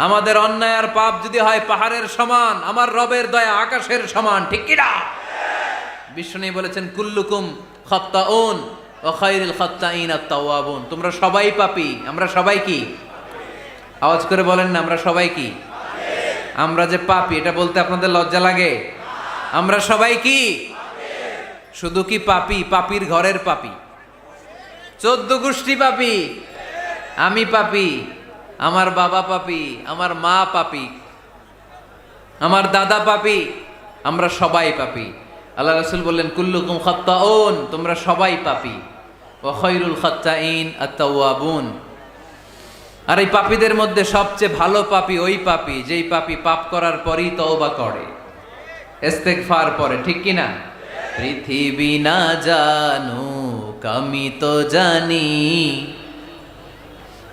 আমাদের অন্যায় আর পাপ যদি হয় পাহাড়ের সমান, আমার রবের দয়া আকাশের সমান, ঠিক কিনা? বিষ্ণু বলেছেন কুল্লুকুম খাত্তাউন ওয়া খায়রুল খাত্তাইন আত-তাওয়াবুন। তোমরা সবাই পাপী, আমরা সবাই কি? আওয়াজ করে বলেন না, আমরা সবাই কি? আমরা যে পাপী, এটা বলতে আপনাদের লজ্জা লাগে? আমরা সবাই কি? শুধু কি পাপী? পাপীর ঘরের পাপী, 14 গোষ্ঠী পাপী। আমি পাপী, আমার বাবা পাপী, আমার মা পাপী, আমার দাদা পাপী, আমরা সবাই পাপী। আল্লাহ রাসূল বললেন কুল্লুকুম খাত্তাউন, তোমরা সবাই পাপী, ওয়া খায়রুল খাত্তাইন আত-তাওয়াবুন। আর এই পাপীদের মধ্যে সবচেয়ে ভালো পাপী ওই পাপী যেই পাপী পাপ করার পরই তওবা করে, ইস্তেগফার পড়ে, ঠিক কিনা? পৃথিবী না জানুক আমি তো জানি,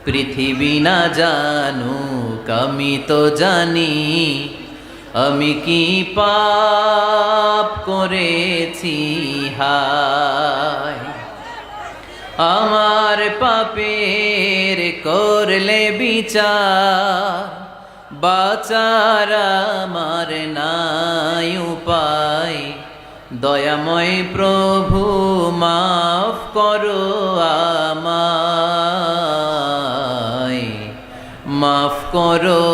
পৃথিবী না জানুক আমি তো জানি, আমি কি পাপ করেছি হায়। আমার পাপের করলে বিচার, বাঁচার আমার নাই উপায়। দয়াময় প্রভু মাফ করো আমায়, মাফ করো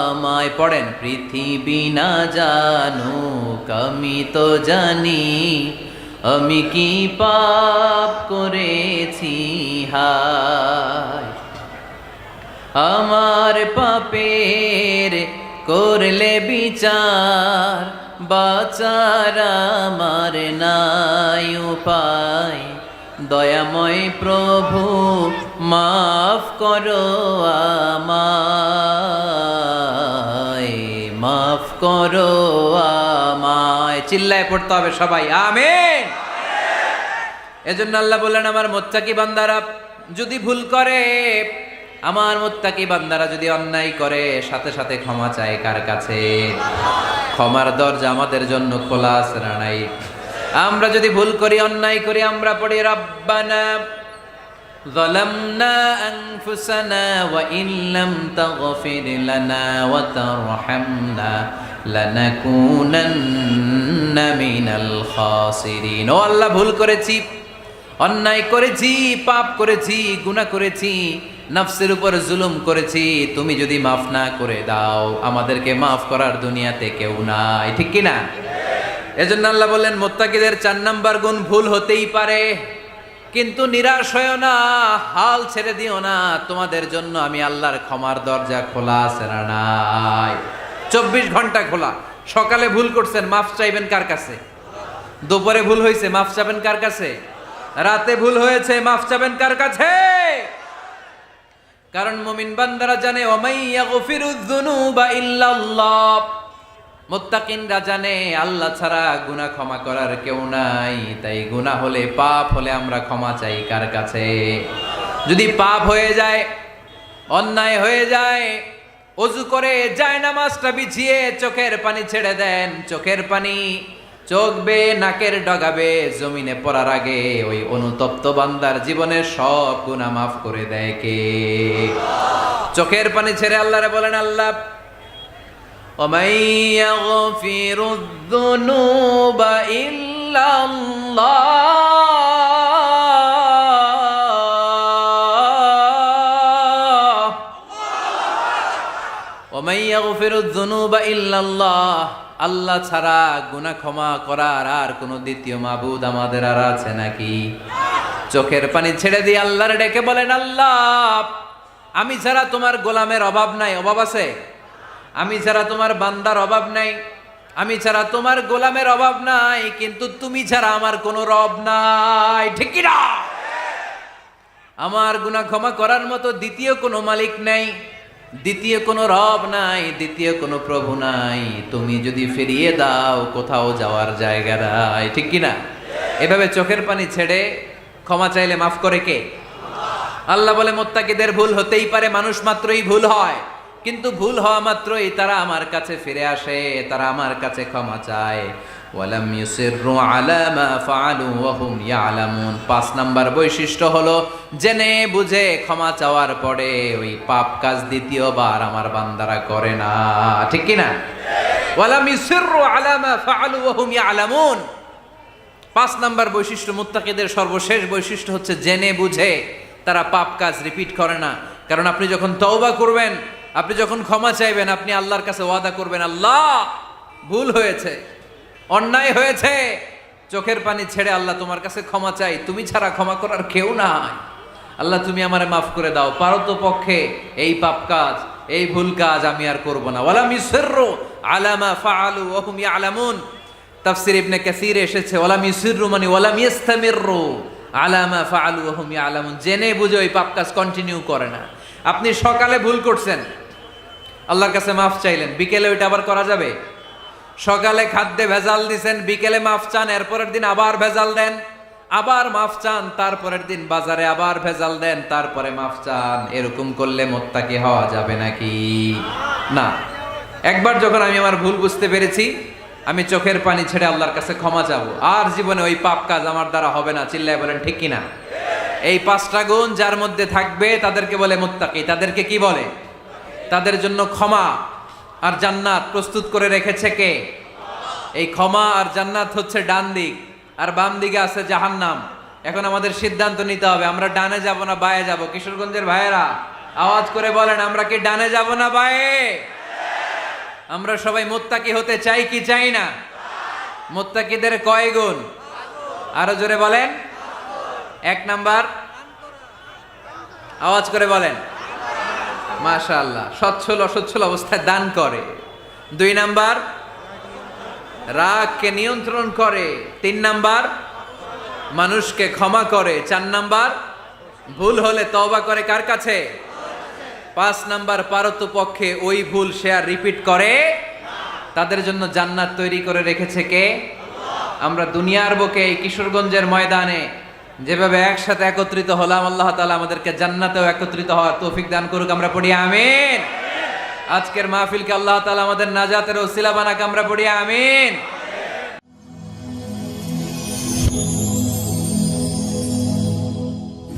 আমায়। পড়েন পৃথিবী না জানুক আমি তো জানি, আমি কি পাপ করেছি হায়। আমার পাপের করলে বিচার, বাঁচার আমার নাই উপায়। দয়াময় প্রভু মাফ করো আমায়, মাফ করো আমায়। চিল্লায় পড়তে হবে সবাই, আমিন। এজন্য আল্লাহ বললেন আমার মুত্তাকি বান্দারা যদি ভুল করে, আমার মুত্তাকি বান্দারা যদি অন্যায় করে, সাথে সাথে ক্ষমা চায় কার কাছে? ক্ষমার দরজা আমাদের জন্য খোলা আছে না নাই? আমরা যদি ভুল করি, অন্যায় করি, আমরা পড়ি রব্বানা যালামনা আনফুসানা ওয়া ইল্লাম তাগফির লানা ওয়া তারহামনা লানাকুনান্না মিনাল খাসিরিন। ও আল্লাহ, ভুল করেছি, অন্যায় করেছি, পাপ করেছি, গুনাহ করেছি, নফসের উপর জুলুম করেছি। তুমি যদি মাফ না করে দাও, আমাদেরকে মাফ করার দুনিয়াতে কেউ নাই, ঠিক কিনা? এজন্য আল্লাহ বললেন মুত্তাকিদের 4 নাম্বার গুণ, ভুল হতেই পারে কিন্তু নিরাশ হয়ো না, হাল ছেড়ে দিও না। তোমাদের জন্য আমি আল্লাহর ক্ষমার দরজা খোলা আছে না নাই? 24 ঘন্টা খোলা। সকালে ভুল করছেন, মাফ চাইবেন কার কাছে? দুপুরে ভুল হয়েছে, মাফ চাবেন কার কাছে? রাতে ভুল হয়েছে, মাফ চাবেন কার কাছে? কারণ মুমিন বান্দারা জানে ওয়ামাই ইয়াগফিরুয যুনুবা ইল্লাল্লাহ। মুত্তাকিনরা জানে আল্লাহ ছাড়া গুনাহ ক্ষমা করার কেউ নাই। তাই গুনাহ হলে, পাপ হলে আমরা ক্ষমা চাই কার কাছে? যদি পাপ হয়ে যায়, অন্যায় হয়ে যায়, ওযু করে জায়নামাজটা বিছিয়ে চোখের পানি ছেড়ে দেন। চোখের পানি চোখ বেয়ে নাকের ডগাবে জমিনে পড়ার আগে ওই অনুতপ্ত বান্দার জীবনের সব গুনাহ মাফ করে দেয় কে? চোখের পানি ছেড়ে আল্লাহরে বলেন, আল্লাহ ومن يغفر الذنوب إلا الله ومن يغفر الذنوب إلا الله আল্লাহ ছাড়া গুনাহ ক্ষমা করার আর কোনো দ্বিতীয় মাবুদ আমাদের আর আছে নাকি? চোখের পানি ছেড়ে দিয়ে আল্লাহর ডেকে বলেন, আল্লাহ আমি ছাড়া তোমার গোলামের অভাব নাই, অভাব আছে? আমি ছাড়া তোমার বান্দার অভাব নাই, আমি ছাড়া তোমার গোলামের অভাব নাই, কিন্তু তুমি ছাড়া আমার কোনো রব নাই, ঠিক কি না? আমার গুনাহ ক্ষমা করার মতো দ্বিতীয় কোনো মালিক নাই, দ্বিতীয় কোনো রব নাই, দ্বিতীয় কোনো প্রভু নাই। তুমি যদি ফিরিয়ে দাও কোথাও যাওয়ার জায়গা নাই, ঠিক কি না? এভাবে চোখের পানি ছেড়ে ক্ষমা চাইলে মাফ করে কে? আল্লাহ বলে মুত্তাকিদের ভুল হতেই পারে, মানুষ মাত্রই ভুল হয়, কিন্তু ভুল হওয়া মাত্রই তারা আমার কাছে ফিরে আসে, তারা আমার কাছে ক্ষমা চায়। ওয়ালাম ইউসিররু আলা মা ফাআলু ওয়া হুম ইয়ালামুন। ৫ নাম্বার বৈশিষ্ট্য হলো জেনে বুঝে ক্ষমা চাওয়ার পরে ওই পাপ কাজ দ্বিতীয়বার আমার বান্দারা করে না, ঠিক কি না? ওয়ালাম ইউসিররু আলা মা ফাআলু ওয়া হুম ইয়ালামুন। ৫ নাম্বার বৈশিষ্ট্য, মুত্তাকিদের সর্বশেষ বৈশিষ্ট্য হচ্ছে জেনে বুঝে তারা পাপ কাজ রিপিট করে না। কারণ আপনি যখন তওবা করবেন, আপনি যখন ক্ষমা চাইবেন, আপনি আল্লাহর কাছে ওয়াদা করবেন, আল্লাহ ভুল হয়েছে, অন্যায় হয়েছে, চোখের পানি ছেড়ে আল্লাহ তোমার কাছে ক্ষমা চাই, তুমি ছাড়া ক্ষমা করার কেউ নাই, আল্লাহ তুমি আমারে মাফ করে দাও, পারো তো পক্ষে এই পাপ কাজ, এই ভুল কাজ আমি আর করব না। ওয়ালাম ইউসিররু আলা মা ফাআলু ওয়া হুম ইয়ালামুন। তাফসীর ইবনে কাসীরে এসেছে ওয়ালাম ইউসিররু মানে ওয়ালাম ইস্তামিররু আলা মা ফাআলু ওয়া হুম ইয়ালামুন, জেনে বুঝে ওই পাপ কাজ কন্টিনিউ করে না। আপনি সকালে ভুল করছেন, আল্লাহর কাছে মাফ চাইলেন, বিকেলে ওইটা আবার করা যাবে? সকালে খাদ্যে ভেজাল দিছেন, বিকেলে মাফ চান, এরপরের দিন আবার ভেজাল দেন, আবার মাফ চান, তারপরের দিন বাজারে আবার ভেজাল দেন, তারপরে মাফ চান। এরকম করলে মুত্তাকি হওয়া যাবে নাকি? না। একবার যখন আমি আমার ভুল বুঝতে পেরেছি, আমি চোখের পানি ছেড়ে আল্লাহর কাছে ক্ষমা চাবো, আর জীবনে ওই পাপ কাজ আমার দ্বারা হবে না। চিল্লায় বলেন ঠিক কিনা? এই 5টা গুণ যার মধ্যে থাকবে তাদেরকে বলে মুত্তাকি। তাদেরকে কি বলে? তাদের জন্য ক্ষমা আর জান্নাত প্রস্তুত করে রেখেছে কে? এই ক্ষমা আর জান্নাত হচ্ছে ডান দিক, আর বাম দিকে আছে জাহান্নাম। এখন আমাদের সিদ্ধান্ত নিতে হবে, আমরা ডানে যাব না বায়ে যাব। কিশোরগঞ্জের ভাইয়েরা আওয়াজ করে বলেন, আমরা কি ডানে যাব না বায়ে? আমরা সবাই মুত্তাকি হতে চাই কি চাই না? মুত্তাকিদের কয় গুণ? আরো জোরে বলেন। 1 নাম্বার, আওয়াজ করে বলেন মাশাআল্লাহ, সচ্ছল অসচ্ছল অবস্থায় দান করে। 2 নাম্বার, রাগকে নিয়ন্ত্রণ করে। 3 নাম্বার, মানুষকে ক্ষমা করে। 4 নাম্বার, ভুল হলে তওবা করে কার কাছে? 5 নাম্বার, পারতপক্ষে ওই ভুল সে আর রিপিট করে। তাদের জন্য জান্নাত তৈরি করে রেখেছে কে? আমরা দুনিয়ার বুকে এই কিশোরগঞ্জের ময়দানে যেভাবে একসাথে একত্রিত হলাম, আল্লাহ তাআলা আমাদেরকে জান্নাতেও একত্রিত হওয়ার তৌফিক দান করুক। আমরা পড়ি আমিন। আজকের মাহফিলকে আল্লাহ তাআলা আমাদের নাজাতের ওসিলা বানাক। আমরা পড়ি আমিন।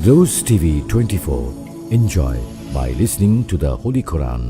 Rose TV 24. Enjoy by listening to the Holy Quran.